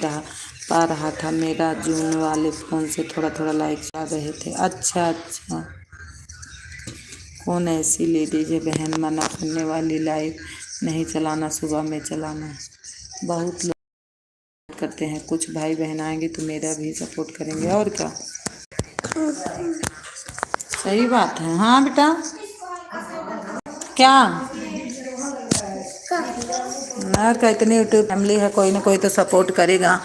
पा रहा था। मेरा जून वाले फ़ोन से थोड़ा थोड़ा लाइक आ रहे थे। अच्छा अच्छा कौन ऐसी लेडीज है बहन मना करने वाली, लाइव नहीं चलाना, सुबह में चलाना। बहुत लोग करते हैं, कुछ भाई बहन आएंगे तो मेरा भी सपोर्ट करेंगे और क्या। सही बात है। हाँ बेटा क्या यार का इतनी यूट्यूब फैमिली है, कोई ना कोई तो सपोर्ट करेगा।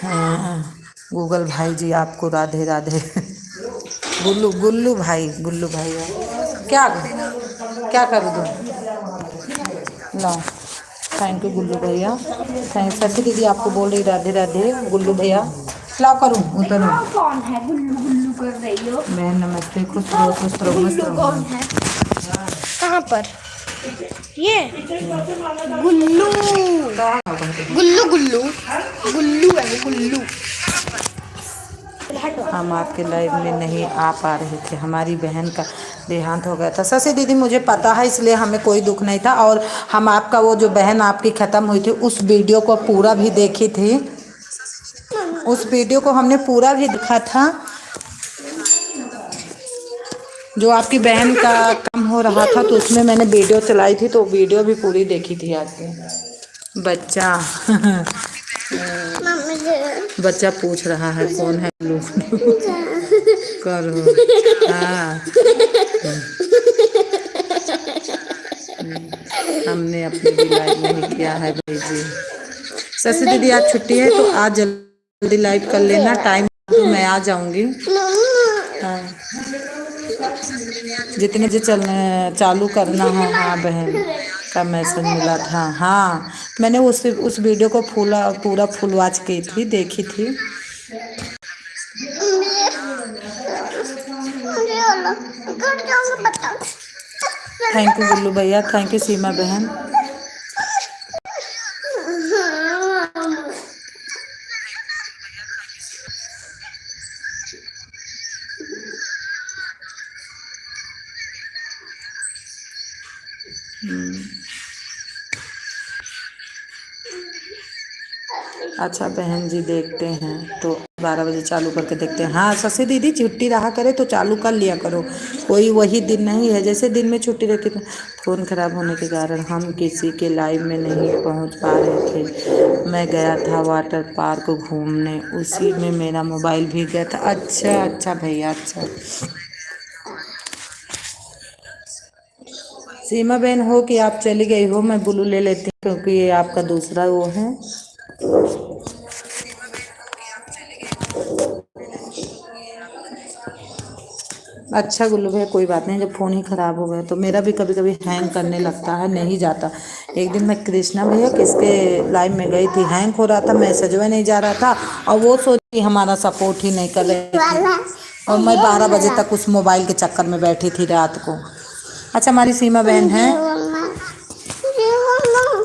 हाँ गूगल भाई जी आपको राधे राधे। गुल्लू गुल्लू भाई, गुल्लू भाई क्या क्या कर दूँ? लो, थैंक यू गुल्लू भैया। थैंक शशि दीदी आपको बोल रही राधे राधे गुल्लू भैया। लाओ करूँ उतरो। कौन है गुल्लू गुल्लू कर रही हो? बहन नमस्ते, खुश रहो खुश रहो मस्त गुल्लू कौन रहो। है? कहाँ पर? ये गुल्लू गुल्लू गुल्लू गुल्लू है वो, गुल्लू। हम आपके लाइव में नहीं आ पा रहे थे, हमारी बहन का देहांत हो गया था। शशि दीदी मुझे पता है, इसलिए हमें कोई दुख नहीं था। और हम आपका वो जो बहन आपकी ख़त्म हुई थी उस वीडियो को पूरा भी देखी थी, उस वीडियो को हमने पूरा भी देखा था। जो आपकी बहन का कम हो रहा था तो उसमें मैंने वीडियो चलाई थी, तो वीडियो भी पूरी देखी थी आपकी। बच्चा बच्चा पूछ रहा है कौन है लोग करो। हाँ हमने अपनी भी लाइव नहीं किया है भाई जी। शशि दीदी आज छुट्टी है तो आज जल्दी लाइव कर लेना, टाइम तो मैं आ जाऊंगी। हाँ जितने बजे चलने चालू करना है। हाँ बहन का मैसेज मिला था। हाँ मैंने उस वीडियो को पूरा फुल वॉच की थी, देखी थी। थैंक यू गुल्लू भैया, थैंक यू सीमा बहन। अच्छा बहन जी देखते हैं तो 12 बजे चालू करके देखते हैं। हाँ शशि दीदी छुट्टी रहा करे तो चालू कर लिया करो, कोई वही दिन नहीं है जैसे दिन में छुट्टी रहती थी। फ़ोन खराब होने के कारण हम किसी के लाइव में नहीं पहुंच पा रहे थे। मैं गया था वाटर पार्क घूमने, उसी में मेरा मोबाइल भी गया था। अच्छा अच्छा भैया अच्छा। सीमा बहन हो कि आप चली गई हो, मैं ब्लू ले लेती हूँ क्योंकि ये आपका दूसरा वो है। अच्छा गुल्लू भैया कोई बात नहीं, जब फ़ोन ही ख़राब हो गया तो मेरा भी कभी कभी हैंग करने लगता है, नहीं जाता। एक दिन मैं कृष्णा भैया किसके लाइव में गई थी, हैंग हो रहा था, मैसेज में नहीं जा रहा था और वो सोची हमारा सपोर्ट ही नहीं कर रही थी और मैं 12 बजे तक उस मोबाइल के चक्कर में बैठी थी रात को। अच्छा हमारी सीमा बहन है।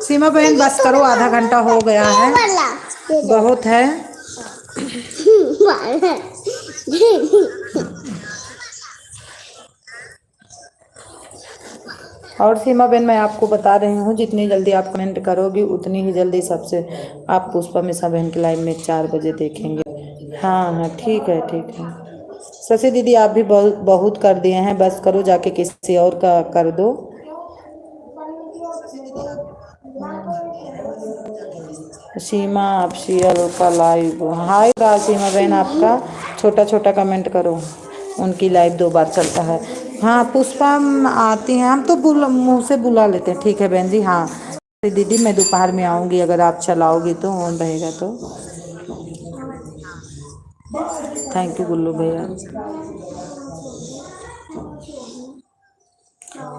सीमा बहन बस करो, आधा घंटा हो गया है, बहुत है। और सीमा बहन मैं आपको बता रही हूँ जितनी जल्दी आप कमेंट करोगी उतनी ही जल्दी सबसे आप पुष्पा मिश्रा बहन के लाइव में 4 बजे देखेंगे। हाँ हाँ ठीक है ठीक है। शशि दीदी आप भी बहुत कर दिए हैं, बस करो जाके किसी और का कर दो। सीमा ऑफिशियल का लाइव हाय का सीमा बहन आपका छोटा छोटा कमेंट करो, उनकी लाइव 2 बार चलता है। हाँ पुष्पा आती हैं, हम तो मुँह से बुला लेते हैं। ठीक है बहन जी। हाँ दीदी मैं दोपहर में आऊँगी, अगर आप चलाओगी तो ऑन रहेगा तो। थैंक यू गुल्लू भैया।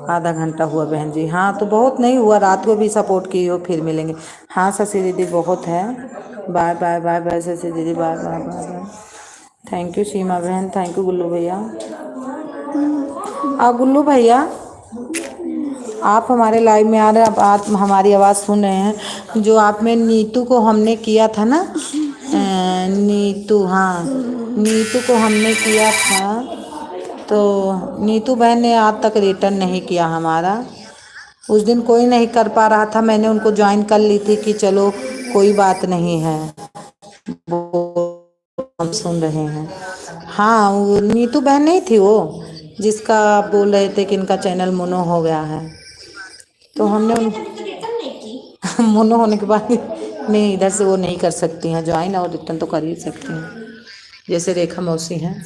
आधा घंटा हुआ बहन जी। हाँ तो बहुत नहीं हुआ, रात को भी सपोर्ट की हो, फिर मिलेंगे। हाँ शशि दीदी बहुत है। Bye bye bye bye Shashi दीदी, bye bye bye bye. Thank you Seema बहन, थैंक यू गुल्लू भैया। गुल्लू भैया आप हमारे लाइव में आ रहे हैं, आप हमारी आवाज़ सुन रहे हैं। जो आप में नीतू को हमने किया था ना, नीतू, हाँ नीतू को हमने किया था तो नीतू बहन ने आज तक रिटर्न नहीं किया हमारा। उस दिन कोई नहीं कर पा रहा था, मैंने उनको ज्वाइन कर ली थी कि चलो कोई बात नहीं है, वो हम सुन रहे हैं। हाँ वो नीतू बहन नहीं थी वो जिसका आप बोल रहे थे कि इनका चैनल मोनो हो गया है, तो हमने मोनो होने के बाद नहीं इधर से वो नहीं कर सकती हैं ज्वाइन, और रिटर्न तो कर ही सकती हैं जैसे रेखा मौसी हैं।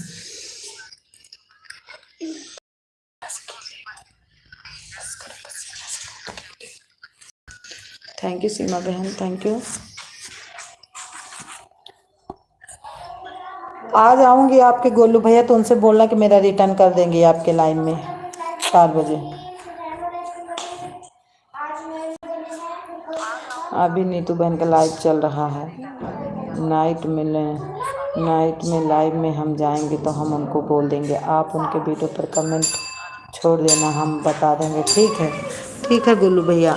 थैंक यू सीमा बहन, थैंक यू। आज आऊँगी आपके गोलू भैया, तो उनसे बोलना कि मेरा रिटर्न कर देंगे आपके लाइन में 4 बजे। अभी नीतू बहन का लाइव चल रहा है। नाइट में लाइव में हम जाएंगे तो हम उनको बोल देंगे, आप उनके वीडियो पर कमेंट छोड़ देना, हम बता देंगे। ठीक है गोलू भैया।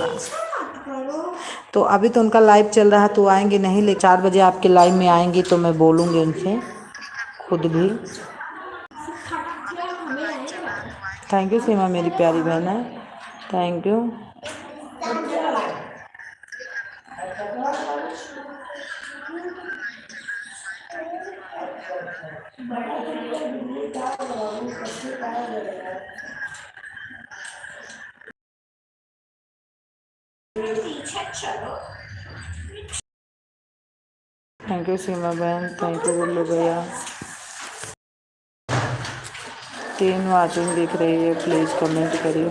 तो अभी तो उनका लाइव चल रहा है, तो आएंगे नहीं, ले 4 बजे आपके लाइव में आएंगी तो मैं बोलूँगी उनसे खुद भी। थैंक यू सीमा, मेरी प्यारी बहन है, thank you. Thank you Seema बहन, थैंक यू गुल्लू भैया। 3 वाचिंग दिख रही है, प्लीज़ कमेंट करिए।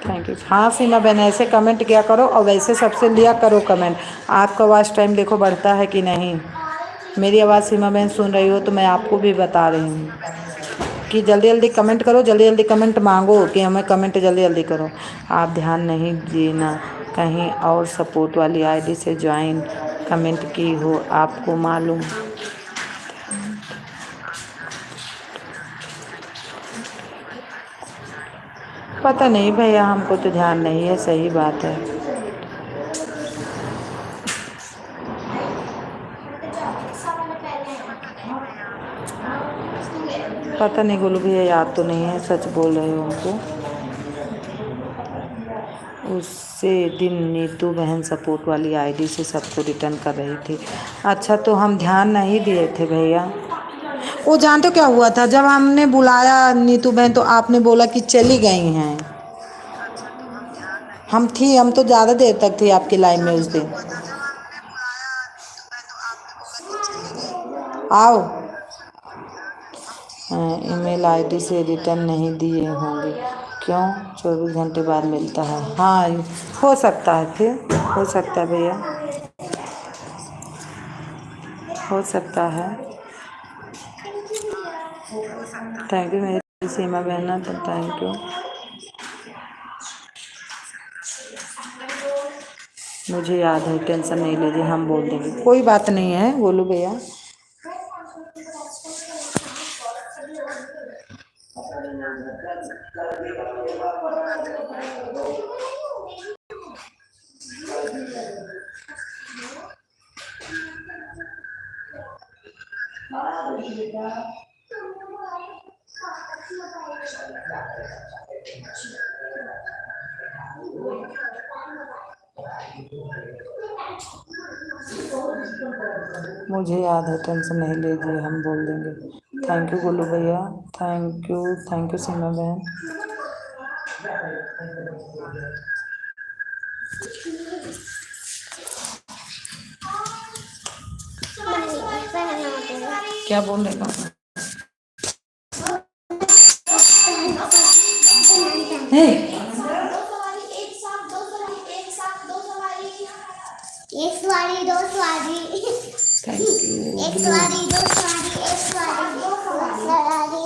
Thank you. हाँ सीमा बहन, ऐसे कमेंट किया करो और वैसे सबसे लिया करो कमेंट। आपका वॉच टाइम देखो बढ़ता है कि नहीं। मेरी आवाज़ सीमा बहन सुन रही हो तो मैं आपको भी बता रही हूँ कि जल्दी जल्दी कमेंट करो, जल्दी जल्दी कमेंट मांगो कि हमें कमेंट जल्दी जल्दी करो। आप ध्यान नहीं देना, कहीं और सपोर्ट वाली आईडी से ज्वाइन कमेंट की हो, आपको मालूम। पता नहीं भैया, हमको तो ध्यान नहीं है, सही बात है। पता नहीं गोलू भैया, याद तो नहीं है, सच बोल रहे हो उनको। उसी दिन नीतू बहन सपोर्ट वाली आईडी से सबको रिटर्न कर रही थी। अच्छा, तो हम ध्यान नहीं दिए थे भैया। वो जानते हो क्या हुआ था, जब हमने बुलाया नीतू बहन तो आपने बोला कि चली गई हैं। हम तो ज़्यादा देर तक थी आपकी लाइन में उस दिन। आओ, ईमेल आईडी से रिटर्न नहीं दिए होंगे, क्यों? 24 घंटे बाद मिलता है। हाँ, हो सकता है, फिर हो सकता है भैया, हो सकता है। थैंक यू मेरी सीमा बहना, तो थैंक यू। मुझे याद है, टेंशन नहीं लीजिए, हम बोल देंगे, कोई बात नहीं है गोलू भैया। मुझे याद है, टेंशन नहीं लीजिए, हम बोल देंगे। थैंक यू गोलू भैया, थैंक यू सीमा बहन। क्या बोल रहे पापा? एक सवारी दो सवारी, थैंक यू। एक सवारी दो सवारी, एक सवारी दो सवारी।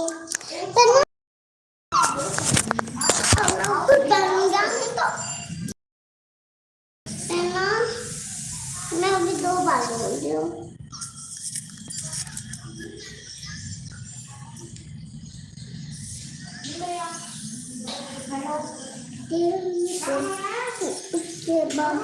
मैं अभी 2 बार बोल रही हूँ। उसके बाद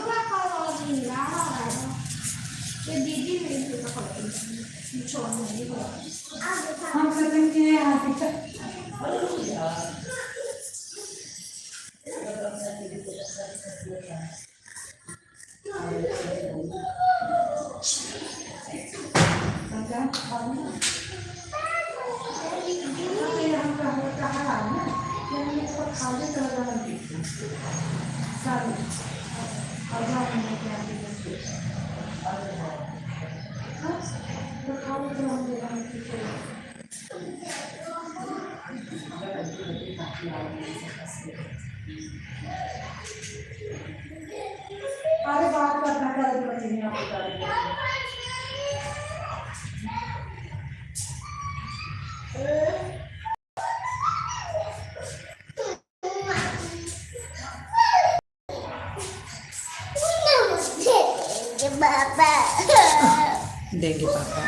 देंगे पापा।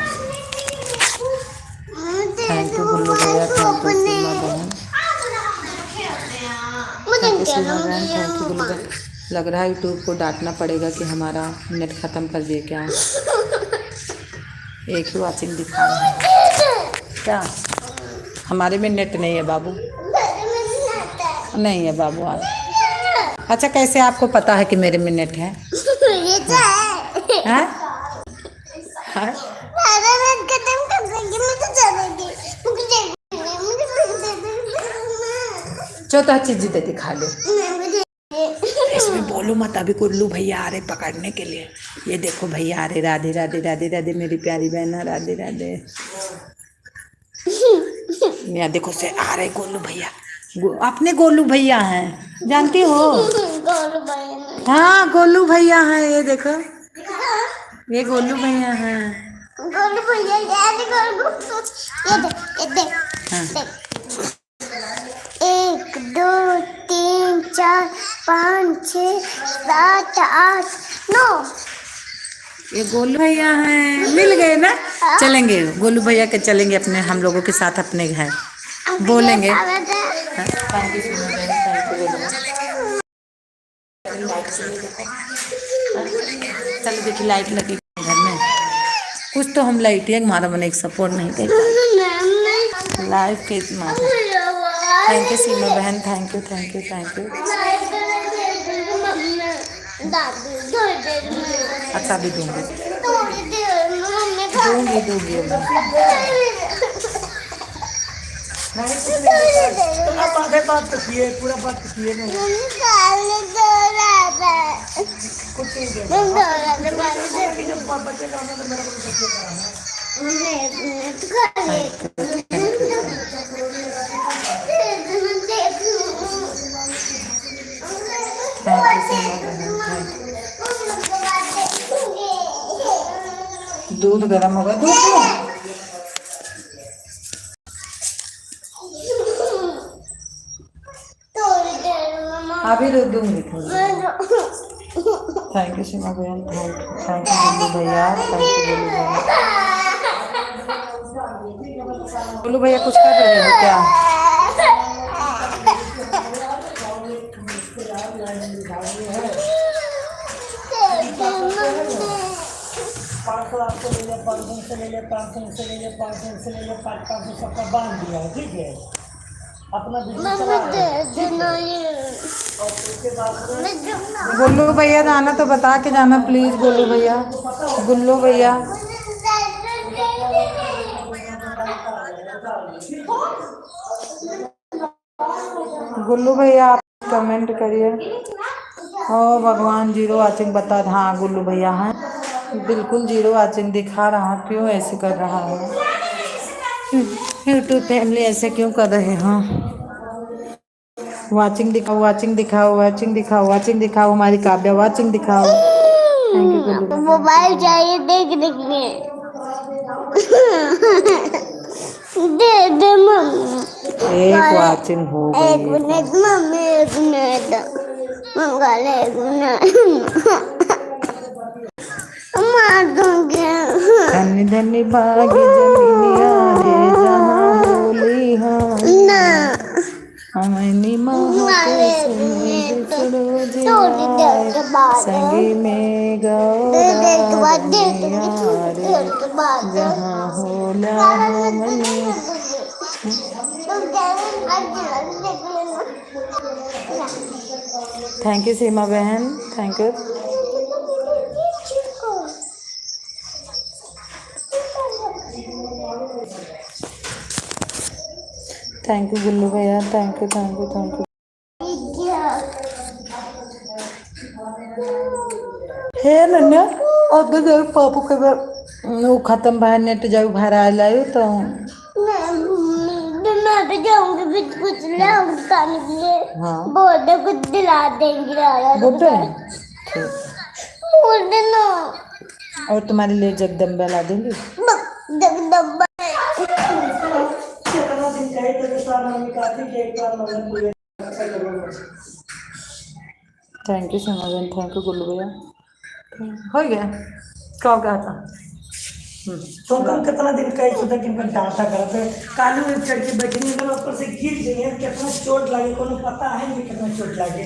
थैंक यू गुल्लू भैया, थैंक यू सीमा बहन, थैंक यू सीमा बहन, थैंक यू गुल्लू भैया। लग रहा है यूट्यूब को डांटना पड़ेगा कि हमारा नेट ख़त्म कर दिए क्या। एक ही वाचिंग दिखा रहा है क्या। हमारे में नेट नहीं है बाबू, नहीं है बाबू आज। अच्छा कैसे आपको पता है कि मेरे में नेट है? हाँ? हाँ? चौथा चीज दे दिखा लो। इसमें बोलो मत, अभी गुल्लू भैया आ रहे पकड़ने के लिए। ये देखो भैया आ रहे। राधे राधे राधे राधे मेरी प्यारी बहन, राधे राधे। यहाँ देखो से आ रहे गोलू भैया, अपने गोलू भैया हैं, जानती हो? हाँ गोलू भैया हैं, ये देखो ये गोलू भैया हैं। गोलू भैया ये देख हाँ। 1 2 3 4 5 6 7 8 9। ये गोलू भैया हैं, मिल गए ना। चलेंगे गोलू भैया के, चलेंगे अपने हम लोगों के साथ अपने घर, बोलेंगे। चलो देखिए लाइट लगी घर में, कुछ तो हम लाइट है हमारा मन एक सपोर्ट नहीं करता लाइफ के। थैंक यू सीमा बहन, thank you thank you thank you. अच्छा भी दूंगी दूंगी दूंगी आप आगे बात तो किए, पूरा बात तो किए नहीं। कुछ नहीं दे जब बचेगा तो मेरा को दूध गर्म होगा, दूध अभी दूध दूंगी। थैंक यू सीमा बहन, थैंक यू गुल्लू भैया, थैंक यू गुल्लू भैया। गुल्लू भैया कुछ कर रहे हो क्या? आपको ले लिया 500 से ले लिया 500 से ले लिया 500 से ले लिया 500 सबका बांध दिया है, ठीक है। अपना गुल्लू भैया जाना तो बता के जाना प्लीज। गुल्लू भैया, गुल्लू भैया गुल्लू भैया आप कमेंट करिए। ओ भगवान जीरो वाचिंग बता। हाँ गुल्लू भैया हैं, बिल्कुल जीरो वाचिंग दिखा रहा, क्यों ऐसे कर रहा है यूट्यूब फैमिली, ऐसे क्यों कर रहे हैं? वाचिंग दिखाओ, वाचिंग दिखाओ, वाचिंग दिखाओ, वाचिंग दिखाओ, हमारी काव्या वाचिंग दिखाओ। Thank you Gullu. मोबाइल चाहिए देखने के लिए। दे दे मम्मी, एक वाचिंग हो गई। 1 मिनट मम्मी, 1 मिनट मंगल, 1 मिनट मार दूंगी। धन्य धन्य बागी जमीनिया रे जहाँ होली हाँ ना हमनी संगी में गौरा जहाँ होला हमनी। थैंक यू सीमा बहन, thank you. Thank you Gullu भैया, thank you thank you thank you. हे नन्या अब जब पापू के वो खत्म भाई नेट जब भरा लायो तो मैं भी जाऊंगी, फिर कुछ लाऊंगी खाने के लिए। हाँ बोलते कुछ दिला देंगे। बुड्ढे बोलते ना और तुम्हारे लिए जगदम्बा ला दूंगी। कितना दिन कहे तो साल मम्मी कहती कि एक बार मतलब पूरे अच्छा करो। Thank you Simran, thank you Gullu भैया। हो गया क्या हो गया था। तुम कल कितना दिन कहे सुधा कि मैं डांटा करते कालू में चढ़ के बैठेंगे तो ऊपर से गिर जाइए कितना चोट लगे को पता है कि कितना चोट लगे।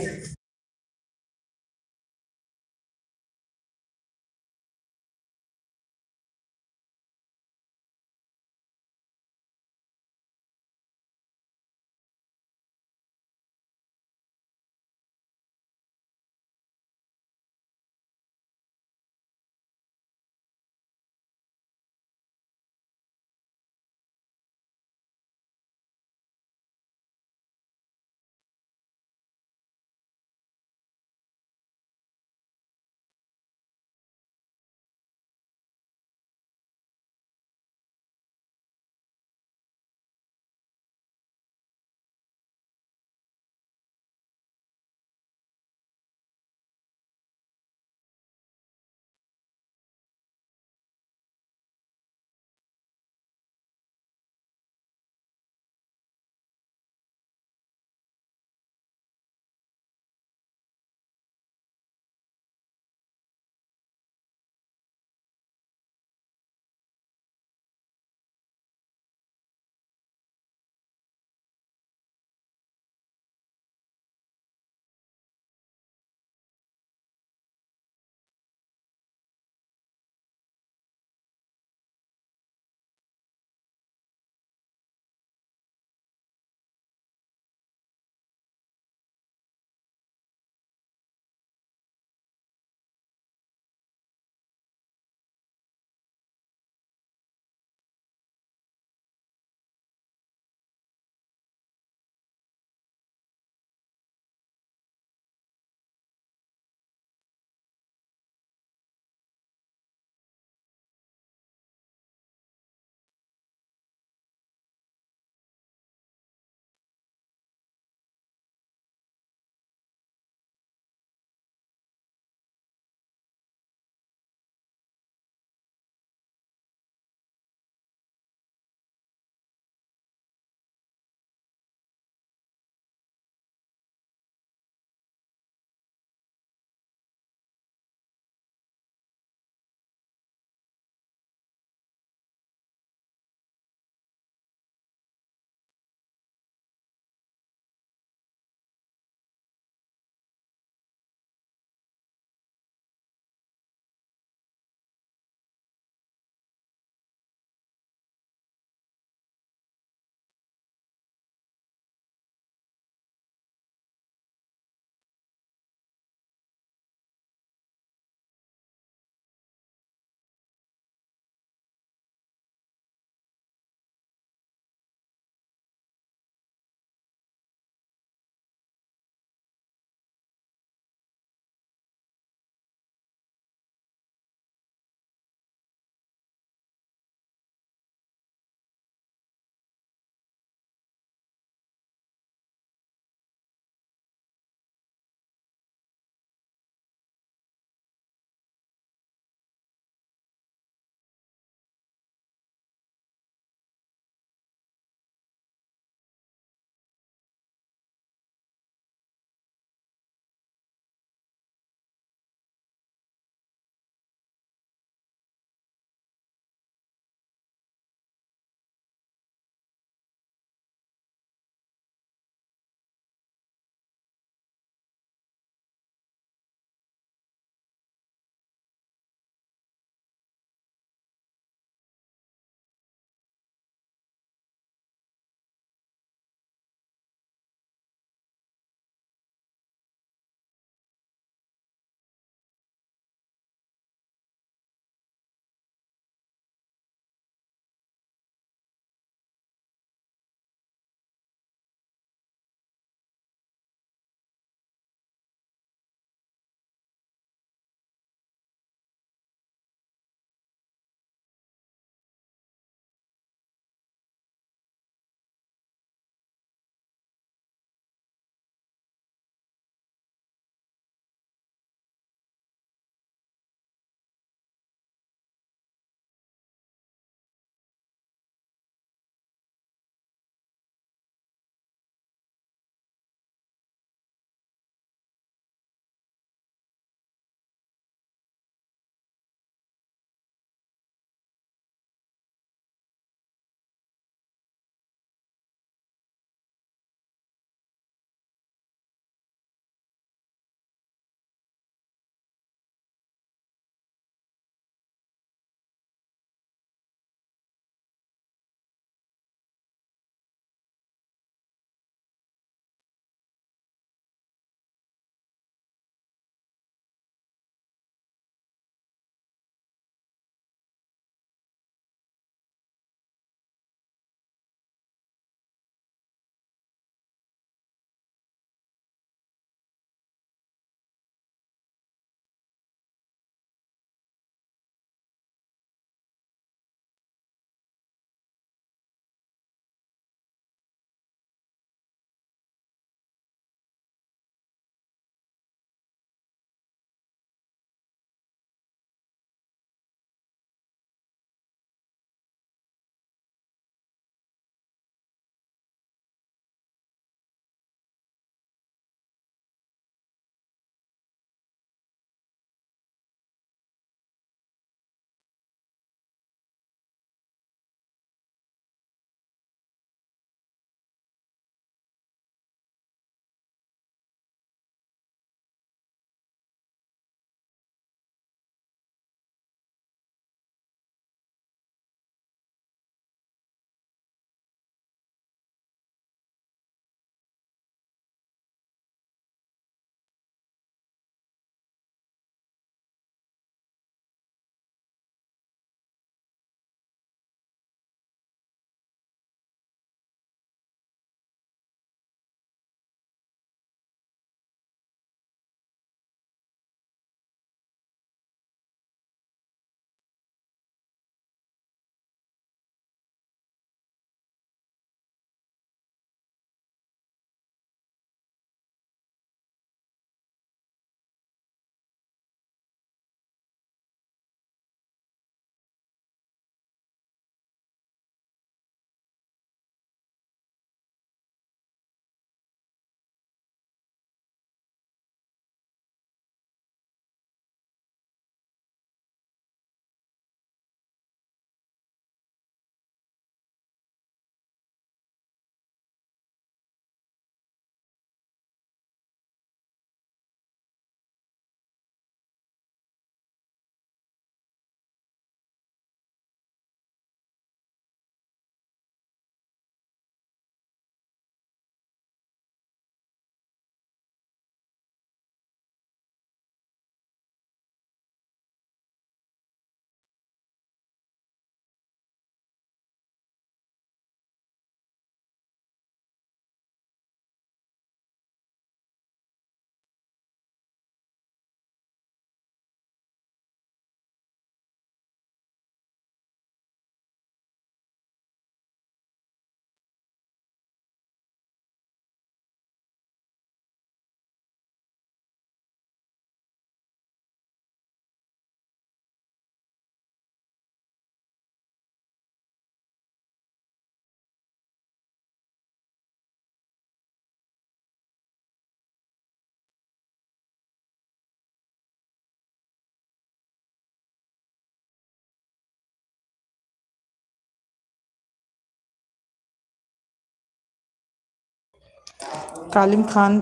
कालिम खान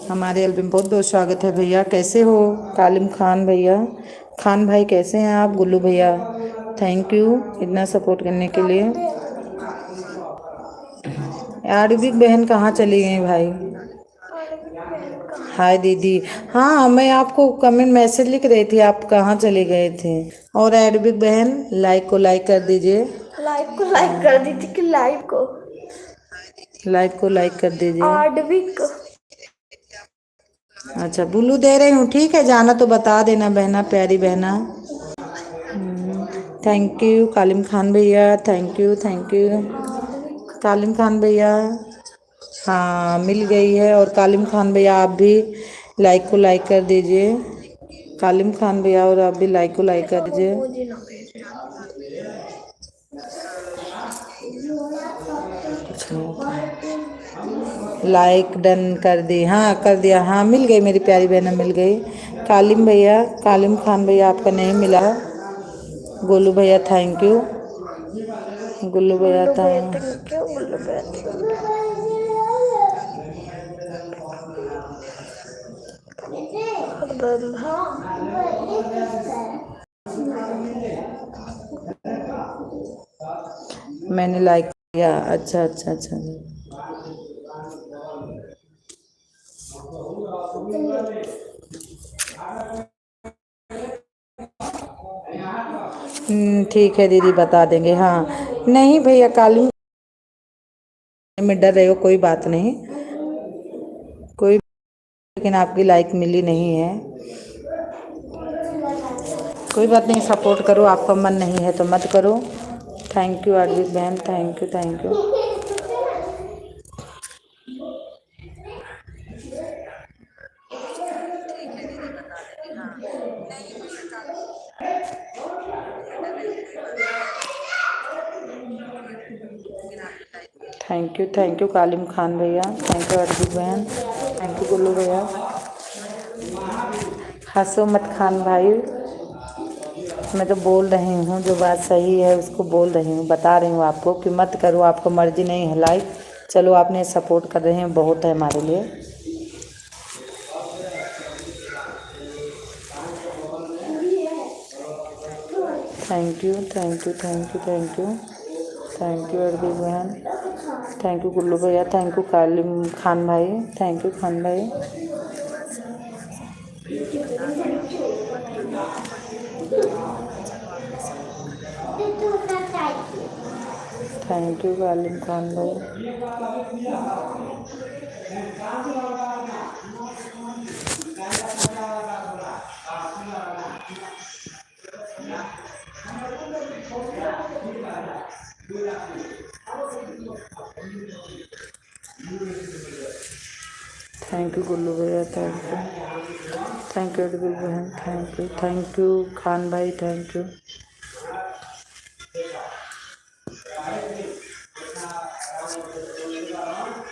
हमारे एल्बम में बहुत बहुत स्वागत है भैया। कैसे हो कालिम खान भैया? खान भाई कैसे हैं आप? गुल्लू भैया थैंक यू इतना सपोर्ट करने के लिए। आरबी बहन कहाँ चली गई भाई? हाय दीदी। हाँ मैं आपको कमेंट मैसेज लिख रही थी, आप कहाँ चले गए थे? और अरबिक बहन लाइक को लाइक कर दीजिए, लाइव को लाइक कर दीजिए कि लाइव को लाइक को लाइक कर दीजिए। आडविक अच्छा बुल्लू दे रही हूँ, ठीक है जाना तो बता देना बहना, प्यारी बहना। थैंक यू कालिम खान भैया, थैंक यू कालिम खान भैया। हाँ मिल गई है। और कालिम खान भैया आप भी लाइक को लाइक कर दीजिए। कालिम खान भैया और आप भी लाइक को लाइक कर दीजिए। मुझे ना भेजे। लाइक डन कर दी? हाँ कर दिया। हाँ मिल गई मेरी प्यारी बहन, मिल गई। कालिम भैया, कालिम खान भैया आपका नहीं मिला। गोलू भैया थैंक यू, गुल्लू भैया थैंक मैंने लाइक किया। अच्छा अच्छा अच्छा। ठीक है दीदी बता देंगे। हाँ नहीं भैया काली में डर रहे हो, कोई बात नहीं, कोई, लेकिन आपकी लाइक मिली नहीं है, कोई बात नहीं, सपोर्ट करो, आपका मन नहीं है तो मत करो। थैंक यू आरबी बहन, thank you thank you. Thank you Kalim Khan भैया, थैंक यू अर्जुन बहन, थैंक यू गुल्लू भैया। हंसो मत खान भाई, मैं तो बोल रही हूँ जो बात सही है उसको बोल रही हूँ, बता रही हूँ आपको कि मत करो, आपको मर्जी नहीं है लाइक। चलो आपने सपोर्ट कर रहे हैं बहुत है हमारे लिए। Thank you thank you thank you thank you thank you Arjun बहन, थैंक यू गुल्लू भैया, थैंक यू कालिम खान भाई, थैंक यू खान भाई। थैंक यू कालिम खान भाई। थैंक यू गुल्लू भैया, थैंक यू अडबिल बहन, थैंक यू खान भाई, थैंक यू।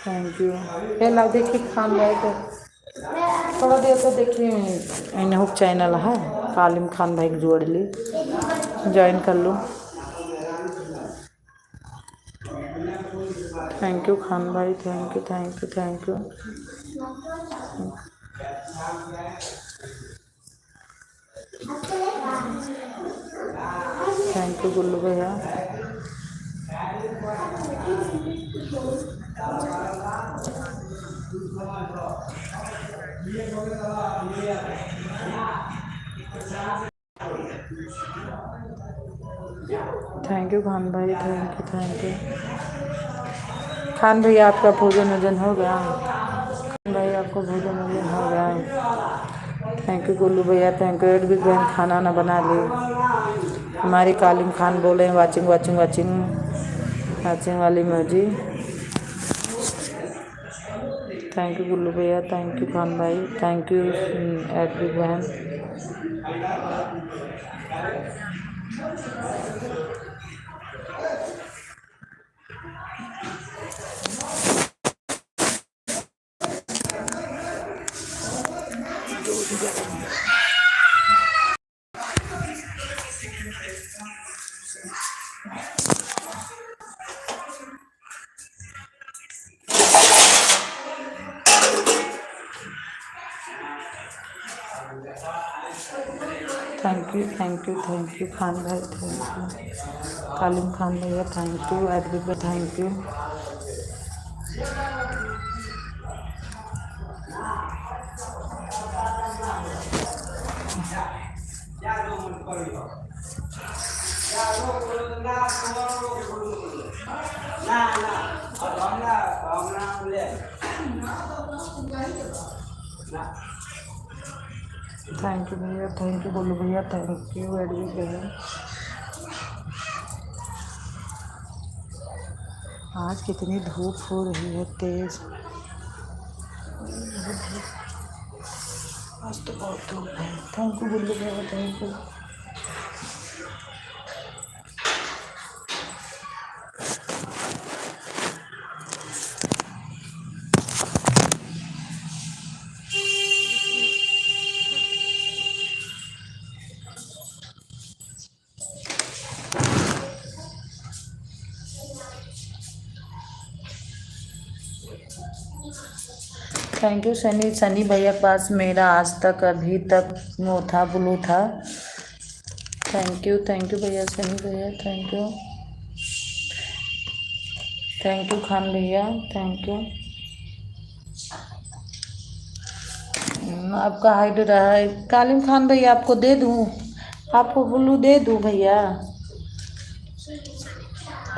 Thank you. ये ला देखिए खान भाई को थोड़ा देर तो देखिए, इन्हों चैनल है कालिम खान भाई को जोड़ ली, ज्वाइन कर लो। थैंक यू खान भाई, thank you thank you thank you. Thank you Gullu भैया। थैंक यू खान भाई, थैंक यू खान भैया। आपका भोजन वोजन हो गया? खान भाई आपको भोजन वोजन हो गया? थैंक यू गुल्लू भैया, थैंक यू। एडबिक बहन खाना ना बना ली। हमारी कालिम खान बोल रहे हैं वाचिंग वाचिंग वाचिंग वाचिंग वाली मर्जी। थैंक यू गुल्लू भैया, थैंक यू खान भाई, थैंक यू एडबिक बहन। थैंक यू खान भाई, थैंक यू कालिम खान भैया, थैंक यू एडविक भाई, थैंक यू। थैंक यू भैया, थैंक यू बोलो भैया, थैंक यू एडविक भैया। आज कितनी धूप हो रही है तेज, आज तो बहुत धूप है। थैंक यू बोलो भैया, thank you. Thank you Sunny भैया के पास मेरा आज तक अभी तक वो था, ब्लू था। थैंक यू भैया, सनी भैया, थैंक यू खान भैया, थैंक यू। आपका हाइड रहा है कालिम खान भैया, आपको दे दूँ, आपको ब्लू दे दूँ भैया।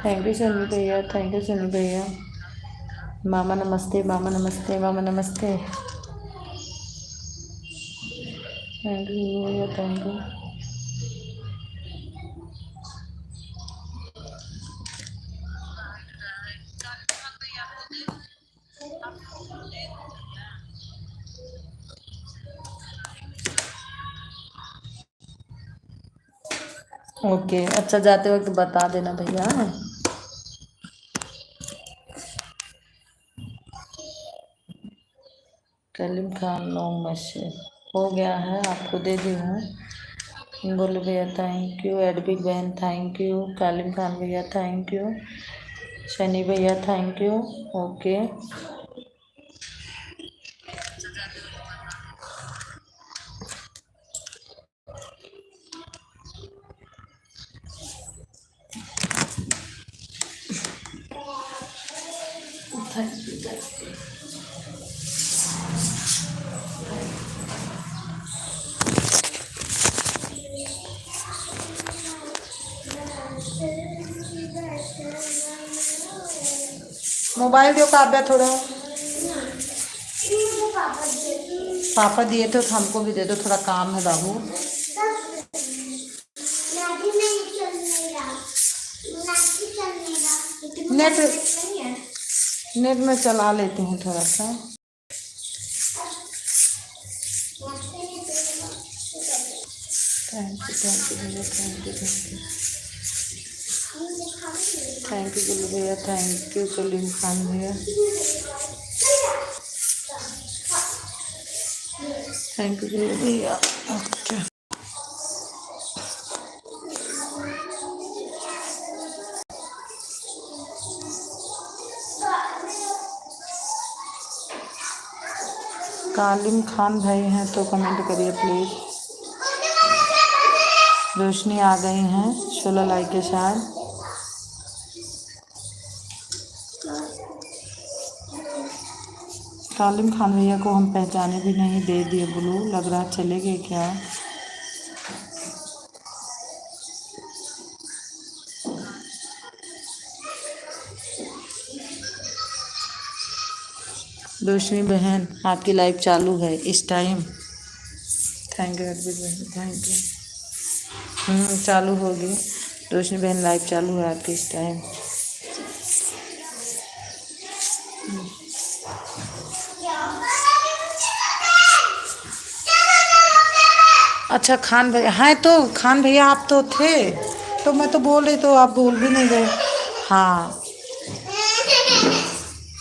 थैंक यू सनी भैया, थैंक यू सनी भैया। मामा नमस्ते, मामा नमस्ते, मामा नमस्ते। थैंक यू भैया, थैंक यू। ओके, अच्छा जाते वक्त बता देना भैया। कलीम खान लॉन्ग मैसेज हो गया है, आपको दे दी हूँ। बोलो भैया थैंक यू, एडबिक बहन थैंक यू, कालिम खान भैया थैंक यू, शनि भैया थैंक यू। ओके मोबाइल दो काव्या थोड़ा, पापा दिए थे तो हमको भी दे दो, थोड़ा काम है बाबू। नेट में चला लेते हैं थोड़ा सा। थैंक यू भैया, थैंक यू गुल्लू भैया, थैंक यू सलीम खान भैया, थैंक यू गुल्लू भैया। ओके कालिम खान भाई हैं तो कमेंट करिए प्लीज़। रोशनी आ गई हैं 16 लाइक के साथ। कालिम खान भैया को हम पहचाने भी नहीं, दे दिए ब्लू, लग रहा चले गए क्या। रोशनी बहन आपकी लाइव चालू है इस टाइम। थैंक यू अर्पित बहन, थैंक यू। चालू होगी रोशनी बहन, लाइव चालू है आपकी इस टाइम। अच्छा खान भैया हैं, तो खान भैया आप तो थे, तो मैं तो बोल रही, तो आप बोल भी नहीं रहे। हाँ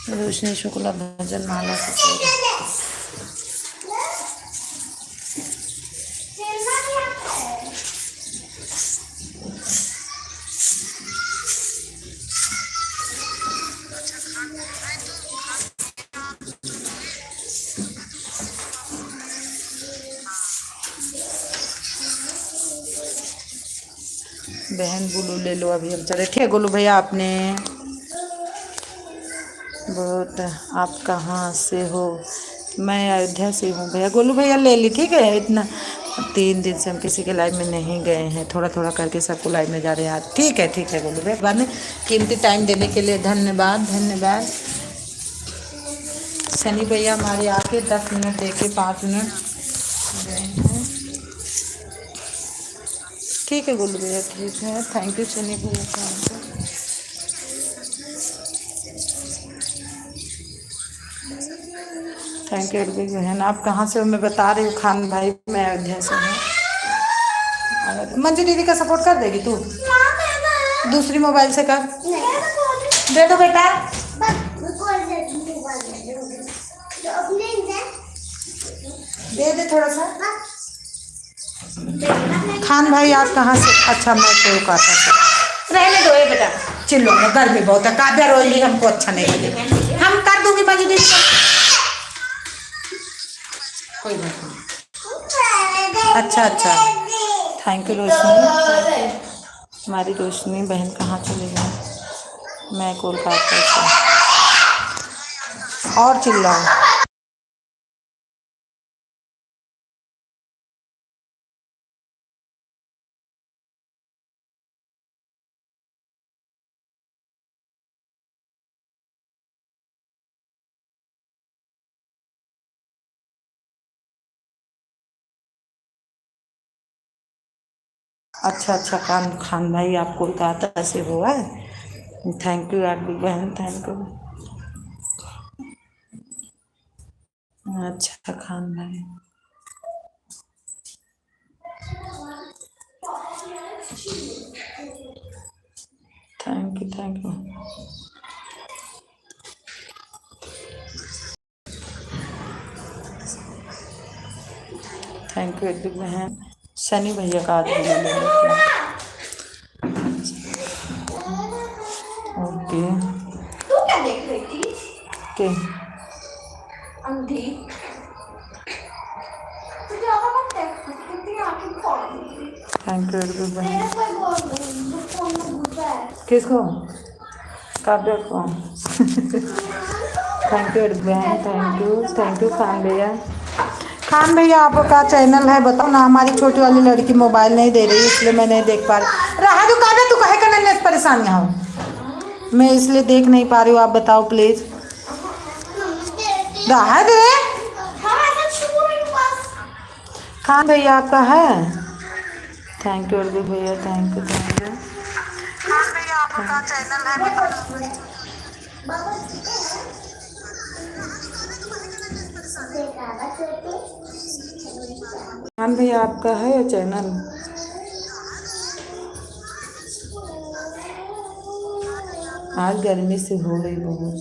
रोशनी शुक्ला भजन माला से बहन बोलो ले लो, अभी हम चले। ठीक है गोलू भैया, आपने बहुत, आप कहाँ से हो? मैं अयोध्या से हूँ भैया। गोलू भैया ले ली, ठीक है। इतना 3 दिन से हम किसी के लाइव में नहीं गए हैं, थोड़ा थोड़ा करके सबको लाइव में जा रहे हैं आज। ठीक है गोलू भैया, बाद में कीमती टाइम देने के लिए धन्यवाद धन्यवाद। सनी भैया हमारे आके 10 मिनट देके 5 मिनट गए हैं। ठीक है गोलू भैया, ठीक है। थैंक यू सनी भैया, थैंक यू बहन। आप कहाँ से हो? मैं बता रही हूँ खान भाई, मैं अयोध्या से हूँ। मंजू दीदी का सपोर्ट कर देगी तू? दूसरी मोबाइल से कर दे दो बेटा। दे दे थोड़ा सा। खान भाई आप कहाँ से? अच्छा मैं तो कहता था रहने दो ये बेटा, चिल्लो ना, गर्मी बहुत है। काव्या रोएगी, हमको अच्छा नहीं लगेगा। हम कर दूंगी मंजू दीदी को, कोई बात नहीं। अच्छा थैंक यू रोशनी। हमारी रोशनी बहन कहाँ चली गई? मैं कोलकाता से। और चिल्लाओ। अच्छा खान भाई आप कोलकाता से हो है? थैंक यू यार बहन, थैंक यू। अच्छा खान भाई, थैंक यू थैंक यू एक बहन। सनी भैया का आज ले लेते हैं। ओके तू क्या देख रही थी? के अंधी तुझे आवाज मत देख, कितनी आंखें फोड़ दी। थैंक यू एक बहन। मेरा कोई बोल फोन में घुसा है। किसको? काव्या को। थैंक यू एक बहन, थैंक यू खान भैया। खान भैया आपका चैनल है बताओ ना? हमारी छोटी वाली लड़की मोबाइल नहीं दे रही, इसलिए मैं नहीं देख पा रही। रहा जो काव्या तू कहे करने परेशानियाँ हो, मैं इसलिए देख नहीं पा रही हूँ। आप बताओ प्लीज। रहा दे। खान भैया आपका है? थैंक यू अर्जुन भैया, थैंक यू खान भैया आपका चैनल है। खान भैया आपका है चैनल? आज गर्मी से हो गई बहुत।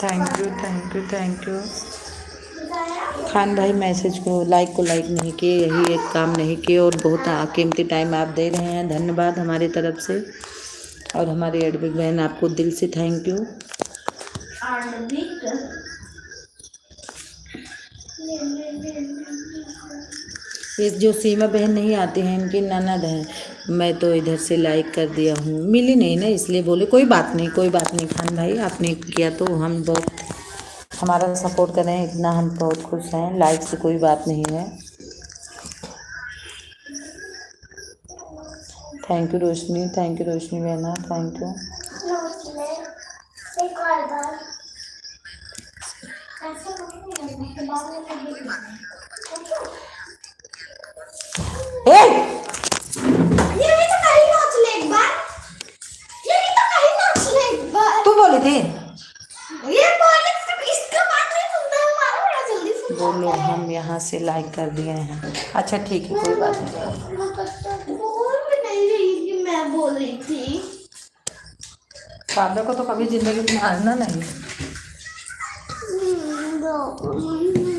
थैंक यू खान भाई। मैसेज को लाइक नहीं किए, यही एक काम नहीं किए, और बहुत कीमती टाइम आप दे रहे हैं, धन्यवाद हमारी तरफ से। और हमारी एडमिट बहन आपको दिल से थैंक यू। ये जो सीमा बहन नहीं आती हैं, इनकी ननद हैं। मैं तो इधर से लाइक कर दिया हूँ, मिली नहीं ना इसलिए बोले। कोई बात नहीं खान भाई, आपने किया तो हम बहुत हमारा सपोर्ट कर रहे हैं, इतना हम बहुत खुश हैं। लाइक से कोई बात नहीं है। थैंक यू रोशनी बहना, थैंक यू। तू बोली थी बोलो हम यहाँ से लाइक कर दिए हैं। अच्छा ठीक है, कोई बात नहीं। मैं बोल रही थी काव्या को तो कभी जिंदगी में मारना नहीं।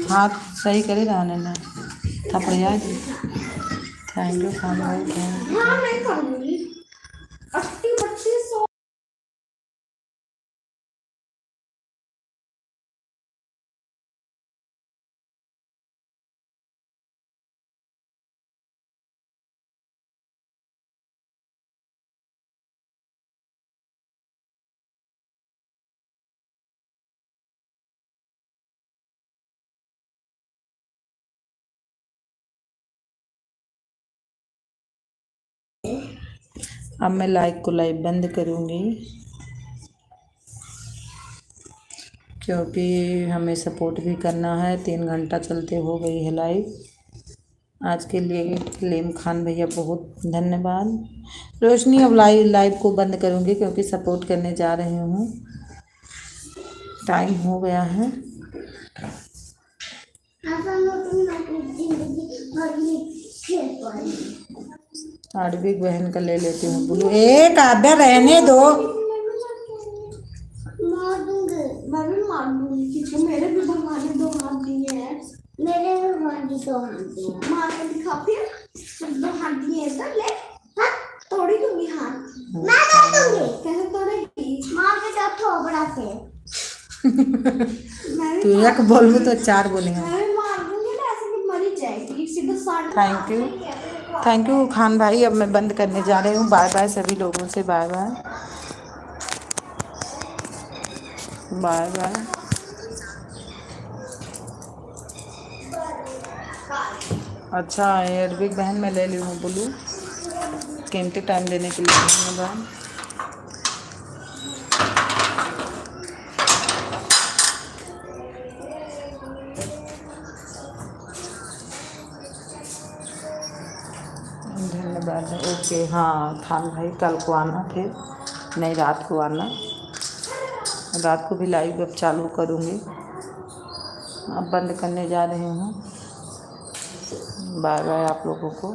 हाथ सही करे रहने ना थपड़िया जी। थैंक यू खान भाई, थैंक यू। हाँ मैं करूँगी। अब मैं लाइव बंद करूँगी क्योंकि हमें सपोर्ट भी करना है। 3 घंटा चलते हो गई है लाइव। आज के लिए कलीम खान भैया बहुत धन्यवाद। रोशनी अब लाइव को बंद करूँगी क्योंकि सपोर्ट करने जा रही हूँ, टाइम हो गया है। आरबी बहन का ले लेती हूँ ब्लू। एक काव्या रहने दो। मार दूंगी, मैं भी मार दूंगी क्योंकि मेरे भी भगवान ने 2 हाथ दिए हैं। मेरे भी भगवान ने 2 हाथ दिए हैं। मार के दिखा फिर, 2 हाथ दिए हैं तो ले, हाँ तोड़ी दूंगी हाथ। मैं तोड़ दूंगी। कैसे तोड़ेगी? मार के जाओ थोबड़ा से। तू एक बोलूँ तो 4 बोलेंगे। मैं भी मार दूंगी ना, ऐसे भी मर ही जाएगी सीधा साढ़े। थैंक यू खान भाई। अब मैं बंद करने जा रही हूँ। बाय बाय सभी लोगों से, बाय बाय बाय बाय। अच्छा अरबिक बहन मैं ले ली हूँ ब्लू। कीमती टाइम देने के लिए धन्यवाद। धन्यवाद। ओके हाँ खान भाई, कल को आना फिर, नहीं रात को आना। रात को भी लाइव अब चालू करूँगी। अब बंद करने जा रही हूँ। बाय बाय आप लोगों को।